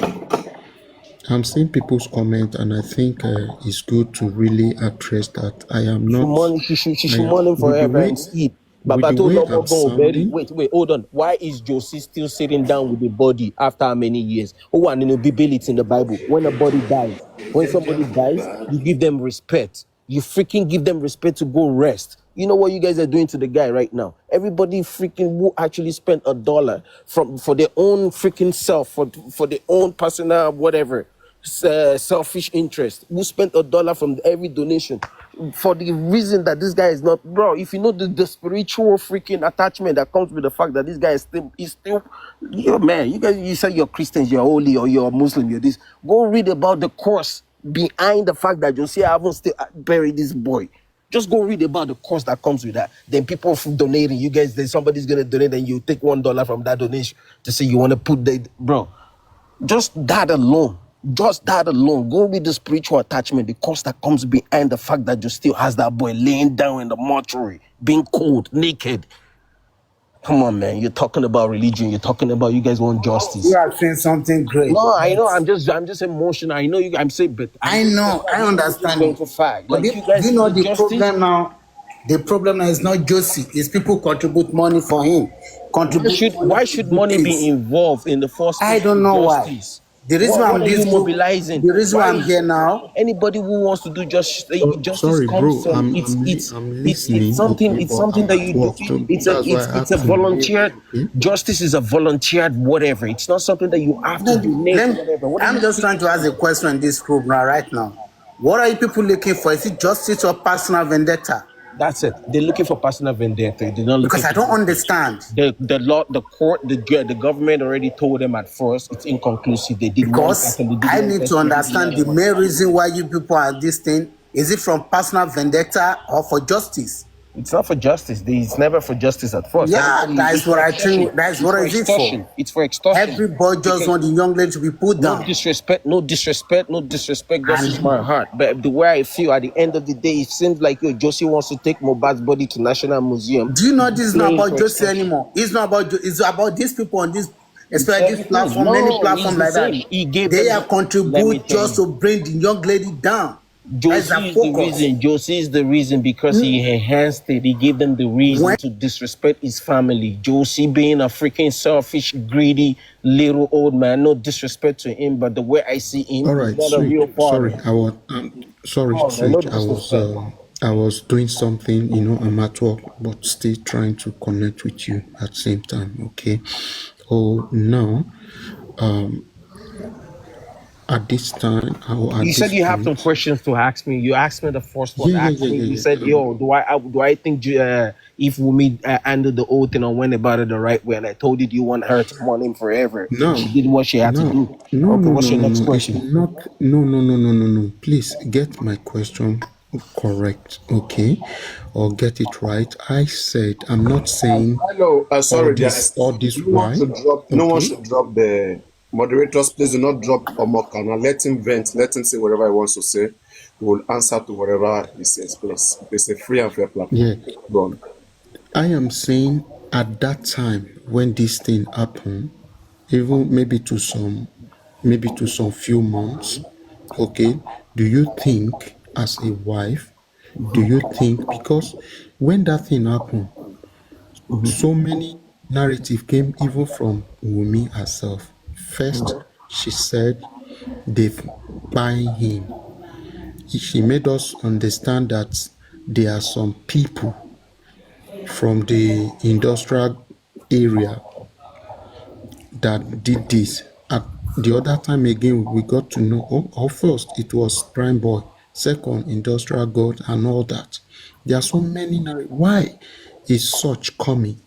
I'm seeing people's comment, and I think it's good to really address that. I am not. She should mourn him With the forever way and sleep. with Baba the told way no I'm more go bury. sounding. Wait, hold on. Why is Josie still sitting down with the body after how many years? Oh, and in the Bible, it's in the Bible. When a body dies, when somebody dies, you give them respect. You freaking give them respect to go rest. You know what you guys are doing to the guy right now? Everybody freaking who actually spent $1 for their own freaking self, for their own personal whatever. Selfish interest who spent $1 from every donation for the reason that this guy is not, bro. If you know the spiritual freaking attachment that comes with the fact that this guy is still yo, man, you guys, you say you're Christians, you're holy, or you're Muslim, you're this. Go read about the course behind the fact that you see I haven't still buried this boy. Just go read about the cost that comes with that. Then people donating, you guys, then somebody's gonna donate, and you take $1 from that donation to say you want to put the bro. Just that alone, go with the spiritual attachment, the cost that comes behind the fact that you still has that boy laying down in the mortuary, being cold, naked. Come on, man. You're talking about religion. You're talking about you guys want justice. You are saying something great. No, I know. I'm just emotional. I know you. I'm saying, but I know. I understand going it. for fact. But Like you guys, do you know need the justice. problem now? The problem now is not Josie. It's people contribute money for him. Why should money be involved in the first place? I don't know why. The reason What I'm are you mobilizing? The reason why I'm here now. Anybody who wants to do justice Sorry, comes bro. from I'm listening. something. Okay, It's but something I'm that at you do. work, so It's that's why I a asked him. volunteered. Okay? Justice is a volunteered whatever. It's not something that you have to donate or whatever. I'm just trying to ask a question in this group now, right now. What are you people looking for? Is it justice or personal vendetta? That's it. They're looking for personal vendetta. They're not looking because I don't understand. The law, the court, the government already told them at first it's inconclusive. They did because I need to understand the main reason why you people are this thing. Is it from personal vendetta or for justice? It's not for justice. It's never for justice at first. Yeah, that's what I think. That's what is it for? It's for extortion. Everybody just want the young lady to be put down. No disrespect. This is my heart. But the way I feel at the end of the day, it seems like Josie wants to take Mohbad's body to National Museum. Do you know this is not about Josie anymore? It's not about. It's about these people on this, especially this platform, many platforms like that. They are contribute just to bring the young lady down. Josie is the reason. Josie is the reason because he enhanced it. He gave them the reason to disrespect his family. Josie being a freaking selfish, greedy little old man. No disrespect to him, but the way I see him, all right, he's not a real father. I was doing something. You know, I'm at work, but still trying to connect with you at the same time. Okay. Oh, now, at this time, you said you have some questions to ask me. You asked me the first one. You said, "Yo, do I think if Wumi handled the whole thing or went about it the right way?" And I told you want her to want him forever. No, she did what she had to do. No, what's your next question? No. Please get my question correct, okay, or get it right. I said, I'm not saying Hello, sorry, guys. all this No one why, should drop. No one okay? should drop the moderators. Please do not drop Omokana. Let him vent. Let him say whatever he wants to say. We will answer to whatever he says. Please, it's a free and fair platform. Yeah, Go on. I am saying at that time when this thing happened, even maybe to some few months, okay, do you think as a wife, do you think, because when that thing happened, so many narrative came even from Wumi herself. First, she said they've buying him. She made us understand that there are some people from the industrial area that did this. At the other time again, we got to know, first, it was Prime Boy, second, Industrial God, and all that. There are so many. Why is such coming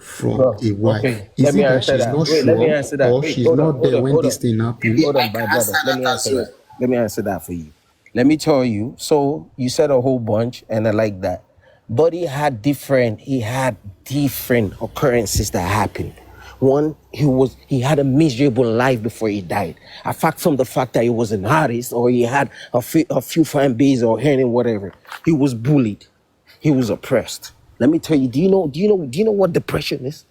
from a wife? Okay, let Is me it that answer she's that. not Wait, let me sure, answer that. or Wait, she's hold on, not hold there on, when hold this on. thing happened? Maybe Hold I on, can my answer brother. Let me that answer as well. that. Let me answer that for you. Let me tell you. So you said a whole bunch, and I like that. But he had different occurrences that happened. One, he had a miserable life before he died. Apart from the fact that he was an artist or he had a few fan base or hearing whatever, he was bullied. He was oppressed. Let me tell you, do you know what depression is?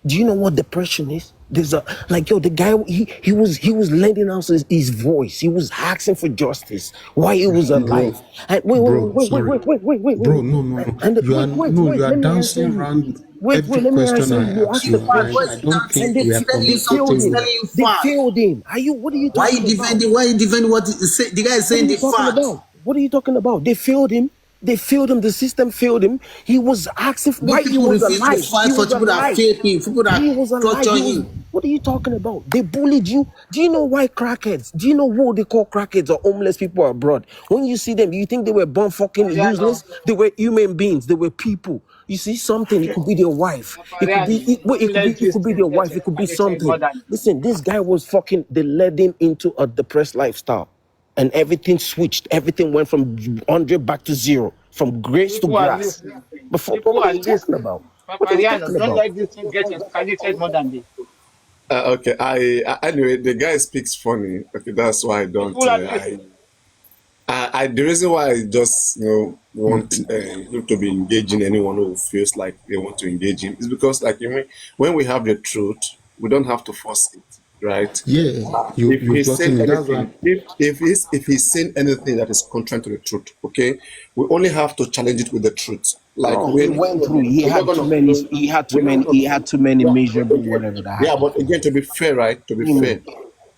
Do you know what depression is? There's a like yo, the guy he was lending out his voice. He was asking for justice while he was Bro, alive. And wait, wait, bro, wait, wait, sorry. wait, wait, wait, wait, wait, Bro, wait. no, no, no. And You are no, you are let me answer dancing you. around Wait, every let me question answer I you. You ask asked the you, and question, I don't and think we are Telling they you something, failed he's communicating him. well. telling you They fact. failed him. What are you Why you talking about? defending? Why you defending what the guy is What are saying? you The talking fact. about? What are you talking about? They failed him. They failed him. The system failed him. He was asking Big why he people was refuse to alive. He fight for was people that alive. fail him, people that He was alive. torture He was. him. What are you talking about? They bullied you. Do you know why crackheads? Do you know who they call crackheads or homeless people abroad? When you see them, you think they were born fucking useless? They were human beings. They were people. You see something, it could be their wife. It could be wait, it could be their wife. It could be something. Listen, this guy was fucking. They led him into a depressed lifestyle, and everything switched. Everything went from 100 back to zero, from grace to grass. Before, what are you talking about? What are you talking about? Okay, anyway, the guy speaks funny. Okay, that's why I don't. The reason why I just want him to be engaging anyone who feels like they want to engage him is because like when we have the truth, we don't have to force it, right? Yeah, If you've he's saying gotten it. That's why. anything, if he's saying anything that is contrary to the truth, okay, we only have to challenge it with the truth. Like Bro, he went through. He we're not had too gonna many. He had too we're not many. gonna He had too many yeah, but miserable again, whatever that yeah, happened but to again, him. to be fair, right? To be You fair, mean?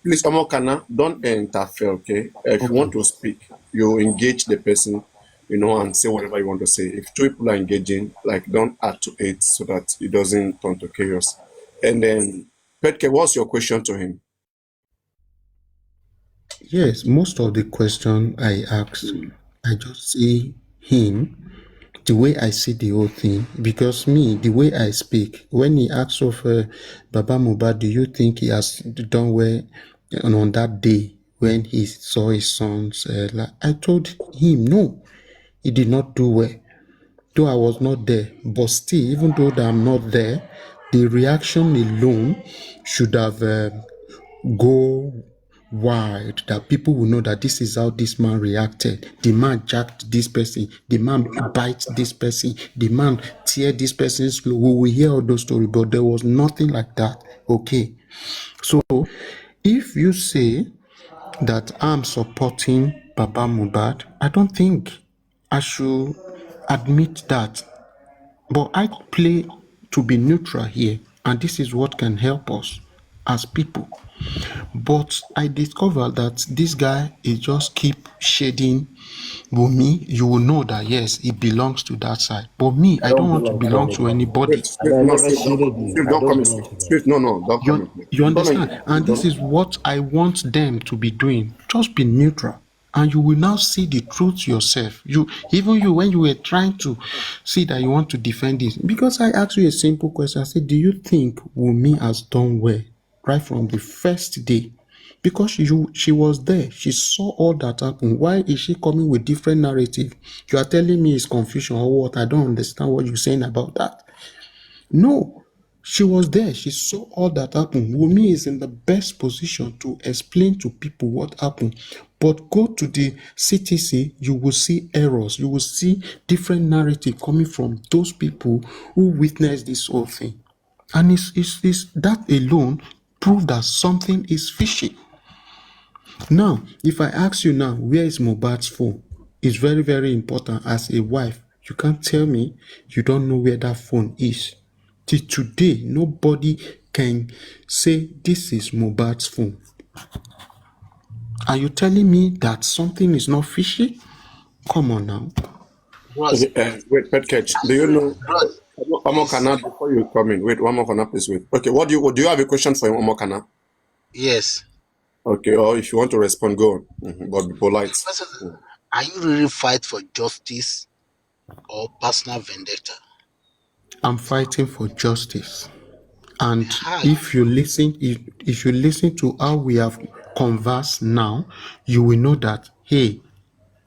please, Omokana, don't interfere, okay? If you Okay. want to speak, you engage the person, and say whatever you want to say. If two people are engaging, like don't add to it so that it doesn't turn to chaos. And then, Petke, what's your question to him? Yes, most of the question I asked, I just see him the way I see the whole thing. Because me, the way I speak, when he asks of Baba Mohbad, do you think he has done well on that day when he saw his sons? I told him no, he did not do well. Though I was not there, but still, even though that I'm not there, the reaction alone should have go wide, that people will know that this is how this man reacted. The man jacked this person, the man bite this person, the man tear this person's clothes. We will hear all those stories, but there was nothing like that. Okay. So if you say that I'm supporting Baba Mohbad, I don't think I should admit that. But I play to be neutral here, and this is what can help us as people. But I discovered that this guy is just keep shading Wumi. You will know that yes, he belongs to that side. But me, I I don't don't want to belong to belong to anybody. anybody. And I No, never shaded you. I Don't don't come belong to them. no, no, don't come in, please. You Don't understand? engage. And this Don't. is what I want them to be doing. Just be neutral. And you will now see the truth yourself. You when you were trying to see that you want to defend this. Because I asked you a simple question. I said, do you think Wumi has done well right from the first day Because she was there. She saw all that happen. Why is she coming with different narrative? You are telling me it's confusion or what? I don't understand what you're saying about that. No, she was there. She saw all that happened. Wumi is in the best position to explain to people what happened. But go to the CTC, you will see errors. You will see different narrative coming from those people who witnessed this whole thing. And it's that alone prove that something is fishy. Now, if I ask you now, where is Mohbad's phone? It's very, very important. As a wife, you can't tell me you don't know where that phone is. Till today, nobody can say this is Mohbad's phone. Are you telling me that something is not fishy? Come on now. Okay, wait, Pet Catch. Do you know Omokana before you come in? Wait, Omokana, please wait. Okay, do you have a question for him, Omokana? Yes. Okay, or if you want to respond, go on. But be polite. Are you really fight for justice or personal vendetta? I'm fighting for justice. And if you listen to how we have conversed now, you will know that, hey,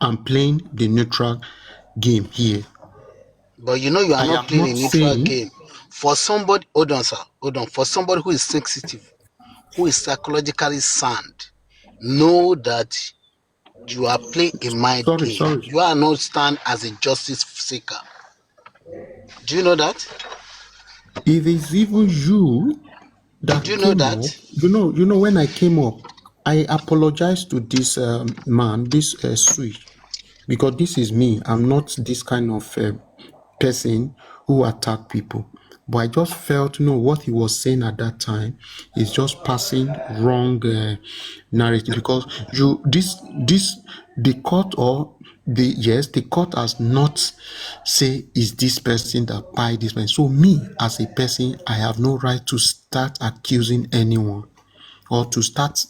I'm playing the neutral game here. But you know you are not playing a neutral game. For somebody, hold on, sir, hold on. For somebody who is sensitive, who is psychologically sound, know that you are playing a mind game. You are not stand as a justice seeker. Do you know that? It is even you that came up. You know when I came up, I apologized to this man, this switch, because this is me. I'm not this kind of person who attack people. But I just felt, what he was saying at that time is just passing wrong narrative, because the court the court has not say is this person that buy this person. So me as a person, I have no right to start accusing anyone or to start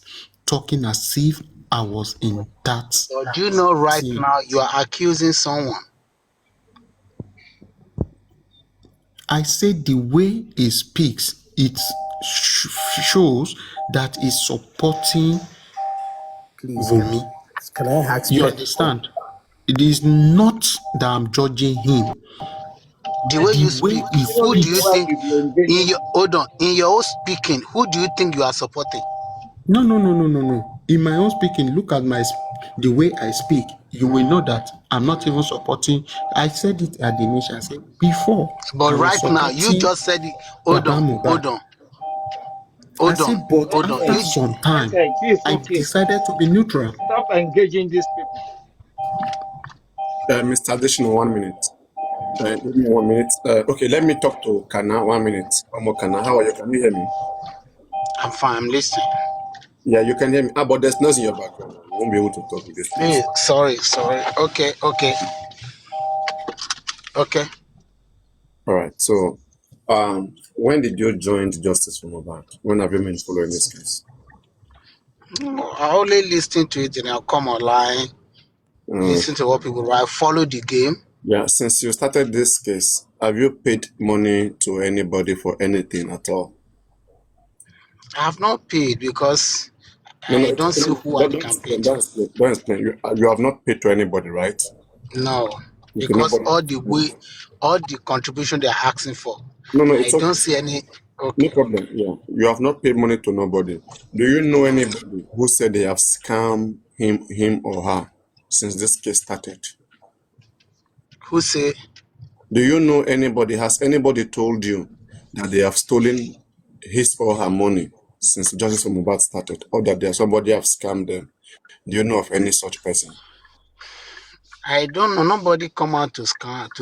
talking as if I was in that. But do you know right now you are accusing someone? I say the way he speaks, it shows that he's supporting Wumi. Can I ask you understand? It is not that I'm judging him. The way you speak, who do you think in your own speaking, who do you think you are supporting? No. In my own speaking, look at the way I speak. You will know that I'm not even supporting. I said it at the initial. I said before. But right now, you just said it. Hold on. I said, but after some time, I decided to be neutral. Stop engaging these people. Mr. Additional, 1 minute. Give me 1 minute. Okay, let me talk to Kana. 1 minute. Kana, how are you? Can you hear me? I'm fine. I'm listening. Yeah, you can hear me. But there's noise in your background. You won't be able to talk with this. Hey, sorry. Okay. All right. So, when did you join Justice for Mohbad? When have you been following this case? I only listen to it and I'll come online, listen to what people write, follow the game. Yeah, since you started this case, have you paid money to anybody for anything at all? I have not paid because I don't see who I can pay to. Don't explain. You have not paid to anybody, right? No, because all the contribution they're asking for. No, I don't see any. Okay. No problem. Yeah, you have not paid money to nobody. Do you know anybody who said they have scammed him or her since this case started? Who say? Do you know anybody? Has anybody told you that they have stolen his or her money since Justice for Mohbad started, or that somebody have scammed them? Do you know of any such person? I don't know. Nobody come out to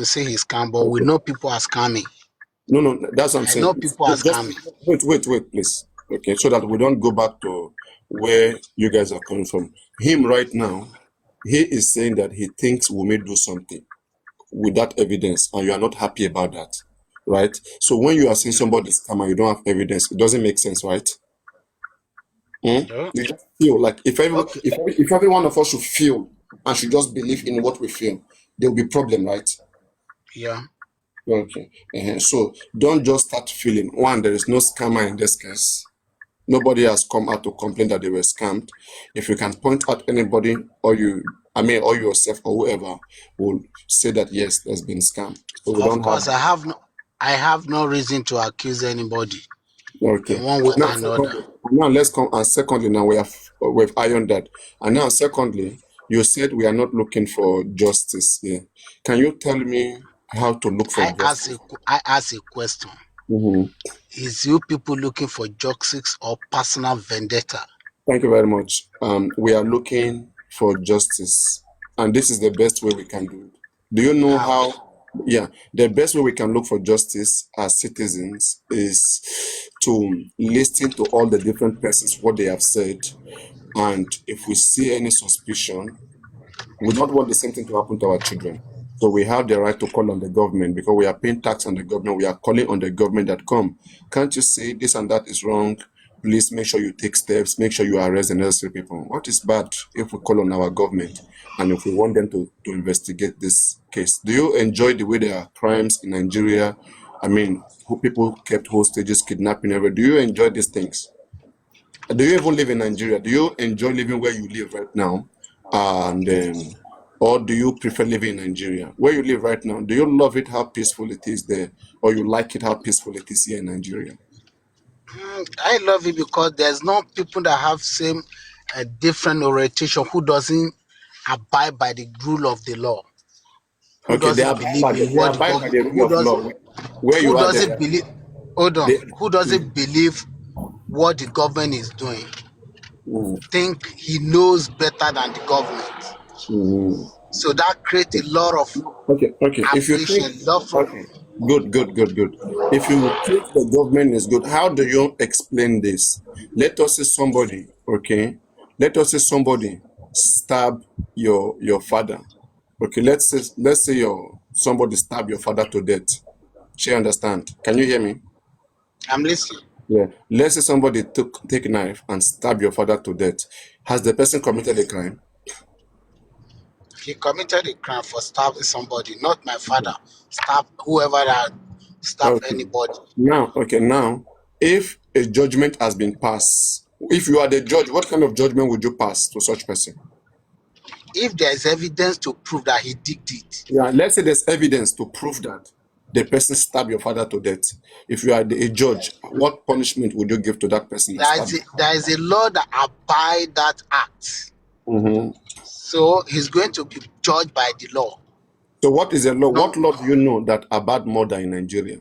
say he's scam, but we know people are scamming. No, that's what I'm saying. I know people are scamming. Wait, please. Okay, so that we don't go back to where you guys are coming from. Him right now, he is saying that he thinks we may do something with that evidence, and you are not happy about that, right? So when you are saying somebody's scam and you don't have evidence, it doesn't make sense, right? You just feel like if every one of us should feel and should just believe in what we feel, there will be problem, right? Yeah. Okay. So don't just start feeling. One, there is no scammer in this case. Nobody has come out to complain that they were scammed. If you can point out anybody, or or yourself or whoever will say that yes, there's been scam. So we Of don't have. course, I have no reason to accuse anybody in Okay. one way Now, or another. let's come. And secondly, now we've ironed that. And now, secondly, you said we are not looking for justice here. Can you tell me how to look for justice? I ask a question. Mm-hmm. Is you people looking for justice or personal vendetta? Thank you very much. We are looking for justice, and this is the best way we can do it. Do you know how? Yeah, the best way we can look for justice as citizens is to listen to all the different persons, what they have said, and if we see any suspicion, we don't want the same thing to happen to our children. So we have the right to call on the government because we are paying tax on the government. We are calling on the government that can't you say this and that is wrong? Please make sure you take steps, make sure you arrest the necessary people. What is bad if we call on our government and if we want them to investigate this case? Do you enjoy the way there are crimes in Nigeria? I mean, who people kept hostages, kidnapping, everything. Do you enjoy these things? Do you even live in Nigeria? Do you enjoy living where you live right now? And or do you prefer living in Nigeria? Where you live right now, do you love it how peaceful it is there, or you like it how peaceful it is here in Nigeria? I love it because there's no people that have same different orientation who doesn't abide by the rule of the law, who Okay, doesn't believe in what the abide by the government, rule of law. Where you who are doesn't there, believe, hold on, they, who doesn't believe what the government is doing, think he knows better than the government. So that creates a lot of okay. If you think, appreciation, love for. okay, good. If you think the government is good, how do you explain this? Let us say somebody, okay. Let us say somebody stab your father. Okay, let's say somebody stab your father to death. She understand? Can you hear me? I'm listening. Yeah. Let's say somebody take a knife and stab your father to death. Has the person committed a crime? He committed a crime for stabbing somebody, not my father. Stab whoever that stabbed Okay. anybody. Now, if a judgment has been passed, if you are the judge, what kind of judgment would you pass to such person? If there is evidence to prove that he did it. Yeah, let's say there's evidence to prove that the person stabbed your father to death. If you are a judge, what punishment would you give to that person that stabbed you? There is a law that abide that act. So he's going to be judged by the law. So what is the law? What law do you know that abide murder in Nigeria?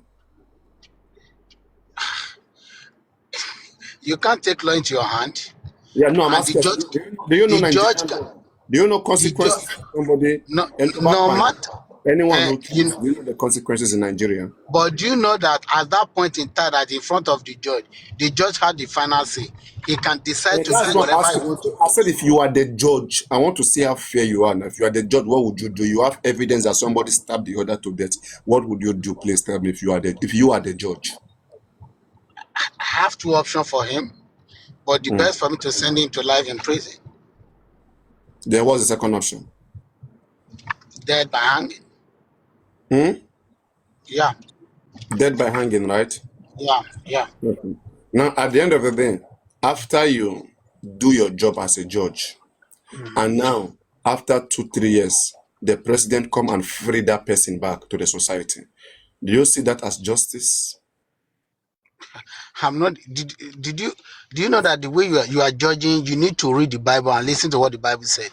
You can't take law into your hand. Yeah, no, I'm asking. Do you know Nigerian law? Do you know consequences for somebody? Anyone who kills, do you know the consequences in Nigeria? But do you know that at that point in time, that in front of the judge had the final say. He can decide to do whatever he wants to. I said, if you are the judge, I want to see how fair you are. Now, if you are the judge, what would you do? You have evidence that somebody stabbed the other to death. What would you do? Please tell me if you are the judge. I have two options for him, but the best for me to send him to life in prison. There was a second option. Dead by hanging. Yeah. Dead by hanging, right? Yeah. Now, at the end of the day, after you do your job as a judge, and now after 2-3 years, the president come and free that person back to the society. Do you see that as justice? I'm not. Do you know that the way you are judging, you need to read the Bible and listen to what the Bible said.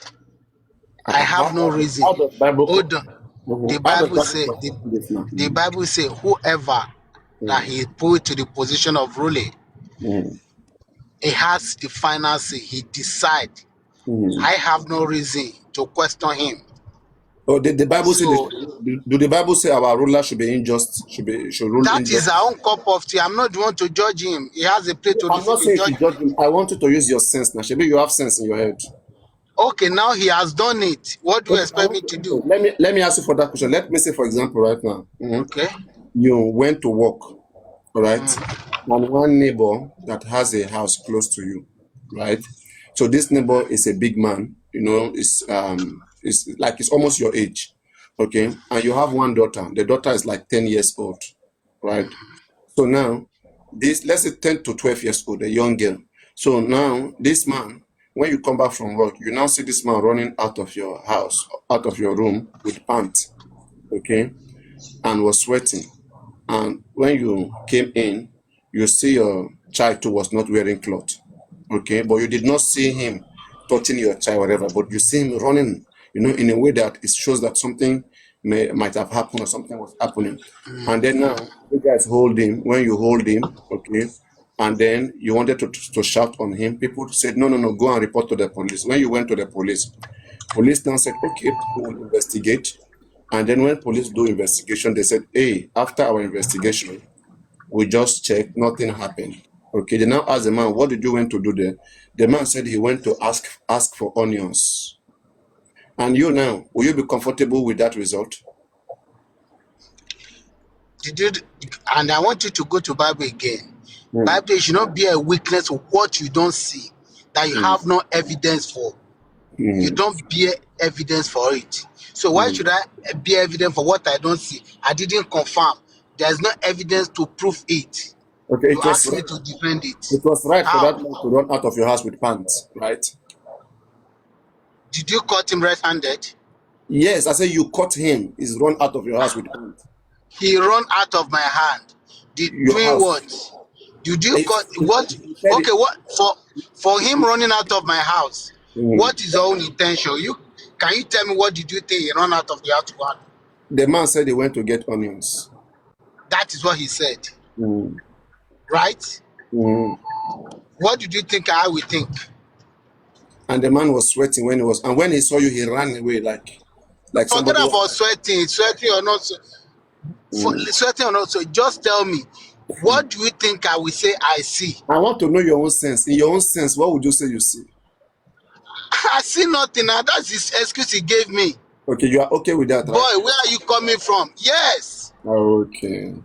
I have no reason. Hold on. The Bible say whoever that he put to the position of ruling, he has the final say. He decide. I have no reason to question him. Oh, did the Bible say? Do the Bible say our ruler should be unjust? Should rule that injustice? Is our own cup of tea. I'm not the one to judge him. He has a place to I'm not saying to judge him. I want you to use your sense now. Maybe you have sense in your head. Okay, now he has done it. What do you expect me to do? Let me ask you for that question. Let me say, for example, right now, okay, you went to work, all right, and one neighbor that has a house close to you, right? So this neighbor is a big man, it's almost your age, okay, and you have one daughter. The daughter is like 10 years old, right? So now this, let's say 10 to 12 years old, a young girl. So now this man, when you come back from work, you now see this man running out of your house, out of your room with pants, okay, and was sweating. And when you came in, you see your child too was not wearing clothes, okay, but you did not see him touching your child, whatever, but you see him running, in a way that it shows that something might have happened or something was happening. And then now you guys hold him. When you hold him, okay, and then you wanted to shout on him, people said, no, go and report to the police. When you went to the police now said, okay, we will investigate. And then when police do investigation, they said, hey, after our investigation, we just checked, nothing happened. Okay, they now asked the man, what did you went to do there? The man said he went to ask for onions. And you now, will you be comfortable with that result? And I want you to go to Bible again. Bible should not be a weakness of what you don't see, that you have no evidence for. You don't bear evidence for it. So why should I bear evidence for what I don't see? I didn't confirm. There's no evidence to prove it. Okay, You asked me to defend it. It was right for that man to run out of your house with pants, right? Did you caught him red-handed? Yes, I said you caught him. He's run out of your house with pants. He run out of my hand. Doing what? Did you cut what? Okay, what for him running out of my house? What is your own intention? Can you tell me what did you think he ran out of the house for? The man said he went to get onions. That is what he said. Right? What did you think I would think? And the man was sweating and when he saw you, he ran away like somebody. Forget about sweating or not. Sweating or not. So just tell me, what do you think I will say I see? I want to know your own sense. In your own sense, what would you say you see? I see nothing. Now that's his excuse he gave me. Okay, you are okay with that, right? Boy, where are you coming from? Yes. Okay.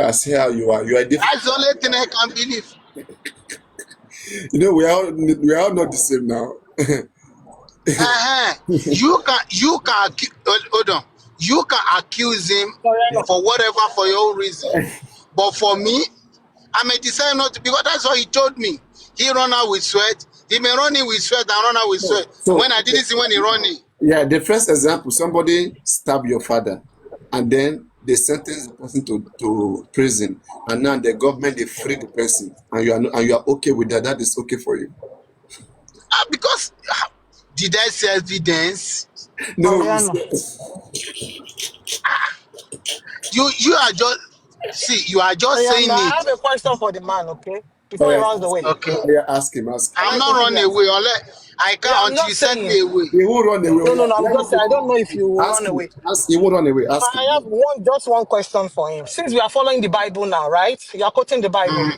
I see how you are. You are different. That's the only thing I can believe. We are all not the same now. You can hold on. You can accuse him for whatever for your own reason. But for me, I may decide not to, because that's what he told me. He run out with sweat. He may run in with sweat and run out with sweat. So, when I didn't see when he running. Yeah, the first example, somebody stabbed your father and then they sentenced the person to prison, and now the government, they free the person, and you are okay with that. That is okay for you. Because did I see evidence? No. You are just you are just saying it. I have a question for the man, okay? Before he runs away. Okay. Yeah, ask him. I'm not running away unless I can't until you send me away. He won't run away. No, I'm just saying, I don't know if you will run away. He won't run away. I have just one question for him. Since we are following the Bible now, right? You are quoting the Bible.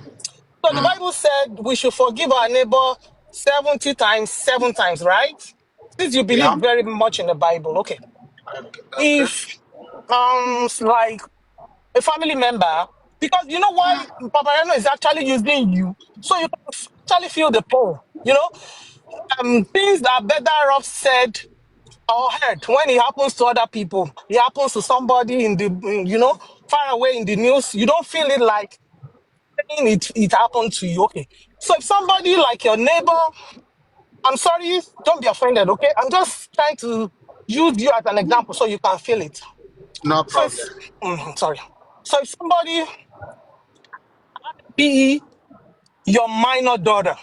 So the Bible said we should forgive our neighbor 70 times, 7 times, right? Since you believe very much in the Bible, okay. If like a family member, because you know why Papa Yano is actually using you, so you can actually feel the pain. Things that are better off said or heard when it happens to other people. It happens to somebody far away in the news. You don't feel it like it happened to you. Okay. So if somebody like your neighbor, I'm sorry, don't be offended, okay? I'm just trying to use you as an example so you can feel it. No problem. Sorry. So if somebody be your minor daughter,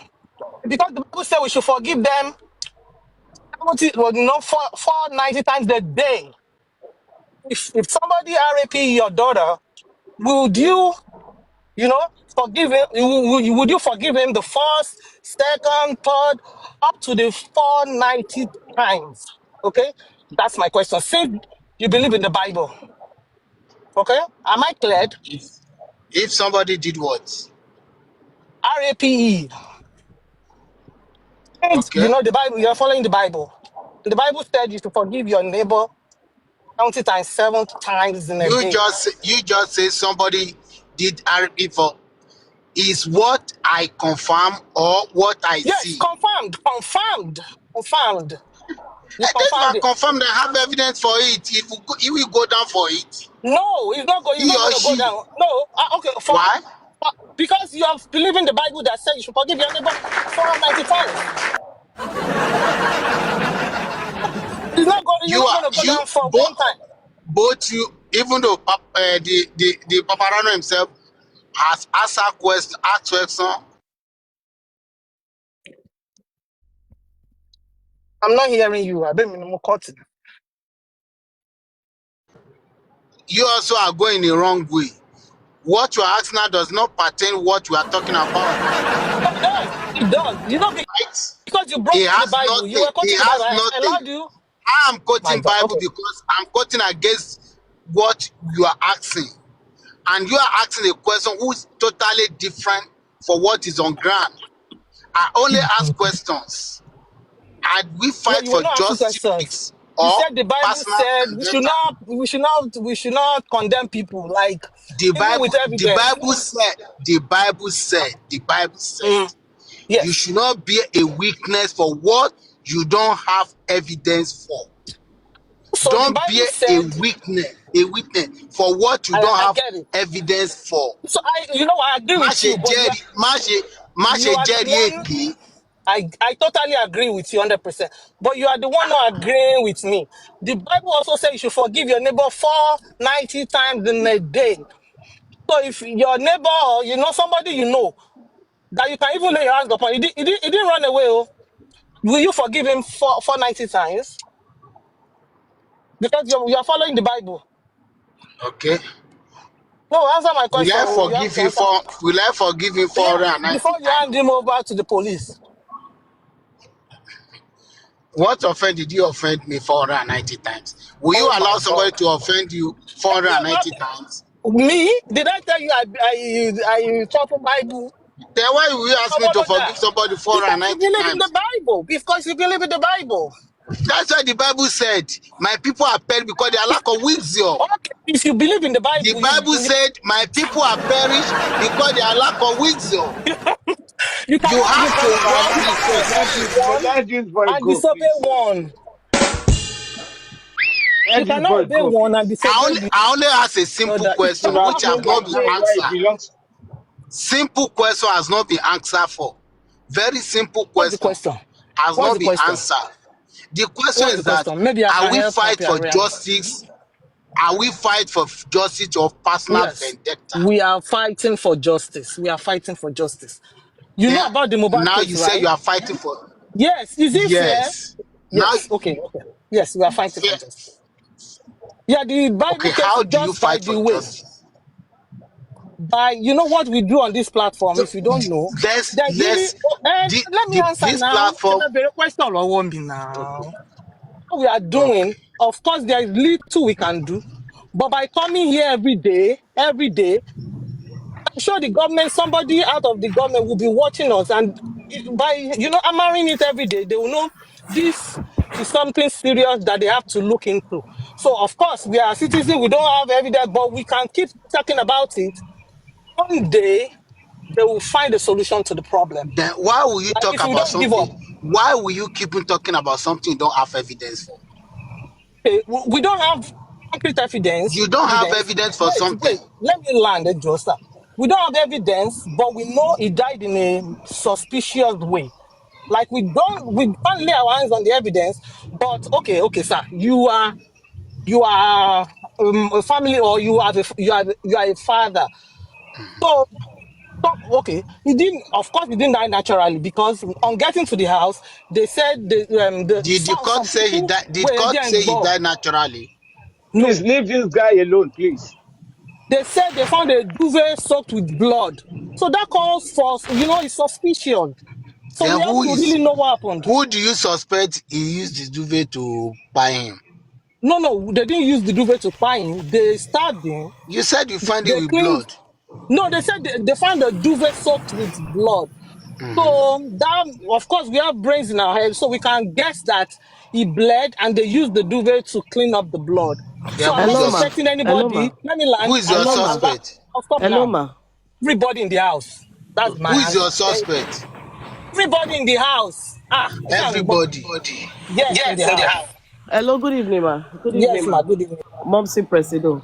because the Bible says we should forgive them 490 times a day. If somebody RAP your daughter, would you forgive him? Would you forgive him the first, second, third, up to the 490 times? Okay, that's my question. Since you believe in the Bible, okay, am I cleared? If somebody did what? RAPE. Okay. The Bible. You're following the Bible. The Bible said you should forgive your neighbor 70 times, 7 times in a day. You just say somebody did RP for. Is what I confirm or what I see? Yes, confirmed. I confirmed. I have evidence for it. He will go down for it. No, he's not going to go down. No, okay. Why? Because you have believed in the Bible that says you should forgive your neighbor 490 times. You're not going to go down for one time. Both you, even though the Paparano himself has asked question. I'm not hearing you. I don't mean cut. You also are going the wrong way. What you are asking now does not pertain what we are talking about. No, it does. It does. You know, Right? because you brought He in the has Bible. You nothing. were He quoting the Bible. has I allowed nothing. you. I am My quoting God. Bible Okay. because I'm quoting against what you are asking. And you are asking a question who is totally different for what is on ground. I only ask questions. And we No, fight you were for not asking questions. justice You or said the Bible personal said vendetta. we should not condemn people, like The even with Bible, the evidence. Bible said, the Bible said, the Bible said, Mm, you yes. should not be a witness for what you don't have evidence for. So the Don't be Bible said, a witness for what you don't I have get it. evidence for. So I agree Má with ṣe you, but jẹ́rìí, má you ṣe are the jẹ́rìí one. èké. I totally agree with you 100%. But you are the one not agreeing with me. The Bible also says you should forgive your neighbor 490 times in a day. So if your neighbor or somebody that you can even lay your hands upon, he didn't run away. Oh. Will you forgive him 490 times? Because you are following the Bible. Okay. No, answer my Will question. I Oh, you have forgive to him answer. for will I forgive him Yeah, 490 before you hand times? him over to the police. What offense did you offend me 490 times? Will you Oh allow my somebody God. to offend you Have you 490 ever times? me? Did I tell you I talk from Bible? Then why will you ask me to forgive somebody Because you 490 believe in the times? Bible. Because you believe in the Bible. That's why the Bible said, my people are perished because they are lack of wisdom. Okay, if you believe in the The Bible, Bible said, my people are perished because they are lack of wisdom. you You cannot you have to cannot walk you with cannot obey one Let this boy and go, disobey please. one. Let You this cannot boy obey go, one and please. disobey I only ask a the simple other. It's question Una not which know has like not that been that. man where he answered. belongs. Simple question has not been answered for. Very simple What's the question question? has What's not the been question? answered. The question What's the is that question? Maybe I are can we help fight Papi for Ariana. justice? Are we fight for justice or personal Yes, vendetta? we are fighting for justice. We are fighting for justice. You know Yeah. about the Mohbad Now case, you say you right? are fighting for Yes. Is it fair? yes. Now Yes. Okay. Okay. Yes, we are fighting fair. for justice. Yeah, the Okay, Bible case how is do you just by fight the for way. justice? By what we do on this platform, So if you don't know, there's really and let me answer this now. If platform. I be a question or want me now. What we are doing, Okay. of course, there is little we can do. But by coming here every day, I'm sure the government, somebody out of the government will be watching us. And by, hammering it every day, they will know this is something serious that they have to look into. So, of course, we are citizens, we don't have evidence, but we can keep talking about it. One day, they will find a solution to the problem. Then why will you Like talk if we about don't give up. something? Why will you keep on talking about something you don't have evidence for? Okay, we don't have concrete evidence. You don't have Evidence. evidence for Wait, something. let me land it, Josta. We don't have evidence, but we know he died in a suspicious way. Like we can't lay our hands on the evidence. But okay, sir, you are a family, or you are a father. So okay, Of course, he didn't die naturally, because on getting to the house, they said Did the court some say he people died? Did were court there say he involved. died naturally? Please No, leave this guy alone, please. they said they found a duvet soaked with blood. So that calls for, it's suspicion. So Then we have to really know what happened. who do you suspect he used his duvet to buy him? No, they didn't use the duvet to find him. They stabbed him. You said you find it They with cleaned. blood. No, they said they found the duvet soaked with blood. So that, of course, we have brains in our head, so we can guess that he bled and they used the duvet to clean up the blood. So Then I'm who is not Hello, your ma. suspecting Hello, anybody. ma. Let me land. who is your Hello, ma. suspect? I'll stop Hello, now. ma. Everybody in the house. That's my Who is answer. your Thank you. suspect? Everybody in the house. Everybody. Yes, in the house. Hello, good evening, ma. Good evening, Yes, ma. ma. Good evening. Momsi Presido.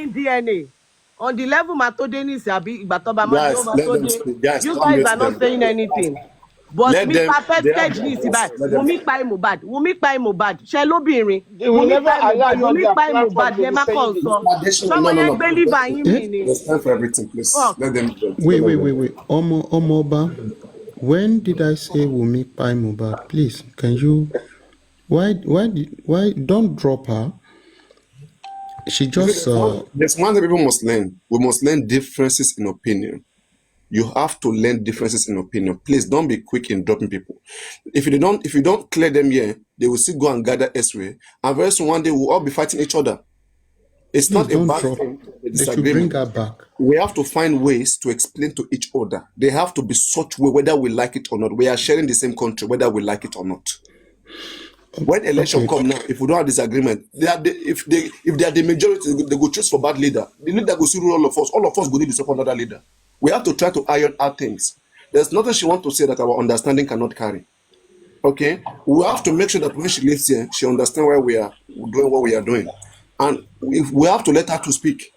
saying DNA. On the level Matode needs Abi Igbatoba Guys, let them speak. Guys, you don't guys mute are not them. saying anything. But Let them. Mr. They have Petskeg their ní ìsìn voice. báyìí, Let them. Wunmi pa Mohbad, Wunmi pa Mohbad, ṣé lóbìnrin? They will Wunmi never pa allow Mohbad, it on Wunmi their pa platform. Mohbad, They lẹ will má say kàn it. sọ. Additional, Ṣọmọ no, no, yẹn no. gbé liver yín Eh? mì ni. There's time for everything, please. Fuck. Let them vent. Wait, Let wait, them wait, vent. wait. Omoba, when did I say Wumi by Mohbad? Please, can you? Why? Don't drop her. She You see, just there's one thing people must learn. We must learn differences in opinion. You have to learn differences in opinion. Please don't be quick in dropping people. If you don't clear them here, they will still go and gather elsewhere. And very soon one day we'll all be fighting each other. It's please not a don't bad drop. thing, a They should bring disagreement. her back. We have to find ways to explain to each other. They have to be such way, whether we like it or not. We are sharing the same country, whether we like it or not. When election come now, if we don't have disagreement, if they are the majority, they go choose for bad leader. The leader go rule all of us. All of us go need to support another leader. We have to try to iron out things. There's nothing she want to say that our understanding cannot carry. Okay, we have to make sure that when she lives here, she understands why we are doing what we are doing, and we have to let her to speak.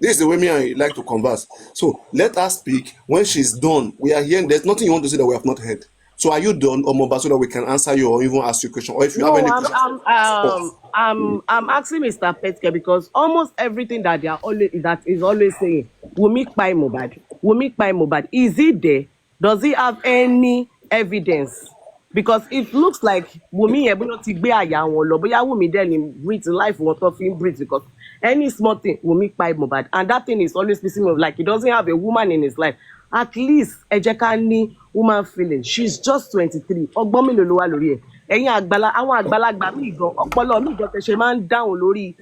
This is the way me I like to converse. So let her speak. When she's done, we are here. There's nothing you want to say that we have not heard. So are you done, Omoba, so that we can answer you or even ask you a question? Or if you have No, any question, ask us. I'm asking Mr. Petke because almost everything that that is always saying, Wunmi pa Mohbad, Wunmi pa Mohbad. Is it there? Does he have any evidence? Because it looks like Wunmi yẹn bóyá ó ti gbé àyà wọn lọ, bóyá Wunmi dẹ̀ ní breathe life wọn tó fi ń breathe because any small thing Wunmi pa Mohbad and that thing is always pissing me off like he doesn't have a woman in his life. At least ẹ jẹ́ ká ní woman feeling. She's just 23. Ọgbọ́n mélòó ló wà lórí ẹ̀? Ẹ̀yin àwọn àgbàlagbà míì gan ọpọlọ míì gan tẹ̀sẹ̀ máa ń dáhùn lórí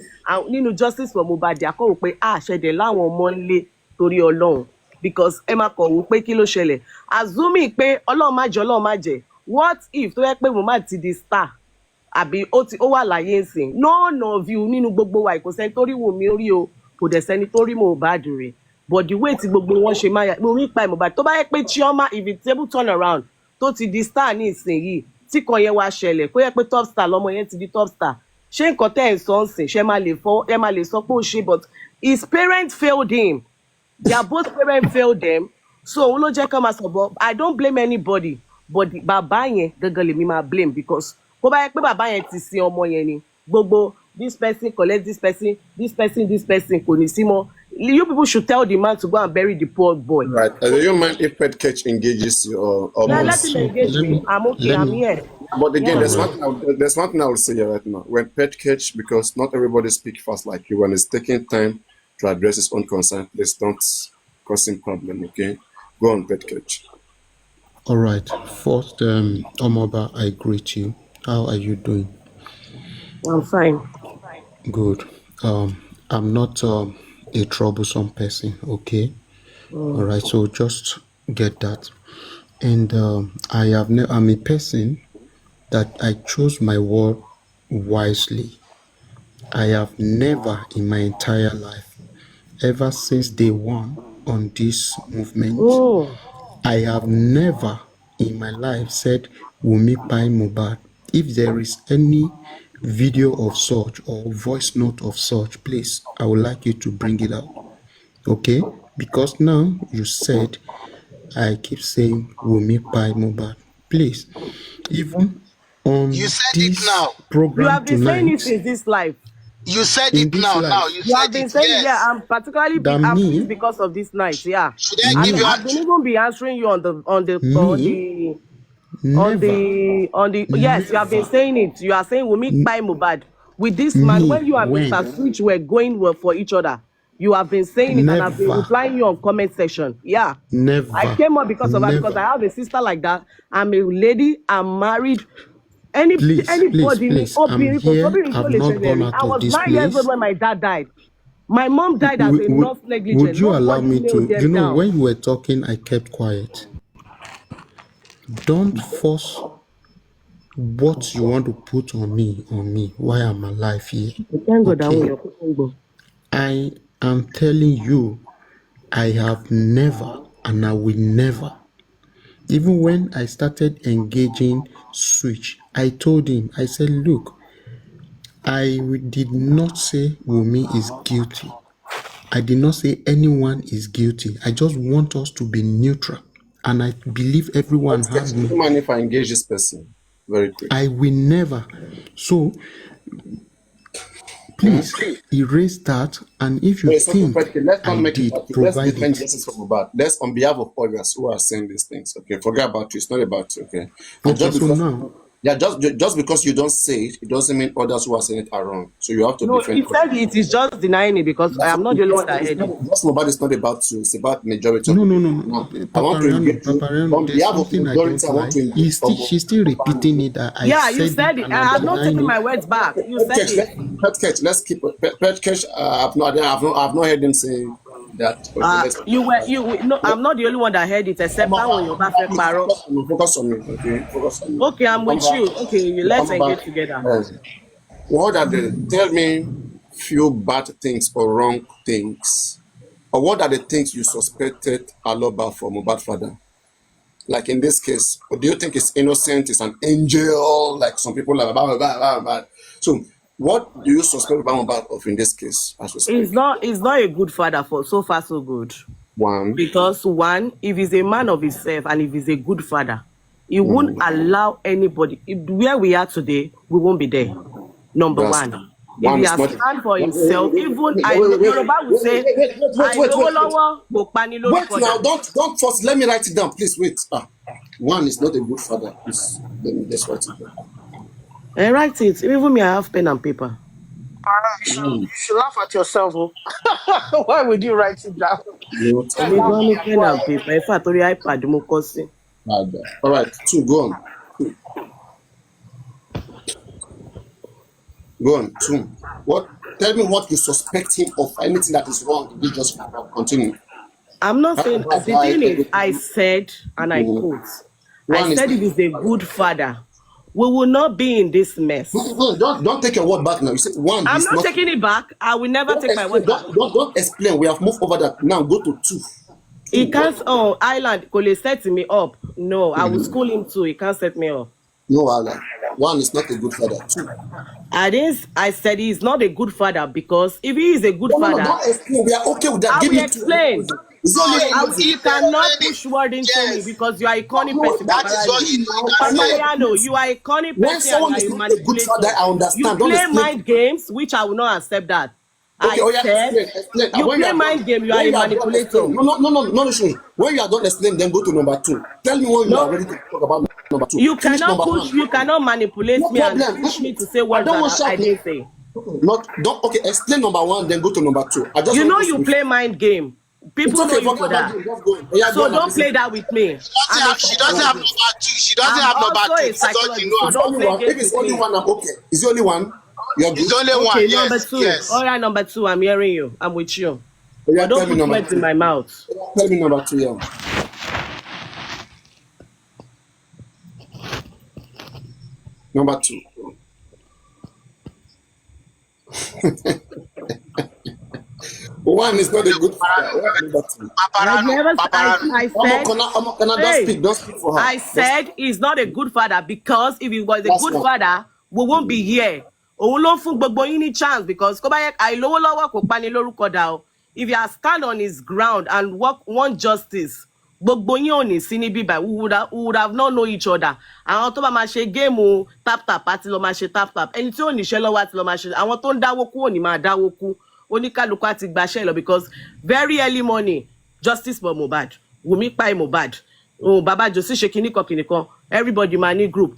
nínú justice for Mohbad àkọ́wò pé àṣẹdẹ̀ láwọn ọmọ ńlé torí Ọlọ́run because ẹ máa kọ̀wé pé kí ló ṣẹlẹ̀ assuming pé Ọlọ́run má jẹ́ what if tó yẹ pé Mohbad ti di star àbí ó wà láyé nsìn none of you nínú gbogbo wa kò sẹ́ni tó rí Wunmi orí o kò dẹ̀ sẹ́ni tó rí Mohbad rè but the way tí gbogbo wọn ṣe máa yà Wunmi pa Mohbad tó bá yẹ pé Chioma if it's able turn around tó ti di star ní ìsìn yìí tí kan yẹn wá ṣẹlẹ̀ kó yẹ pé top star lọmọ yẹn ti di top star ṣé nǹkan tẹ́ ẹ̀ sọ ń sìn ṣé ẹ máa lè sọ pé ó ṣe but his parents failed him their both parents failed them so òun ló jẹ́ ká máa sọ but I don't blame anybody but bàbá yẹn gangan lèmi máa blame because kó bá yẹ pé bàbá yẹn ti sin ọmọ yẹn ni gbogbo this person collect this person kò ní sí mọ́ you people should tell the man to go and bury the poor boy. Right. Do you mind if Pet Catch engages you or yeah, let him engage me. I'm okay. I'm here. But again, Yeah. there's one thing I would say here right now. When Pet Catch, because not everybody speak fast like you, when it's taking time to address his own concern, please don't cause him problem. Okay, go on, Pet Catch. All right. First, Omoba, I greet you. How are you doing? I'm fine. Good. I'm not a troublesome person. Okay. All right. So just get that. And I'm a person that I chose my word wisely. I have never in my entire life, ever since day one on this movement, I have never in my life said Wunmi pa Mohbad. If there is any video of such or voice note of such, please, I would like you to bring it out. Okay? Because now you said I keep saying Wunmi pa Mohbad. Please, even on You said this it now. program You have been tonight, saying it in this life. You said in it this now. life, Now you You said have been it. saying, Yes. yeah, I'm particularly that I'm me, pleased because of this night. Yeah, Should I give you I've been even be answering you on me, the yes, you have been never, saying it. You are saying Wunmi pa Mohbad with this man me, when you and when, Mr. Switch were going well for each other. You have been saying it, and I've been never, replying you on comment section. Yeah, I never, came up because of her because I never. have a sister like that. I'm a lady. I'm married. Please, please, Anybody please. I'm obìnrin kò here. sóbìnrin tó I've lè not ṣẹlẹ̀ gone rí. out I of was this 9 years old place. when my dad died. My mom died as a nurse Would negligent. you allow Nobody me nailed to? You them know, down. when you were talking, I kept quiet. Don't force what you want to put on me while I'm alive here. Thank God that Okay? one. I am telling you, I have never and I will never. Even when I started engaging Switch, I told him, I said, look, I did not say Wunmi is guilty. I did not say anyone is guilty. I just want us to be neutral. and I believe everyone has Do me. you mind if I engage this person very quick? I will never. So please erase that, and if you No, it's okay, think Petke. Let's not I make it did, about you. Let's provide defend it. justice from Mohbad. Let's on behalf of others who are saying these things. Okay, forget about you. It's not about you. Okay, and Okay, just so because now, just because you don't say it, it doesn't mean others who are saying it are wrong. So you have to No, defend he others. said it is just denying it because I am not the only one that heard it. Just Mohbad is not about you. It's about majority of no, the no, people. no, Now, no. I want to engage you Papariano, on there's behalf of something I majority. don't I want to like. engage She's still repeating it. That I Yeah, you said it said it. and I I'm have not denying taken it. my words back. You said it. Petke, let's keep it. Petke, I've not heard him say that. Okay, let's. No, I'm not the only one that heard it, except that when you're back paro. Focus on me, okay? Focus on me. Okay, I'm with you. Okay, let's engage Back. together. What are the, tell me few bad things or wrong things, or what are the things you suspected Aloba for Mohbad father? Like in this case, or do you think it's innocent, it's an angel, like some people are blah. So what do you suspect Mohbad of in this case as we speak? He's not a good father for so far so good. One. Because one, if he's a man of himself and if he's a good father, he won't allow anybody. Where we are today, we won't be there. Number That's one. If one he is has not. stand for himself, even Yoruba will say, I know Wait now, don't first. Let me write it down, please. Wait. One is not a good father. Please, let me just write it down. And write it. Even me, I have pen and paper. You should laugh at yourself. Oh. Why would you write it down? Èmi gan ní pen and paper. In fact, orí iPad mo kọ sí. All right, two, go on. Go on, two. What? Tell me what you suspect him of, anything that is wrong. You just continue. I'm not saying, the thing is, I said, and I quote, I said if he's a good father, we will not be in this mess. Don't take your word back now. You said one. I'm not taking it back. I will never take my word back. Don't explain. We have moved over that. Now go to two. He can't, Island, Kole set me up. No, I will school him too. He can't set me up. No, Island. One is not a good father. Two. I said he's not a good father because if he is a good father, don't explain. We are okay with that. I Give will me explain. You cannot push word into me because you are a corny person. That is what you Papariano, you are a corny person and you are a manipulator. You play mind games, which I will not accept that. Explain. You play mind game, you are a manipulator. No. When you are done explaining, then go to number two. Tell me when you are ready to talk about number two. You cannot push, you cannot manipulate me and push me to say words that I didn't say. Okay, explain number one, then go to number two. You know you play mind game. People know you for that. So don't play that with me. She doesn't have number two. She doesn't have number two. If it's only one, I'm okay. Is the only one? It's only one. Okay, Yes, number two. yes. All right, number two. I'm hearing you. I'm with you. But don't put words in my mouth. Tell me number two, yeah. Number two. One is not a good father. Don't speak for her. I said he's not a good father because if he was a good father, we won't be here. Òun ló fún gbogbo yín ní chance because kó bá yẹ àìlówó lọ́wọ́ kò pani lórúkọ dà o. If he has stand on his ground and want justice, gbogbo yín ò ní sí ní bíbá, we would have not know each other. Àwọn tó bá máa ṣe géèmù tap tap àti lọ máa ṣe tap tap. Ẹni tí ò níṣẹ́ lọ́wọ́ àti lọ máa ṣe. Àwọn tó ń dáwó kú ò ní máa dáwó kú. Oníkálukú àti gbaṣẹ́ lọ because very early morning justice for Mohbad. Wùmí pa Mohbad. Baba Josi ṣe kìnìkan. Everybody máa ní group.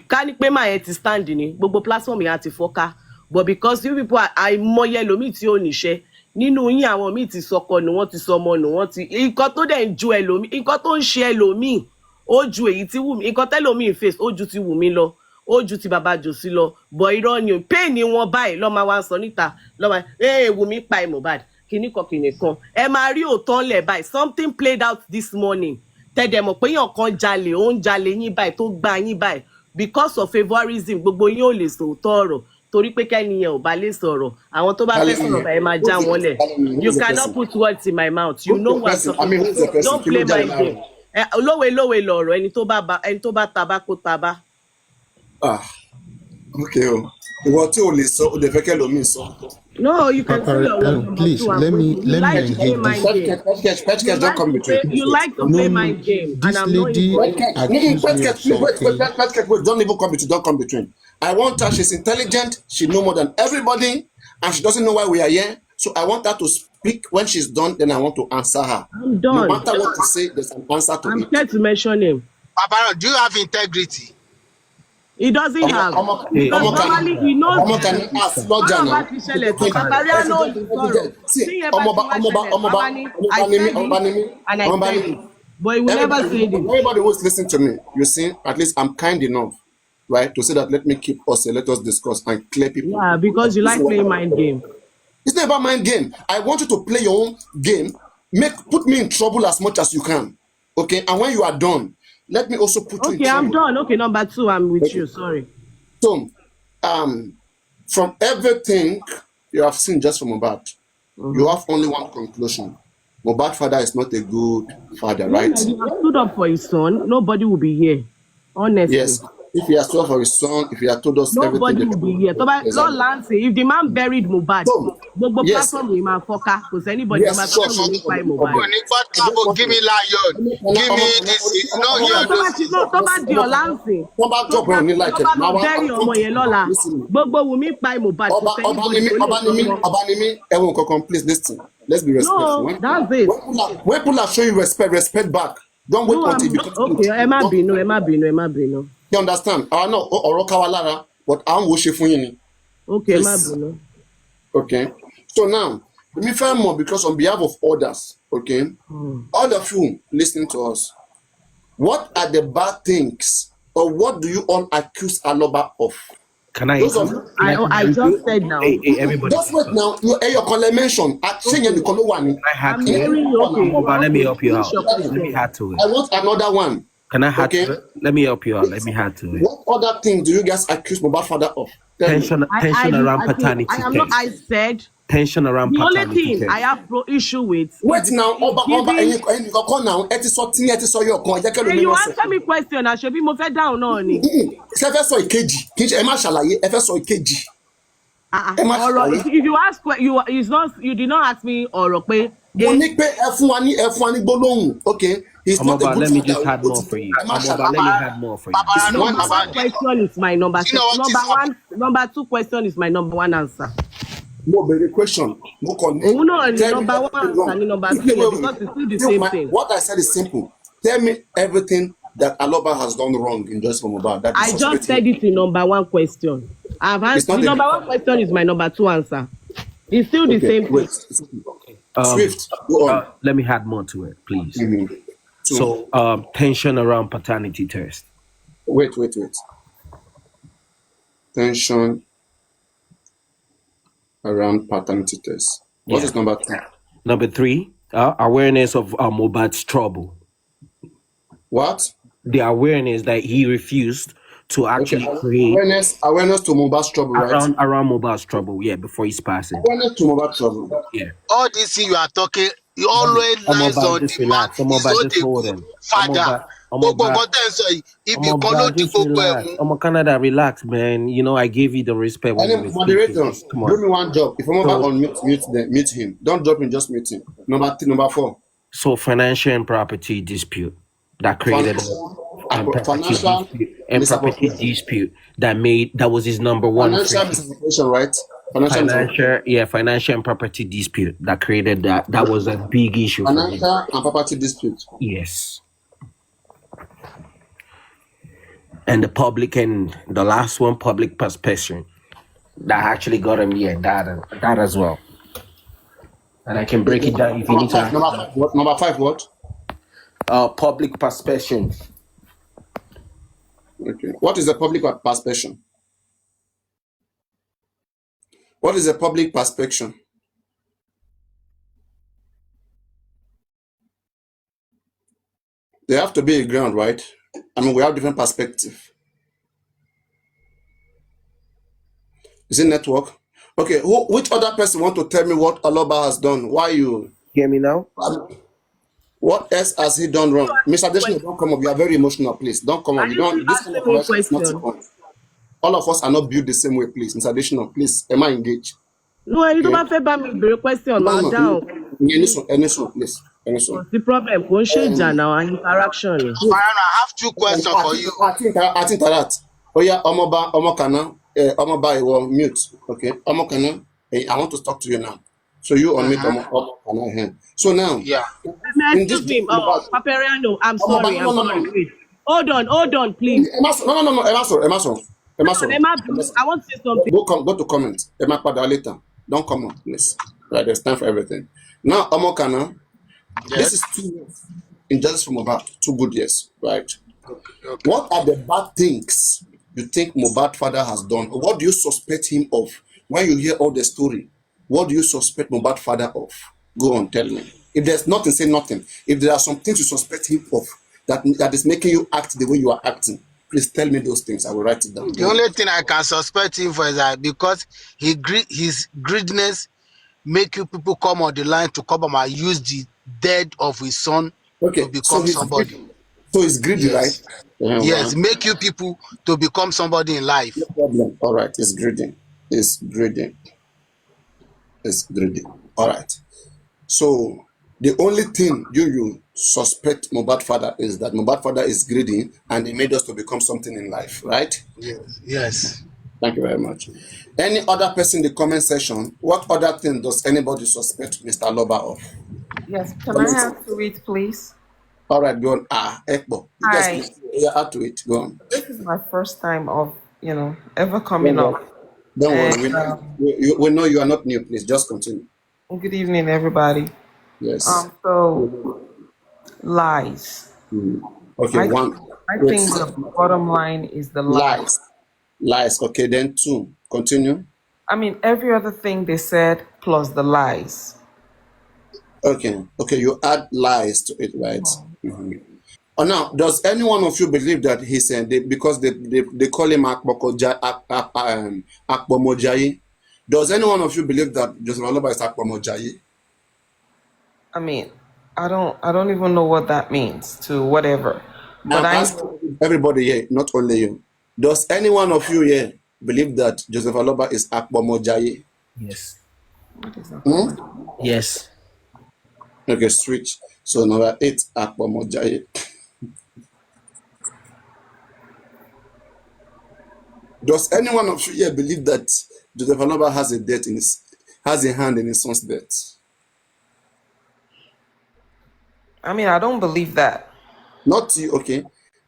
Ká ní pé máa yẹn ti stand ní gbogbo platform yẹn àti fọ́ká. But because you people àìmọye ẹlòmíì tí ò níṣẹ́ nínú yín àwọn míì ti sọkọ nù wọ́n ti sọmọ nù wọ́n ti nǹkan tó dẹ̀ ń ju ẹlòmíì nǹkan tó ń ṣe ẹlòmíì ó ju èyí tí Wùmí nǹkan tẹ́lòmíì face ó ju ti Wùmí lọ ó ju ti Baba Josi lọ bọ̀ irọ́ ni o pain ni wọ́n báyìí lọ́ọ́ máa wá sọ níta lọ́ọ́ máa Wùmí pa Mohbad kìnìkan ẹ máa rí òótọ́ ńlẹ̀ báyìí something played out this morning tẹ̀dẹ̀ mọ̀ pé yàn kan jalè ó ń jalè yín báyìí tó gbá yín báyìí because of favouritism gbogbo yín ò lè sòótọ́ ọ̀rọ̀ torí pé kẹ́niyàn ò bá lè sọ̀rọ̀ àwọn tó bá fẹ́ sọ̀rọ̀ báyìí máa já wọn lẹ̀ you cannot put words in my mouth you know what I'm talking about don't play my game lówe lọ̀rọ̀ ẹni tó bá tabá kó tabá. Okay. What you only saw the vekelo me so. No, you can say your word number Please two and continue. You like to play engage mind this. game. Petcatch, don't come between. Please You wait. like to Don't play come No, mind between. game, and this I'm not lady interested. accused me of Petcatch, something. wait. Don't even come between. Don't come between. I want her. She's intelligent. She knows more than everybody, and she doesn't know why we are here. So I want her to speak. When she's done, then I want to answer her. I'm No done. matter what you say, there's an answer to I'm it. scared to mention him. Papa, do you have integrity? He doesn't have. Because normally he knows the truth. Ọlọ́run bá ti ṣẹlẹ̀ tán, Papariano is sorrow. Tí yẹn bá ti wá ṣẹlẹ̀ tán, wá ní, I said this and I said it. But he will never say this. Everybody who's listening to me, you see, at least I'm kind enough, right, to say that let me keep us, let us discuss and clear people. Yeah, because you like playing mind game. It's not about mind game. I want you to play your own game. Put me in trouble as much as you can. Okay, and when you are done, let me also put you in trouble. Okay, I'm done. Okay, number two, I'm with you. Sorry. So, from everything you have seen just from Mohbad, you have only one conclusion. Mohbad father is not a good father, right? If he has stood up for his son, nobody will be here. Honestly. Yes. If he has stood up for his son, if he had told us nobody everything. Nobody will be here. Lord Lancey, if the man buried Mohbad, the platform will man fucker because anybody will find Mohbad. Give me lion. Give me this. No, you don't. Nobody your Lancey. Nobody bury ọmọ yẹn lọ́la. Gbogbo Wunmi pa Mohbad because anybody. Please listen. Let's be respectful. No, that's it. When people are showing respect back. Don't wait until you become okay, Emma Bino. You understand? I know Orokawalara, but I'm wishing for you. Okay, Emma Bino. Okay. So now, let me find more because on behalf of others, okay, all of you listening to us, what are the bad things or what do you all accuse Aloba of? Can I? I just said now. Hey, everybody. Just wait now. Your color mention. I had to. Let me help you out. Let me add to it. I want another one. Can I add to it? Let me help you out. Let me add to it. What other thing do you guys accuse Mohbad father of? Tension around paternity. I said. Tension around the paternity. The only thing I have issue with. Wait now, and you answer me question. I should be moved down on it. If you ask, you did not ask me or okay. It's not about, let me just add more for you. Let me add more for you. Number one question is my number. Number two question is my number one answer. No, but the question. No, number one and number two because it's still the same thing. What I said is simple. Tell me everything that Aloba has done wrong in Justice for Mohbad. I just said it in number one question. I've answered. The number one question is my number two answer. It's still the same thing. Swift, go on. Let me add more to it, please. So, tension around paternity test. Wait. Tension around paternity test. What is number two? Number three, awareness of Mohbad's trouble. What? The awareness that he refused to actually create. Awareness to Mohbad's trouble, right? Around Mohbad's trouble, for his passing. Awareness to Mohbad's trouble. Yeah. All this thing you are talking, you always lies on the man. He's not a good father. Canada, relax, man. You know, I gave you the respect. Moderator, do me one job. If Mohbad mute him. Don't drop him, just mute him. Number 4. So, financial and property dispute that created property dispute that was his number one. Financial misappropriation, right? Financial and property dispute that created that was a big issue. Financial and property dispute. Yes. And the last one, public perception, that actually got him that as well. And I can break it down if you need to. Number 5, what? Public perception. Okay. What is the public perception? What is a public perception? There have to be a ground, right? I mean, we have different perspective. Is it network? Okay, which other person want to tell me what Aloba has done? Why you hear me now? What else has he done wrong? Mr. Adesina, don't come up. You are very emotional, please. Don't come up. You don't. This kind of question is not your point. all of us are not built the same way, please. Mr. Additional, please, am I engaged? No, ẹni tó bá fẹ́ bá mi béèrè question máa dáhùn. Any so, please. Any so. Kò sí problem, kò ń ṣe ìjà náà, interaction ni. Farana, I have 2 questions for you. I think that. Oh yeah, Omokana, Omoba, you will mute. Okay, Omokana, I want to talk to you now. So you unmute Omokana here. So now, Yeah. Excuse me, Paperiano, I'm sorry. Wait. Hold on, please. Emerson. Emma, I want to say something. Go to comment. Emma Pada later. Don't come on, please. Right, there's time for everything. Now, Omokana, this is 2 years in justice from Mohbad, 2 good years, right? Okay. What are the bad things you think Mohbad father has done? Or what do you suspect him of? When you hear all the story, what do you suspect Mohbad father of? Go on, tell me. If there's nothing, say nothing. If there are some things you suspect him of that is making you act the way you are acting, please tell me those things. I will write it down. The only thing I can suspect him for is that because his greediness make you people come on the line to come and use the death of his son to become somebody. Greedy. So he's greedy, yes. Right? Yes, make you people to become somebody in life. No problem. All right, it's greedy. It's greedy. All right. So the only thing you suspect Mohbad father is that Mohbad father is greedy and he made us to become something in life, right? Yes. Thank you very much. Any other person in the comment section, what other thing does anybody suspect Mr. Loba of? Yes, can I have to it, please? All right, go on. Ekbo. Hi. Yes, add to it. Go on. This is my first time of, ever coming up. Don't worry. We know you are not new. Please just continue. Good evening, everybody. Yes. So, lies. Okay, I one. think the bottom line is the lies. Lies. Okay, then 2. Continue. I mean, every other thing they said plus the lies. Okay, you add lies to it, right? Oh, now, does any one of you believe that he said because they call him Akpomojayi? Does any one of you believe that Joseph Aloba is Akpomojayi? I mean, I don't even know what that means to whatever. But I ask everybody here, not only you. Does any one of you here believe that Joseph Aloba is Akpomojayi? Yes. What is that? Yes. Okay, switch. So number 8, Akpomojayi. Does any one of you here believe that Joseph Aloba has a hand in his son's death? I mean, I don't believe that. Not you, okay.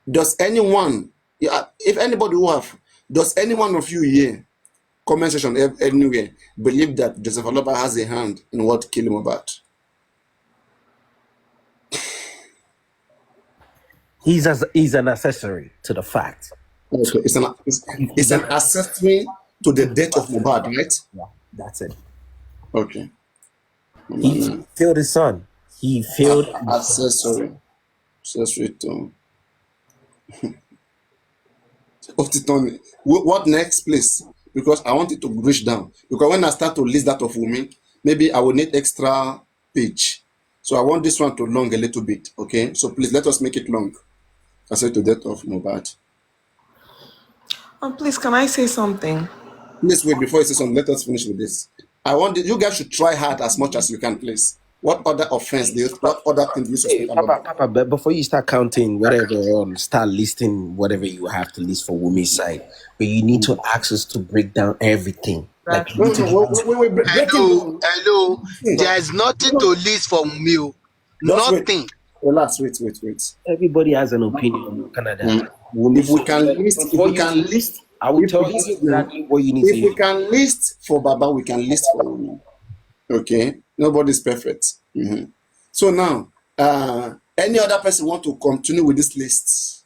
Does anyone, if anybody does any one of you here, comment section anywhere, believe that Joseph Aloba has a hand in what killed Mohbad? He's an accessory to the fact. Okay, it's an accessory to the death of Mohbad, right? Yeah, that's it. Okay. He failed his son. He failed accessory to. What next, please? Because I want it to reach down. Because when I start to list that of women, maybe I will need extra page. So I want this one to long a little bit. Okay, so please let us make it long. I said to death of Mohbad. Please, can I say something? Please wait before you say something. Let us finish with this. I want you guys should try hard as much as you can, please. What other offense what other thing do you suspect about? Papa, but before you start counting whatever, start listing whatever you have to list for women's side, but you need to ask us to break down everything. Wait, hello. There is nothing to list for me. Nothing. Relax, wait. Everybody has an opinion. Canada. If we can list, I will tell you exactly what you need to. If we can list for Baba, we can list for women. Okay, nobody's perfect. So now, any other person want to continue with this list?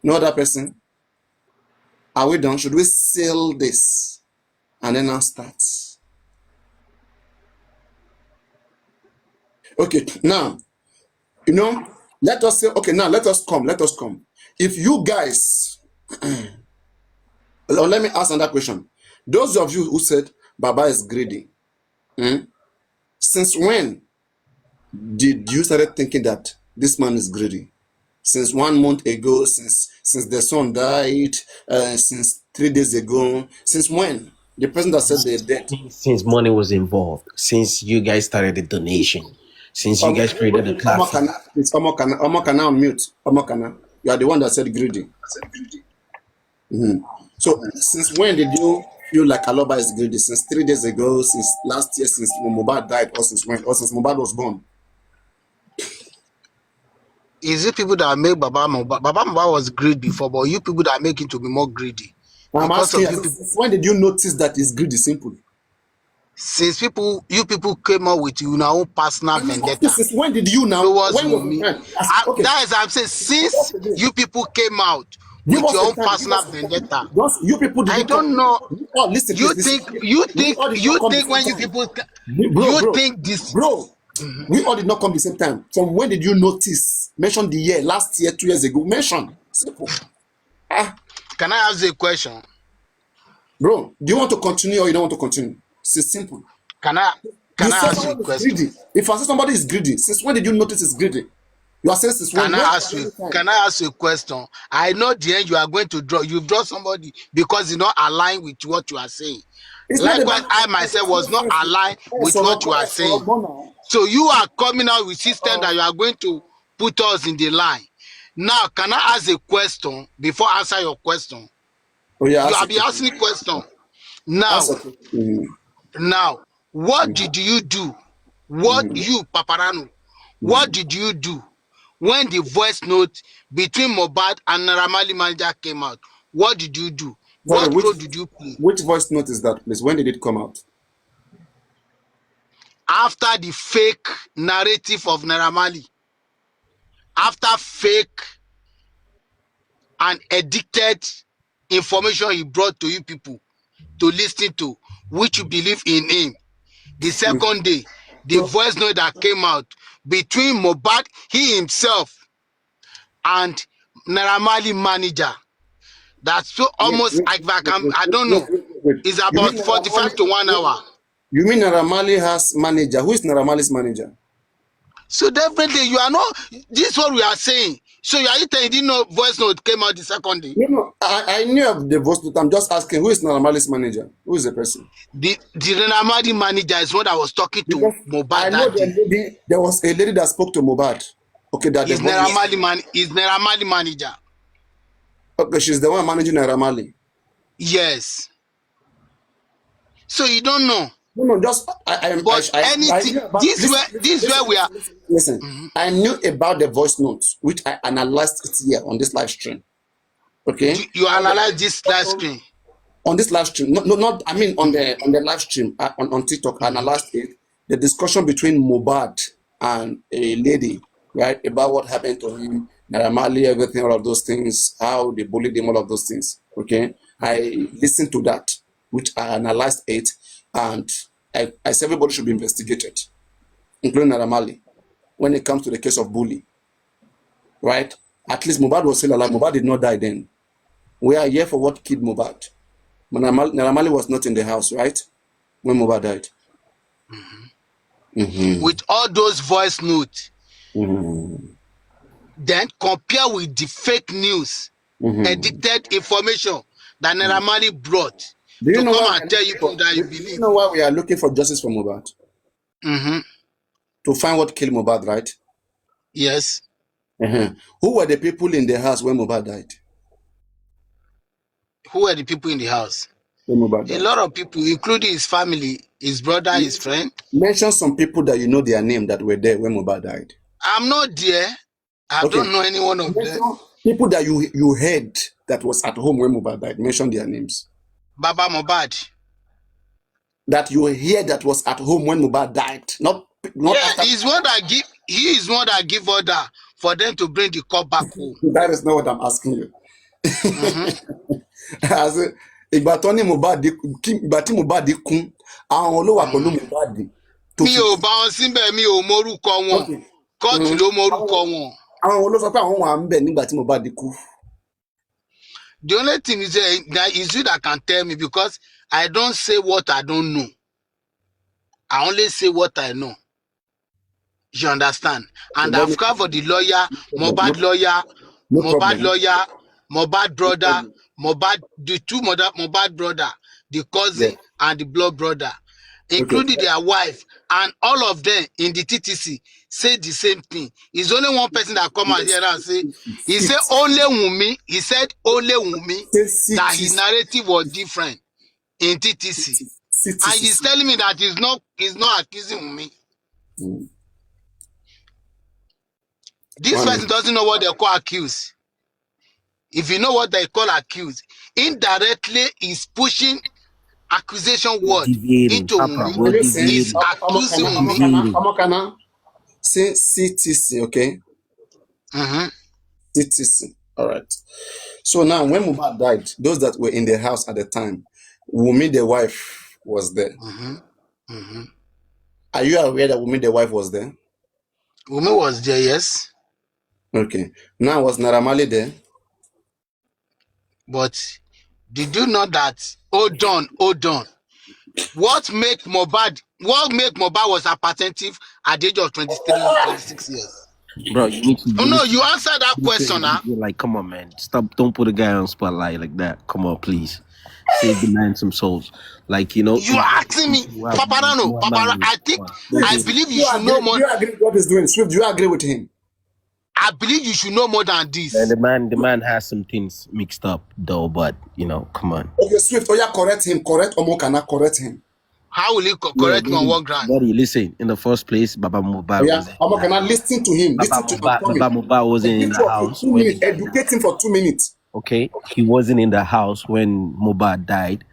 No other person? Are we done? Should we seal this and then now start? Okay, now, let us say, okay, now let us come. If you guys, let me ask another question. Those of you who said Baba is greedy, since when did you start thinking that this man is greedy? since 1 month ago, since the son died, since 3 days ago. Since when? The person that said they're dead. Since money was involved, since you guys started the donation, since you guys created the platform. It's Omokana on mute. Omokana, you are the one that said greedy. So since when did you feel like Aloba is greedy? Since 3 days ago, since last year, since Mohbad died, or since when? Or since Mohbad was born? Is it people that make Baba Mohbad? Baba Mohbad was greedy before, but you people that make him to be more greedy. I'm Because asking of you, you people. since when did you notice that it's greedy? Simple. Since you people came up with your own personal vendetta. Since when did you now? Towards When was the me. time? Okay. That is, I'm saying, since you people came out Give with us your a own time. personal vendetta. Just you people I didn't don't come. know. Oh, listen, You please. think We all did not come the when same you time. people Bro, think this. we all did not come the same time. From when did you notice? Mention the year. Last year, 2 years ago. Mention. Simple. Can I ask you a question? Bro, do you want to continue or you don't want to continue? It's simple. Can I You say ask you a someone is question? greedy. If I say somebody is greedy, since when did you notice it's greedy? You are saying since when? Can I ask you a question? I know the end you are going to draw. You've drawn somebody because it's not aligned with what you are saying. It's not Likewise, about I myself was not aligned with what you are saying. So you are coming out with system that you are going to put us in the line. Now, can I ask a question before I answer your question? Oh, yeah, You have been asking question. Now, what did you do? What you, Paparano, what did you do when the voice note between Mohbad and Naramali manager came out? What did you do? Sorry, What role did you play? which voice note is that, please? When did it come out? After the fake narrative of Naramali, after fake and addicted information he brought to you people to listen to, which you believe in him. The second day, the voice note that came out between Mohbad, he himself, and Naramali manager. That's so almost like I don't know. It's about 45 to 1 hour. You mean Naramali has manager? Who is Naramali's manager? So definitely you are not. This is what we are saying. So you are saying you didn't know voice note came out the second day? No, I knew of the voice note. I'm just asking, who is Naramali's manager? Who is the person? The Naramali manager is what I was talking to Mohbad I know that day. there was a lady that spoke to Mohbad. Okay, that is Naramali manager. Okay, she's the one managing Naramali. Yes. So you don't know. No, just this where we are. Listen, I knew about the voice notes, which I analyzed it here on this live stream. Okay, you analyze this live stream on this live stream. Not. I mean, on the live stream on TikTok. I analyzed it. The discussion between Mohbad and a lady, right, about what happened to him, Naramali, everything, all of those things, how they bullied him, all of those things. Okay, I listened to that, which I analyzed it, and I said everybody should be investigated, including Naramali, when it comes to the case of bullying. Right? At least Mohbad was still alive. Mohbad did not die then. We are here for what killed Mohbad. Naramali was not in the house, right? When Mohbad died. With all those voice notes, then compare with the fake news, edited information that Naramali brought to come and tell you that you believe. Do you know why we are looking for justice for Mohbad? To find what killed Mohbad, right? Yes. Who were the people in the house when Mohbad died? Who were the people in the house? When Mohbad died? A lot of people, including his family, his brother, his friend. Mention some people that you know their name that were there when Mohbad died. I'm not there. I don't know any one of them. People that you heard that was at home when Mohbad died. Mention their names. Baba Mohbad. That you hear that was at home when Mohbad died. Not after. He is one that give order for them to bring the cup back home. That is not what I'm asking you. Ìgbà tó ní Mohbad kún àwọn olówó pẹ̀lú Mohbad. Mi ò bá wọn síbẹ̀, mi ò mórúkọ wọn. Kóòtù ló mórúkọ wọn. Àwọn olówó sọ pé àwọn wà ń bẹ̀ nígbà tí Mohbad kú. The only thing is that is you that can tell me, because I don't say what I don't know. I only say what I know. You understand? And I've covered the lawyer, Mohbad lawyer, No Mohbad problem. lawyer, Mohbad No brother, problem. the two Mohbad brother, the Yeah. cousin and the blood brother, Okay. including their wife, and all of them in the TTC say the same thing. It's only one person that come out here and say, he said only Wunmi, he said only Wunmi, that his narrative was different in TTC. And he's telling me that he's not accusing Wunmi. Mm. This person doesn't know what they call accuse. If you know what they call accuse, indirectly is pushing accusation word Deviating, into Papa. Wunmi, We're Listen, is deviating. accusing We're Wunmi. deviating. Omokana, say CTC, okay? Mm-hmm. CTC. All right. So now, when Mohbad died, those that were in the house at the time, Wunmi, the wife, was there. Mm-hmm. Mm-hmm. Are you aware that Wunmi, the wife, was there? Wunmi was there, yes. Okay. Now, was Naramali there? But did you know that? Hold on. What make Mohbad was attentive at the age of 23, 26 years? Bro, you need to, Oh you need no, to, you answer that you need question, huh? to like, come on, man. Stop. Don't put a guy on spotlight like that. Come on, please. Save the man some souls. Like, you know, You are asking me, Paparano, I Swift, believe you should know do more. you agree with what he's doing? Swift, do you agree with him? I believe you should know more than And this. the man has some things mixed up though, but you know, come on. Okay, Swift, oh yeah, correct him. Correct Omokana, correct him. How will he Yeah, correct me on what ground? buddy, listen. In the first place, Baba Oh Mohbad yeah, wasn't in the Omokana, house. listen to him. Listen to him. I'm coming. Baba Mohbad wasn't in Speak the to him for house 2 when the minutes. guy died. Educate him for 2 minutes. Okay, he wasn't in the house when Mohbad died.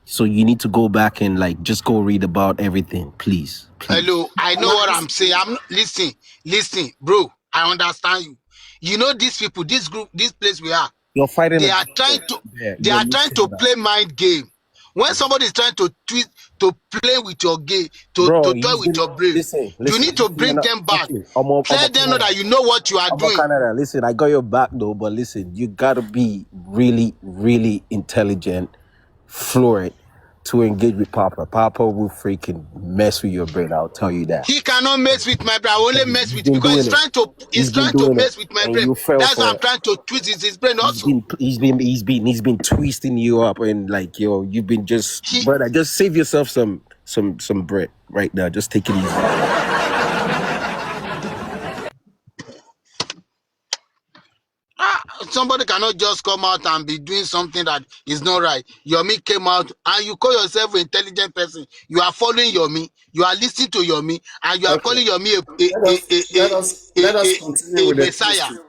So you need to go back and like just go read about everything, please. Hello, I know what I'm saying. Listen, bro. I understand you. You know these people, this group, this place we are. You're fighting They a are good trying fight. to Yeah, they you're are trying mixing to it up. play mind game. When somebody is trying to twist, to play with your game, to Bro, toy he's with been your brain, you need to you're bring not them back. listen. Let them know that you know what you are doing. Canada, listen, I got your back though, but listen, you gotta be really, really intelligent, fluent to engage with Papa. Papa will freaking mess with your brain, I'll tell you that. He cannot mess with my brain. I only mess He's with been because doing it. he's He's been trying to doing it. mess with my And brain. you fell That's why for I'm it. trying to twist his brain also. He's been twisting you up and like yo, you've been just brother, just save yourself some bread right now. Just take it easy. Somebody cannot just come out and be doing something that is not right. Yomi came out and you call yourself an intelligent person. You are following Yomi, you are listening to Yomi, and you are Okay. calling Yomi Let us continue a with the messiah. twisting.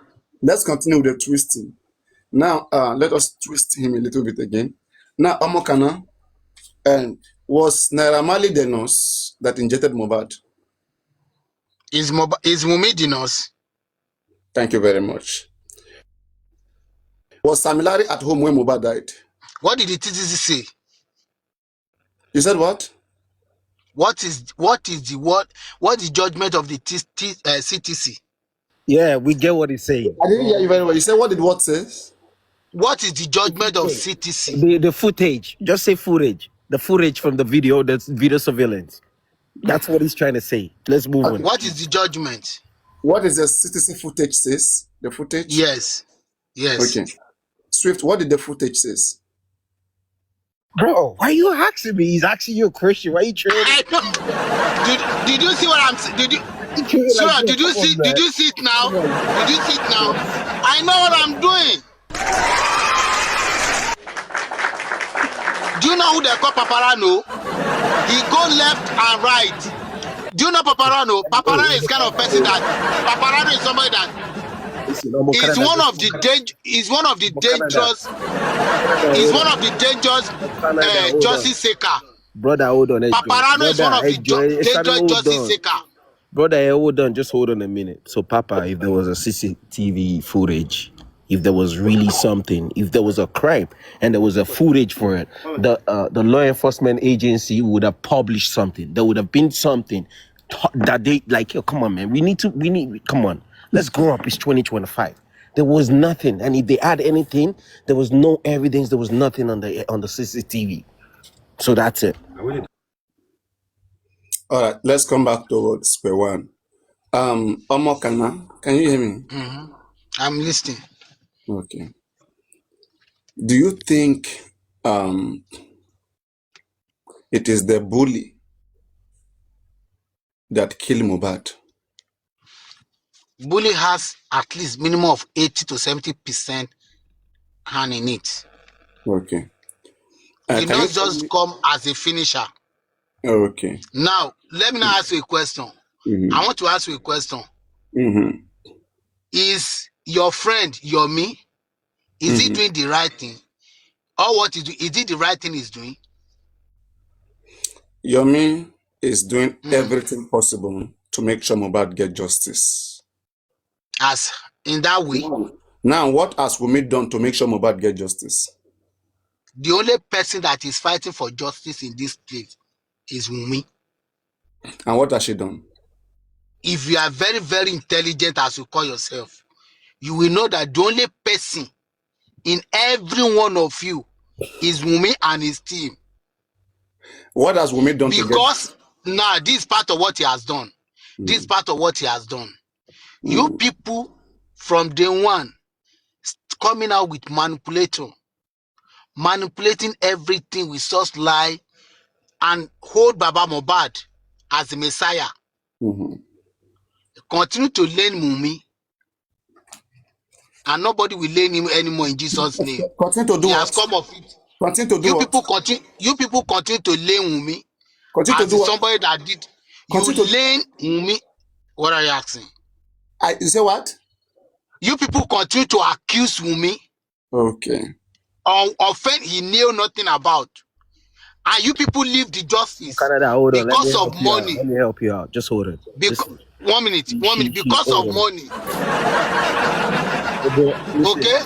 Let's continue with the twisting. Now, let us twist him a little bit again. Now, Omokana, was Naira Marley the nurse that injected Mohbad? Is Wunmi the nurse? Thank you very much. Was Samilari at home when Mohbad died? What did the TTC say? You said what? What is the judgment of the CTC? Yeah, we get what he's saying. I didn't hear you very well. You said what did what says? What is the judgment of CTC? The footage. Just say footage. The footage from the video, that's video surveillance. That's what he's trying to say. Let's move on. What is the judgment? What is the CTC footage says? The footage? Yes. Okay. Swift, what did the footage says? Bro, why are you asking me? He's asking you a question. Why are you trading? Did you see what I'm saying? Did you see it now? Did you see it now? I know what I'm doing. Do you know who they call Paparano? He go left and right. Do you know Paparano? Paparano is kind of person that Paparano is somebody that is one of the dangerous justice seeker. Brother, hold on. Paparano is one of the dangerous justice seeker. Brother, hold on. Just hold on a minute. So, Papa, if there was a CCTV footage, if there was really something, if there was a crime and there was a footage for it, the law enforcement agency would have published something. There would have been something that they like. Yo, come on, man. We need. Come on. Let's grow up. It's 2025. There was nothing, and if they had anything, there was no evidence. There was nothing on the CCTV. So that's it. All right, let's come back to square one. Omokana, can you hear me? Mm-hmm. I'm listening. Okay. Do you think it is the bully that killed Mohbad? Bully has at least minimum of 80 to 70% hand in it. Okay. He Can you not tell just me? come as a finisher. Okay. Now, let me now ask you a question. I want to ask you a question. Mm-hmm. Is your friend Yomi, is he doing the right thing? Or what is it the right thing he's doing? Yomi is doing everything possible to make sure Mohbad get justice. As in that way? Now, what has Wunmi done to make sure Mohbad get justice? The only person that is fighting for justice in this place is Wunmi. And what has she done? If you are very, very intelligent as you call yourself, you will know that the only person in every one of you is Wunmi and his team. What has Wunmi done to get? Because now this is part of what he has done. This is part of what he has done. You people from day one coming out with manipulating everything with such lie and hold Baba Mohbad as the Messiah. Continue to learn Wunmi, and nobody will learn him anymore in Jesus' name. Continue to do He what? has come of it. Continue to do what? You people continue to learn Wunmi. Continue to do what? Somebody that did. You learn Wunmi. What are you asking? You say what? You people continue to accuse Wunmi. Okay. Offend he knew nothing about. And you people leave the justice Canada, hold on. because of money. Let me help you out. Just hold it. One minute. Because of money. Okay?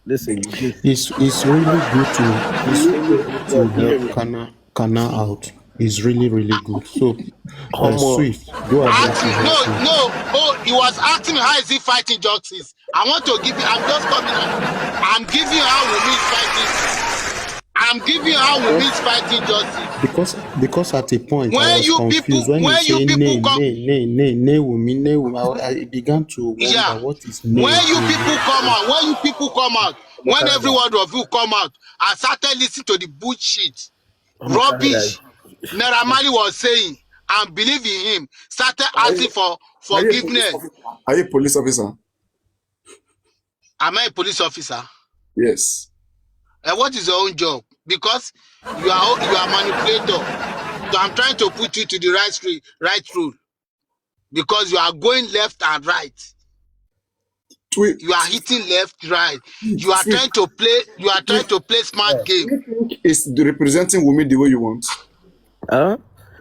Listen. It's really good to help Kana out. It's really, really good. So, Swift, go ahead. No. Oh, he was asking me how is he fighting justice. I want to give you. I'm just coming out. I'm giving you how Wunmi is fighting. I'm giving you how Wunmi is fighting justice. Because at a point I was confused when you say name, Wunmi, I began to wonder what is name. When you people come out, when every one of you come out, I started listening to the bullshit, rubbish Naira Marley was saying and believe in him, started asking for forgiveness. Are you a police officer? Am I a police officer? Yes. And what is your own job? Because you are manipulator. So I'm trying to put you to the right road. Because you are going left and right. You are hitting left, right. You are trying to play smart game. Do you think it's representing Wunmi the way you want?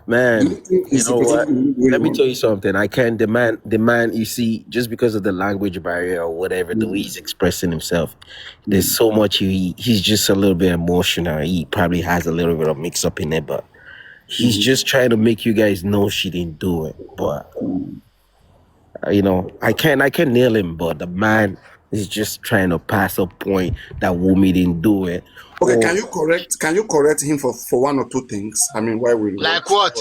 Man, you know what? Let me tell you something. I can't demand, you see, just because of the language barrier or whatever, the way he's expressing himself, there's so much he's just a little bit emotional. He probably has a little bit of mix up in it, but he's just trying to make you guys know she didn't do it. But you know, I can't nail him, but the man is just trying to pass a point that Wunmi didn't do it. Okay, can you correct him for one or two things? I mean, why will like what?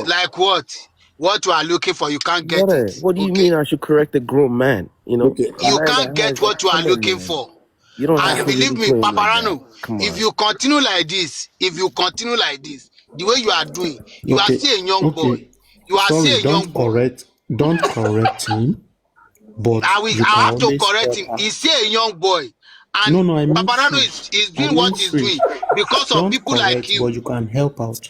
What you are looking for, you can't get it. What do you mean I should correct a grown man? You know, you can't get what you are looking for. You don't have and to believe really me, like Paparano, if you continue like this, the way you are doing, you are still a young boy. You are still a young boy. Don't correct him. But I have to correct him. He's still a young boy. And I mean Paparano is doing what he's doing because of people like you. But you can help out.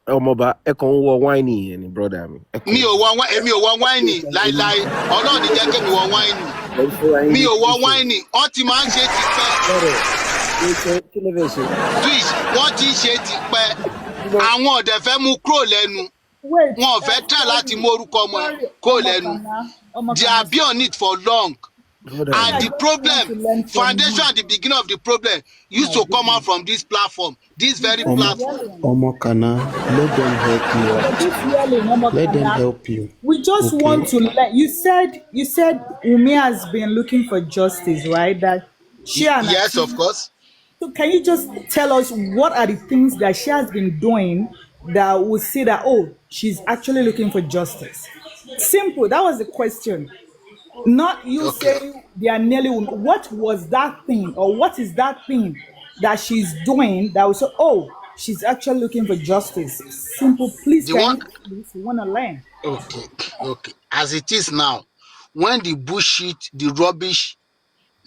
Whiny and brother mi ò wọ wáìnì láíláí Ọlọ́run ní jẹ́ kí mi wọ wáìnì mi ò wọ wáìnì wọ́n ti máa ń ṣe tipẹ́ twitch wọ́n ti ń ṣe tipẹ́ àwọn ọ̀dẹ̀ fẹ́ mú kúrò lẹ́nu wọn ò fẹ́ tẹ̀ láti mú orúkọ ọmọ ẹ̀ kúrò lẹ́nu they have been on it for long. And the problem, foundation at the beginning of the problem used to come out from this platform, this very platform. Omokana, let them help you. Let them help you. We just want to let you said Wunmi has been looking for justice, right? That she and yes, of course. So can you just tell us what are the things that she has been doing that will say that she's actually looking for justice? Simple. That was the question. Not you Okay. saying they are nearly women. What was that thing, or what is that thing that she's doing that was so? Oh, she's actually looking for justice. Simple. Please, The can one. you please? We want to learn. Okay. Okay. As it is now, when the bullshit, the rubbish,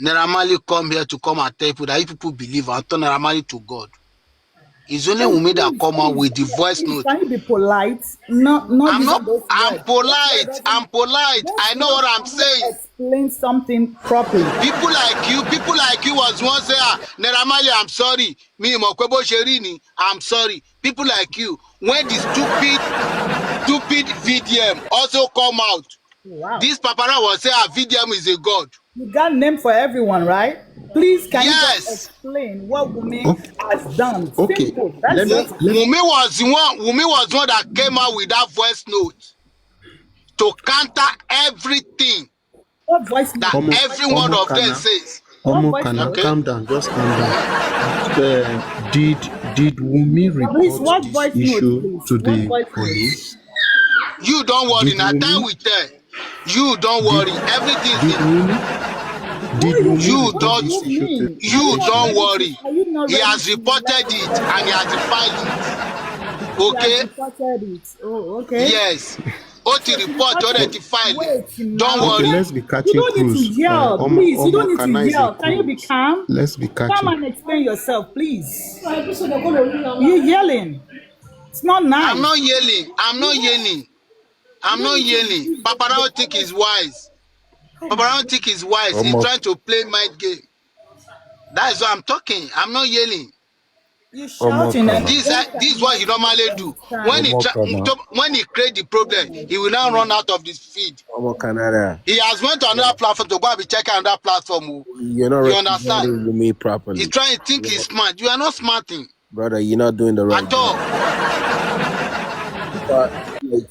Naira Marley come here to come and tell people that if people believe and turn Naira Marley to God, it's only And Wunmi that please, come out please, with the voice please, note. can you be polite? Not I'm not. using those I'm words. Those words polite. doesn't. I'm polite. Those I know words what I'm cannot saying. explain something properly. People like you was once say, Naira Marley, I'm sorry. Me Mokwebo Sherini, I'm sorry. People like you, when the stupid VDM also come out, Wow. this papara was say, VDM is a god. You got name for everyone, right? Please, can you just Yes. explain what Wumi Okay, has done? okay. Simple. That's Let me just let Wunmi was the one. Wunmi was the one that came out with that voice note to counter everything what voice note. that Omo What every voice one note? of them Kana. says. What Omo voice Kana, note? Okay. calm down, just calm down. Did Wumi Please, report what this voice note, issue please? to What the voice note? police? You don't worry. Did Now time Wumi will tell. You don't did worry. Everything is did in. Wumi did Wumi You What report do don't. this you issue to mean? the Are you You not station? don't ready to? worry. Are you not He ready has to reported let us it and he answer? has filed it. He has Okay. reported it. Oh, okay. Yes. Oti So she report reported. already filed it. Wait Don't now. Okay, worry. let's be You catching don't need to cruise. yell, please. You don't Omo need to Kana is a yell. Can you be cruise. calm? Let's be Come catching. and explain yourself, please. You yelling. It's not I'm nice. not yelling. I'm You not don't, yelling. you I'm don't not need to yelling. use the Paparazzi think other. he's wise. Oh my Paparazzi God. think he's wise. He's Omo, trying to play mind game. That is why I'm talking. I'm not yelling. You Omo shouting and Kana, you don't This is what he cannot normally do. understand. Omo Kana, When he create the problem, he will now run out of this feed. Omo Canada. He has went to another platform to go and be checking another platform. Oh. You're not You understand? representing me He's properly. trying to think he's smart. You are not smarting Brother, you're not doing the right at job. all. But like,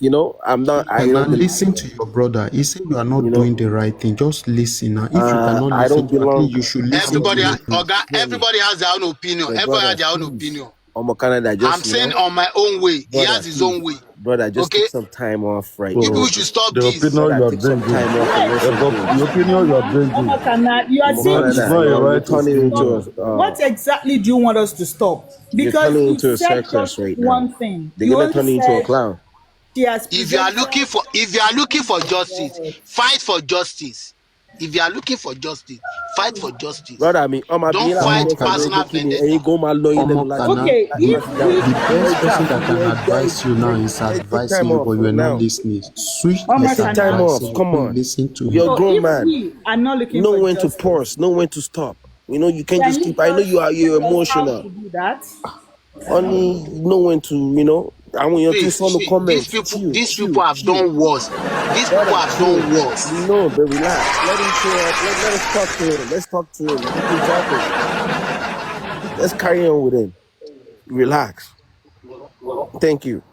I'm not I Kana, don't belong listen to here. your brother. He said you are You not know. doing the right thing. Just listen now. If you cannot I listen don't to, at belong. least you should I'm listen not to Everybody, him. religious. Hear me. everybody has their own opinion. But Everybody has brother, their own please. opinion. Omo Canada, I'm just saying on my own way. He brother, has his please. own way. Brother, just Okay? take some time off right You people now. so should stop the this. opinion Brother, you are take some bringing, time off and Wait, let some go. the opinion you are bringing, Omakana, you are Omo saying it's you Canada, not said a you're right we turning should into opinion. stop. What exactly do you want us to stop? you're Because turning you into a said circus just right now. one thing. They're You gonna only turn you into a said clown. she has If you are presented. looking for justice, fight for justice. If you are looking for justice, fight for justice. Brother, I mean, my Don't being fight Omo America, Kana, America, personal Kenny, and vendetta. you go my lawyer level Omo like Kana, Okay, if we the best person that can guys, advise you now is take advising time you, off but you for are not now. listening. Switch his Take time Omakana, advice off. so you Come can on. listen to You're a him. so grown if man. we are not looking Know for when to justice, pause, know when to stop. You can't can just you keep. I know just you're teach us how emotional. to do that? Only know when to, I want your things on the These comments. people, Chill, these people chill, have chill. done worse. These people Brother, have chill. done We worse. know, but relax. Let him chill up. Let us talk to him. Let's talk to him. He's been talking. Let's carry on with him. Relax. Thank you.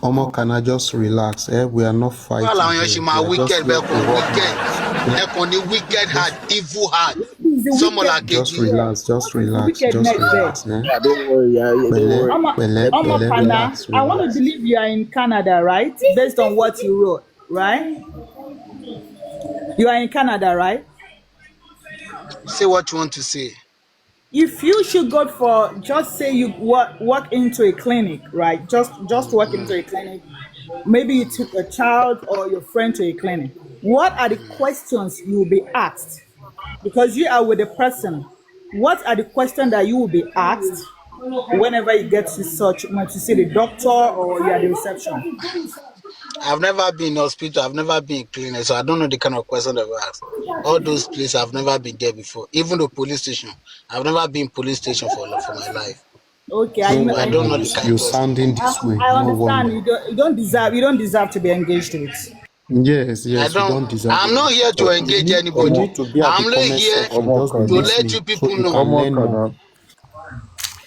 Omo, can I just relax? We are not Well, fighting àwọn here. my We are just wicked, here to rub wicked. minds. Okay? Wicked heart, Just evil heart. What is the Someone like wickedness just KG. there? relax. Just What is the relax. Just wickedness there? relax. Eh? Yeah, don't worry. Yeah, don't Bele, worry. Let me bele, Omakana, relax, I want to relax. believe you are in Canada, right? Based on what you wrote, right? You are in Canada, right? Say what you want to say. If you should go for, just say you walk into a clinic, right? Just walk into a clinic. Maybe you took a child or your friend to a clinic. What are the questions you will be asked? Because you are with a person. What are the questions that you will be asked whenever you get to such, to see the doctor or you are the reception? I've never been in hospital. I've never been in clinic, so I don't know the kind of question they will ask. All those places, I've never been there before. Even the police station, I've never been police station for my life. Okay, No So I don't worry. know the kind of You question. sounding this way. I No understand worry. you don't deserve to be engaged with. Yes, I yes, you don't. don't deserve I'm it. not here to But engage you anybody. need to be at the I'm not comment here section, just be to Kana, let you listening, so people you know. can Omo learn more. Kana,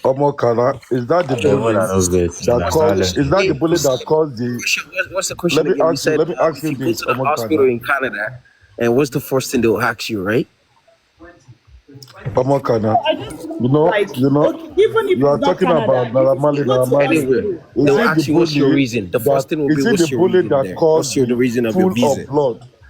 Omo Kana. Is that the What bully are those guys? that What's the caused? question Is that the again? bully that caused the? What's the question again? You said Let me ask if you you go this, to the Omo hospital Kana. in Canada, and what's the first thing they'll ask you, right? Omo Kana. I just want, like, okay, even if You it's are not talking about Canada, if you Naramali, go to Naramali. Anywhere. hospital, Is They'll it right? the ask you what's your bully reason. The that? first thing will be Is it the what's your bully reason that there? What's caused the the reason of your pool visa? of blood?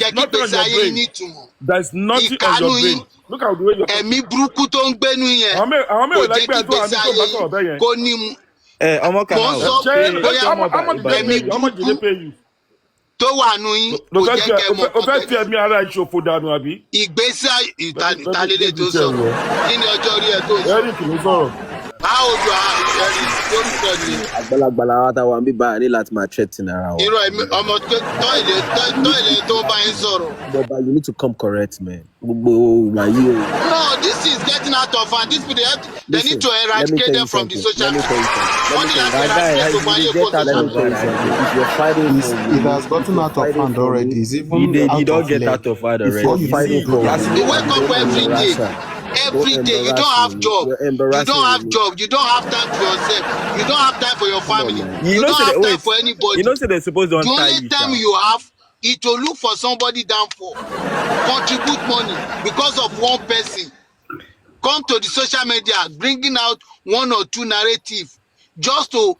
jẹ́ kí gbèsè ayé yín nítumọ̀. There's nothing on your brain. Look at the way you're talking. Ẹ̀mí burúkú tó ń gbénu yẹn kò jẹ́ kí gbèsè ayé yín kó ní mu. Ọmọ kan Mo náà sọ pé bóyá ẹ̀mí burúkú tó wà nù yín kò jẹ́ kẹ́ mọ̀ o fẹ́ fi ẹ̀mí ara ìṣòfò dànù àbí. Ìgbésí ìtàlélẹ̀ tó sọ kí ni ọjọ́ orí ẹ tó sọ. Eric ló sọ̀rọ̀. How how old you are, don't tell me. Àgbàlagbà wa wà níbí báyìí ní láti máa threaten ara wa. Ọmọ toilet tó bá ń sọ̀rọ̀. But you need to come correct, man. No, this is getting out of hand. These people, they need to eradicate them from the social media. If you're fighting, it has gotten out of hand already. It's even He don't get out of hand already. Before you fighting for You wake up every day. Every day, you don't have job. You don't have job. You don't have time for yourself. You don't have time for your family. You don't have time for anybody. You know, say they're supposed to The only time you have is to look for somebody down for, contribute money because of one person. Come to the social media, bringing out one or two narrative just to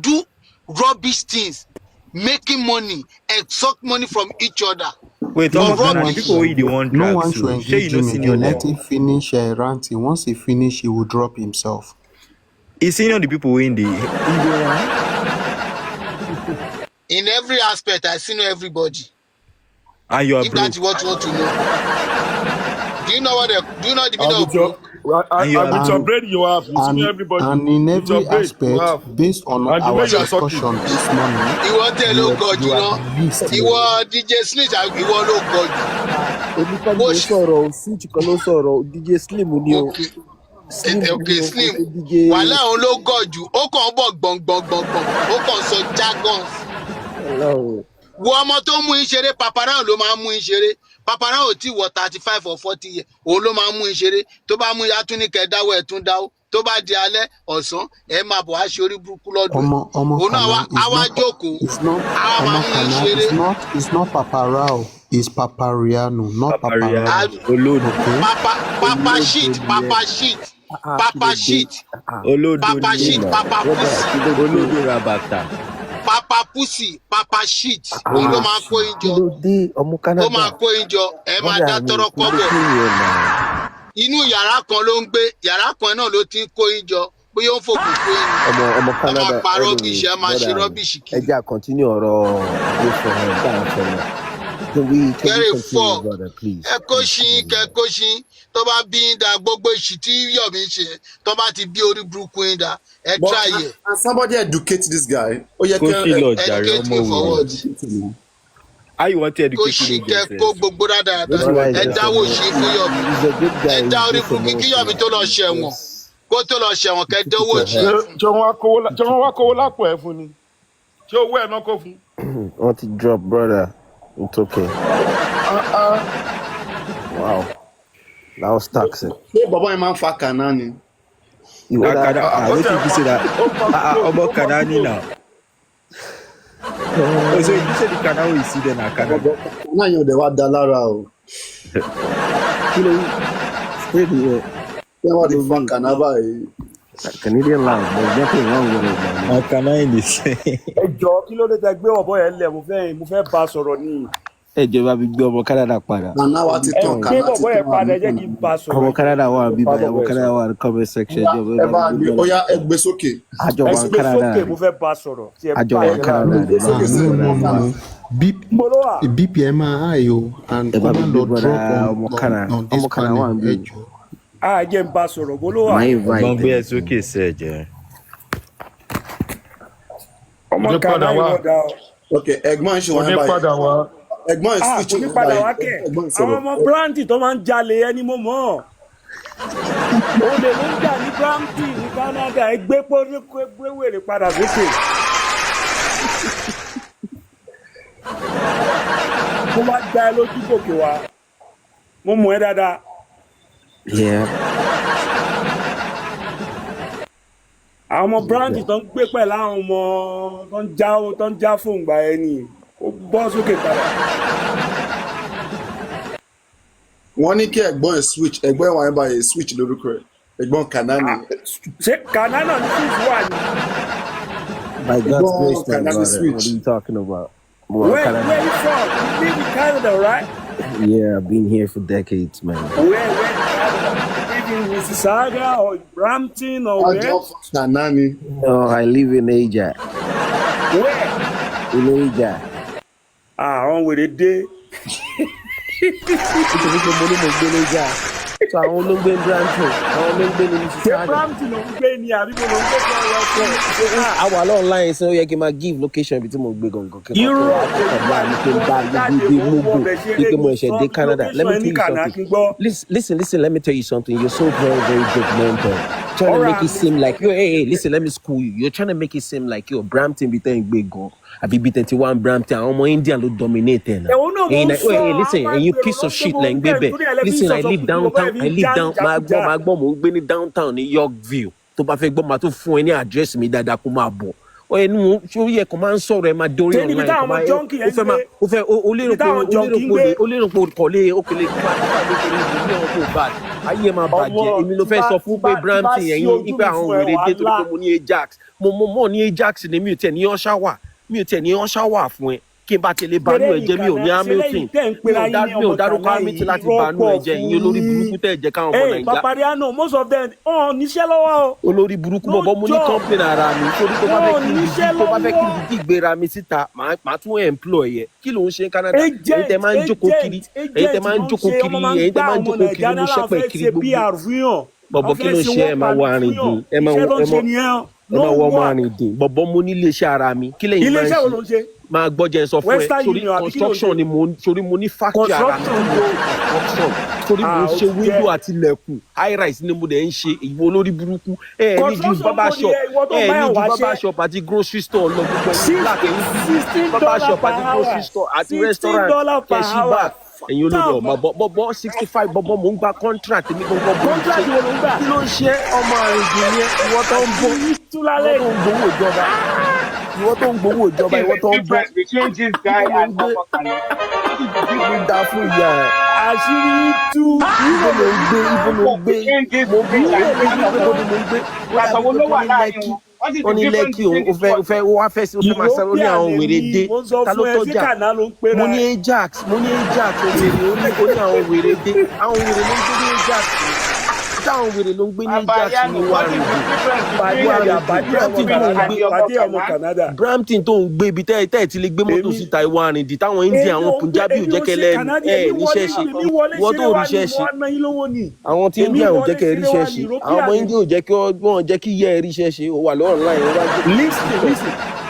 do rubbish things, making money, and suck money from each other. Wait, no one should engage him again. Let him finish ranting. Once he finish, he will drop himself. He's senior the people in the In every aspect, I senior everybody. And you are if that's what you want to know. Do you know the meaning of broke? With your brain you have, you see everybody. And in every aspect, based on our discussion this morning, you want to look good, you know. You want DJ Smith, you want to look good. DJ Slim okay, Slim. Wàhálà òun ló gọ̀ jù, ó kàn ń bọ̀ gbọ̀ngbọ̀ngbọ̀ngbọ̀n, ó kàn sọ jargons. Wo ọmọ tó mú ìṣeré paparazzi ló máa ń mú ìṣeré. Paparazzi ò tí wọ 35 or 40 years, òun ló máa ń mú ìṣeré. Tó bá mú atúnikẹ́ dáwọ́ ẹ̀ tún dáwọ́. Tó bá di alẹ́ ọ̀sán ẹ máa bọ̀ wá ṣe orí burúkú lọ́dún. Òun náà àwa jókòó. Àwa máa mú ìṣeré. It's not paparazzi. It's papariano, not paparazzi. Papa shit. Papa shit, Papa pussy. Papa pussy, Papa shit. Òun ló máa kó ìjọ. Ó máa kó ìjọ. Ẹ máa dá tọrọ kọ́bọ̀. Inú yàrá kan ló ń gbé. Yàrá kan náà ló ti ń kó ìjọ. Bóyá ó ń fòkùn kó ìjọ. Ọmọ Canada. Ẹ máa pa rọ́bìṣì, ẹ máa ṣe rọ́bìṣì kiri. Ẹ jẹ́ continue ọ̀rọ̀ Very far. Ẹ kó ṣí, tó bá bí ń da gbogbo ìṣì tí Yọ̀mí ṣe, tó bá ti bí orí burúkú ń da, ẹ try yẹ. Somebody educate this guy. Educate me for what? How you want to educate me? Kó ṣí kó gbogbo dáadáa. Ẹ dáwọ́ ṣí fún Yọ̀mí. Ẹ dá orí burúkú kí Yọ̀mí tó lọ ṣẹ̀wọ̀n. Kó tó lọ ṣẹ̀wọ̀n kẹ́ dánwò ṣí. Jọ̀wọ́n wá kówó lápò ẹ̀ fún ni. Ṣé owó ẹ̀ náà kó fún? Want to drop, brother? It's okay. Wow. That was toxic. Ṣé bàbá yẹn máa ń fa kànáà ni? I don't think you say that. About Kanani now. Oh, so you said the Kanani we see then a Kanani. Náà yóò dẹ̀ wá da lára o. Straight here. Ṣé wọ́n ti fa kànáà báyìí? Canadian land, there's nothing wrong with it, man. Kanani is. Ẹ jọ̀ọ́ kí ló dé tẹ́ gbé ọ̀bọ yẹn lẹ̀ mo fẹ́ bá a sọ̀rọ̀ ni. Ẹ jẹ́ bá mi gbé ọmọ Canada padà. Nana wa ti tàn Canada ti tàn. Ọ̀bọ yẹn padà jẹ́ kí n bá a sọ̀rọ̀. Ọmọ Canada wà bí báyìí, ọmọ Canada wà ní comment section. Ẹ bá mi bóyá ẹ gbé sókè. Àjọ wà Canada. Ẹ gbé sókè mo fẹ́ bá a sọ̀rọ̀. Àjọ wà Canada. BPM ayo and drop on this. Jẹ́ n bá a sọ̀rọ̀ bó ló wà. Ọmọ gbé ẹ sókè sẹ́jẹ̀. Ọmọ Canada wà. Okay, ẹ̀gbọ́n ṣe wọ́n báyìí. Ẹ̀gbọ́n switch ní padà wá kẹ̀. Àwọn ọmọ Brandy tó máa ń jalè ẹni mo mọ̀. Olè ló ń jà ní Brandy ní Canada. Ẹ gbé wèrè padà sókè. Mo máa gba ẹ lójú gòkè wá. Mo mọ̀ ẹ́ dáadáa. Yeah. Àwọn ọmọ Brandy tó ń gbé pẹ̀lú àwọn ọmọ tó ń já fóun gbà ẹ nìyí. Ó bọ́ sókè padà. Wọ́n ní kí ẹ̀gbọ́n ẹ̀ switch ẹ̀gbọ́n ẹ̀ wà ní báyìí switch lórúkọ ẹ̀ ẹ̀gbọ́n Kanani. Ṣé Kanana ní switch wà ní? By God's grace, man, brother. What are you talking about? Where you from? You live in Canada, right? Yeah, I've been here for decades, man. Where in Canada? You live in Mississauga or Brampton or where? Kanani. No, I live in Asia. Where? In Asia. On with it day. So àwọn ló ń gbé ní Brampton, àwọn ló ń gbé ní ṣé Mississauga. Brampton ló ń gbé ni àbí mo ló ń gbé fún ọ̀rọ̀ fún Àwa lọ online ṣe ó yẹ kí n máa give location ibi tí mo gbé gangan kí n irọ́ kàn bá mi kí n bá jáde gbé mo ń wọ mógò ọbẹ̀ ṣeré wípé mo ní ẹ̀ṣẹ̀ dé Canada. Let me location tell ẹni you kànáà something. kí n gbọ́. Listen, let me tell you something. You're so very, very judgmental. Trying to Ọ̀rọ̀ make it àmì seem like hey, listen, let me school you. You're trying to make it seem like Brampton be ten gbé gan. Àbí bí 21 Brampton, àwọn ọmọ India ló dominate ẹ̀ náà. ẹ̀wọ̀n náà mo ń sọ Listen, àwọn and you agbèrò piece ló of ń gbé shit mo like ń gbé baby. nítorí ẹlẹ́bí Listen, I ìsọ̀sọ̀ live kùtù downtown. bẹ́ẹ̀ I fi live já down. ìjàkújà. Máa gbọ́ mo ń gbé ní downtown ní Yorkville. Tó bá fẹ́ gbọ́ máa tó fún ẹ ní address mi dáadáa kó máa bọ̀. Ẹnu orí ẹ̀ kò máa ń sọ̀rọ̀ ẹ máa dórí ṣé níbi online táwọn kò ọmọ máa jọ́ǹkì yẹn ó ń fẹ́ gbé máa ó fẹ́ ó ibi táwọn jọ́ǹkì ń gbé lérò pé kọ̀lé òkèlè classify lókèlè ìbò ní ọmọ Mohbad ayé máa ọmọ bàjẹ́ èmi ló fẹ́ sọ fún pé tí bá Brampton sí ẹ̀yìn ojú pé mi àwọn fún ẹ wèrè dé torí wàhálà pé mo ní Ajax mo mọ̀ ní Ajax ni mi ò tiẹ̀ ní Oshawa fún ẹ kí n bá tẹ̀lé banú ẹ jẹ́ mi ò ní Hamilton mi ò dárúkọ Hamilton láti banú ẹ jẹ́ ìyẹn olórí burúkú tẹ̀ jẹ́ káwọn ọmọ Nàìjíríà. Papariano most of them níṣẹ́ lọ́wọ́ o. Olórí burúkú bọ̀bọ̀ mo ní complain ara mi torí tó bá fẹ́ kí n dìdí ìgbéra mi síta màá tún employ yẹ kí ló ń ṣe Canada ẹ̀yin tẹ́ máa ń jókòó kiri ẹ̀yin tẹ́ máa ń jókòó kiri mú ṣẹ́pẹ̀ kiri gbogbo bọ̀bọ̀ kí ló ń ṣe ẹ máa wọ arìndín ẹ máa wọ ọmọ arìndín bọ̀bọ̀ mo ní iléeṣẹ́ ara mi kí lẹ́yìn máa ń ṣe máa gbọ́jẹ́ sọ fún ẹ sórí construction ni mo ní factory ara mi construction torí mo ń ṣe window àti ilẹ̀kùn high rise ni mo dẹ̀ ń ṣe ìwọ olórí burúkú ní ju barber shop àti grocery store lọ gbogbo ẹ̀yin black ẹ̀yin barber shop àti grocery store àti restaurant kẹ̀sí bar ẹ̀yin olórí ọmọ bọ́bọ́ 65 bọ́bọ́ mò ń gba contract mi gbọ́ngàn bó ń ṣe kí ló ń ṣe ọmọ àrùndín yẹn ìwọ tó ń gbowó ìjọba ìwọ tó ń gbowó ìjọba ìwọ tó ń bọ ibo ló ń da fún ìyá ẹ àṣírí tú ibo ló ń gbé mo bí ibo ló ń gbé wọ́n ní lẹ́kì ó fẹ́ máa sáré ó ní àwọn wèrè dé ta ló tọ́jà mo ní Ajax òwèrè ó ní àwọn wèrè dé àwọn wèrè ló ń gbé ní Ajax táwọn wèrè ló ń gbé ní Ajax ní Brampton tó ń gbé ibi tẹ́ ti lè gbé mọ́tò síta ìwà àrìndì táwọn India àwọn Punjabi ò jẹ́ kẹ́lẹ́ níṣẹ́ ṣe wọ́n tó ríṣẹ́ ṣe àwọn tí India ò jẹ́ kẹ́ ríṣẹ́ ṣe àwọn ọmọ India ò jẹ́ kí wọ́n jẹ́ kí yẹ́ ríṣẹ́ ṣe ó wà lọ́rùn láì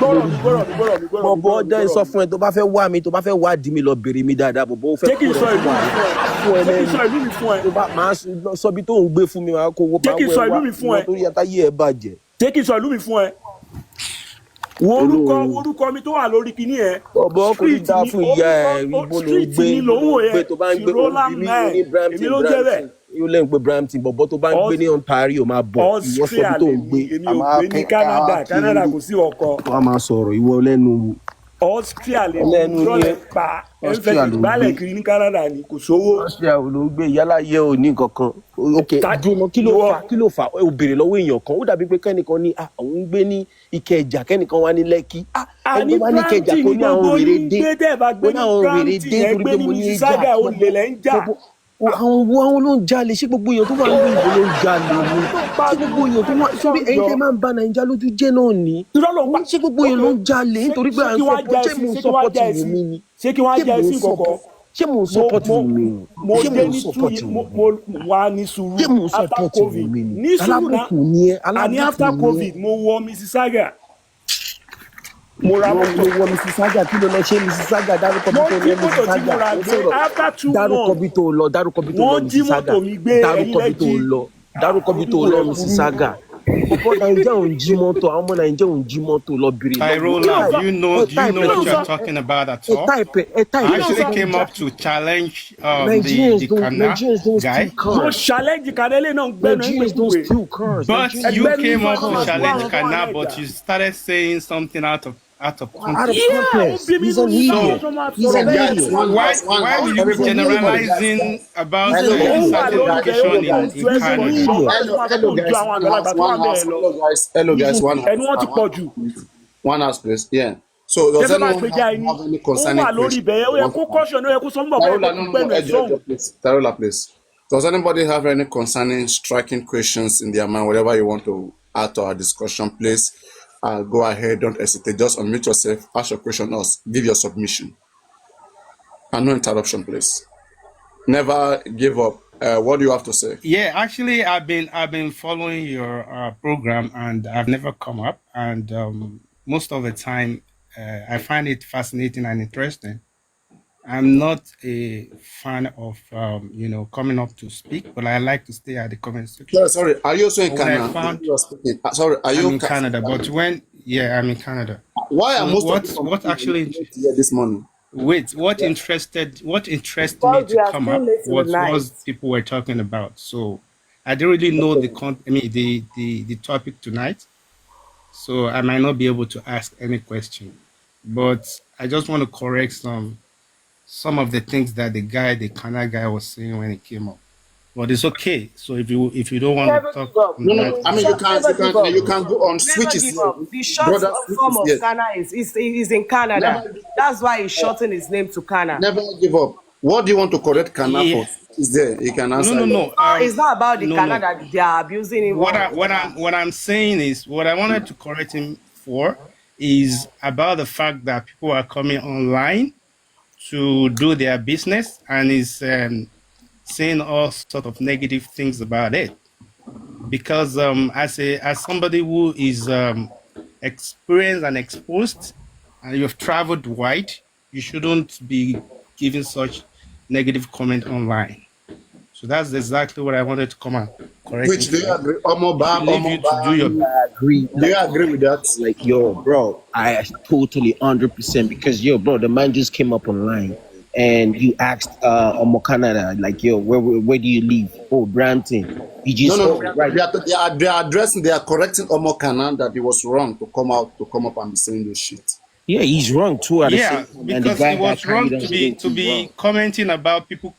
bọ̀bọ̀ ọjọ́ sọ fún ẹ tó bá fẹ́ wá mi tó bá fẹ́ wá dì mí lọ bèrè mi dáadáa bọ̀bọ̀ ó fẹ́ kó rẹ̀ fún ẹ lẹ́yìn máa sọ bí tó ń gbé fún mi máa kó owó bá wẹ̀ wá tó yàtá yé ẹ bàjẹ́. jẹ́ kí n sọ ìlú mi fún ẹ wo orúkọ mi tó wà lórí kinní ẹ. bọ̀bọ̀ kò ní dá fún ìyá ẹ ibo ló ń gbé tó bá ń gbé òbí mi ní Brampton yóò lẹ́yìn pé Brampton bọ̀bọ̀ tó bá ń gbé ní Ontario máa bọ̀ ìwọ sọ bí tó ń gbé. èmi ò gbé ní Canada kò sí ọkọ. wọ́n á máa sọ̀rọ̀ ìwọ lẹ́nu. Austria lè rọlẹ̀ pa ẹ̀fẹ̀ ìgbálẹ̀ kiri ní Canada ni kò sówó. Austria ló ń gbé yálà yẹ ò ní kankan. ok dùnà kí ló fà ó béèrè lọ́wọ́ èèyàn kan ó dàbí pé kẹ́nìkan ní àwọn ń gbé ní Ìkẹjà kẹ́nìkan wá ní Lẹ́kì. àní Brampton ní gbogbo yín gbé tẹ́ bá gbé ní Brampton ẹ gbé ní Mississauga ó lè lẹ́ ń jà. àwọn ló ń jalè ṣé gbogbo èèyàn tó wà ní ìbò ló ń jalè ni ṣé gbogbo èèyàn tó wà sórí ẹ̀yin tẹ́ máa ń ba Nàìjíríà lójú jẹ́ náà ni ṣé gbogbo èèyàn ló ń jalè nítorí pé à ń sọpọ ṣé mò ń sọpọtì wù mí ni ṣé kí wọ́n á jẹ́ sí kọ̀kọ́ ṣé mò ń sọpọtì wù mí ni mo dé ní mo wà ní sùúrù ṣé mò ń sọpọtì wù mí ni ní sùúrù náà alábùkù ni ẹ àní after COVID mo wọ Mississauga mo ra mọ́tò wọ Mississauga kí ló lọ ṣe Mississauga dárúkọ bí tó lọ Mississauga dárúkọ bí tó lọ Mississauga dárúkọ bí tó lọ Mississauga ọ̀pọ̀ Nàìjíríà ò ń jí mọ́tò àwọn ọmọ Nàìjíríà ò ń jí mọ́tò lọ bèrè. Tyrola, do you know what you're talking about at all? I actually came up to challenge the Kana guy. Mo challenge Kana lè náà gbẹ́nu ẹgbẹ́. But you came up to challenge Kana, but you started saying something out of context. He's an idiot. Why will you be generalizing about certain education in Canada? Hello guys. One house, please. Yeah. So does anyone have any concerning Tarola, please. Does anybody have any concerning striking questions in their mind? Whatever you want to add to our discussion, please. Go ahead, don't hesitate. Just unmute yourself, ask your question, or give your submission. And no interruption, please. Never give up. What do you have to say? Yeah, actually, I've been following your program, and I've never come up. And most of the time, I find it fascinating and interesting. I'm not a fan of coming up to speak, but I like to stay at the comment section. Sorry, are you also in But when I Canada? found, Sorry, are you I'm in Canada, but I'm in Canada. Why are So most of you what actually here this morning? wait, what interests me Because to we are come still up late in the night. was people were talking about. So I didn't really know the topic tonight. So I might not be able to ask any question. But I just want to correct some of the things that the Canada guy was saying when he came up. But it's okay. So if you don't want to Never talk give up. on that, I mean, you can go on. Switch Never is give here. up. The short Brother, switch form is of here. Kana is in Canada. That's why he shortened his name to Kana. Never give up. What do you want to correct Kana for? Is there? You can answer. No. It's not about the Kana that they are abusing him. What I'm saying is, what I wanted to correct him for is about the fact that people are coming online to do their business and is saying all sort of negative things about it. Because as somebody who is experienced and exposed, and you've traveled wide, you shouldn't be giving such negative comment online. So that's exactly what I wanted to come and correct Which him do you for. agree? Leave you to do your. I agree. Do you agree with that? Like, yo, bro, I totally 100%, because yo, bro, the man just came up online and you asked Omo Canada, like, yo, where do you live? Oh, Brampton. You just right. They are addressing, they are correcting Omo Kana that he was wrong to come up and be saying this shit. Yeah, he's wrong too. At the same time, and the Because guy it was that carried wrong on to his name be too wrong. commenting about people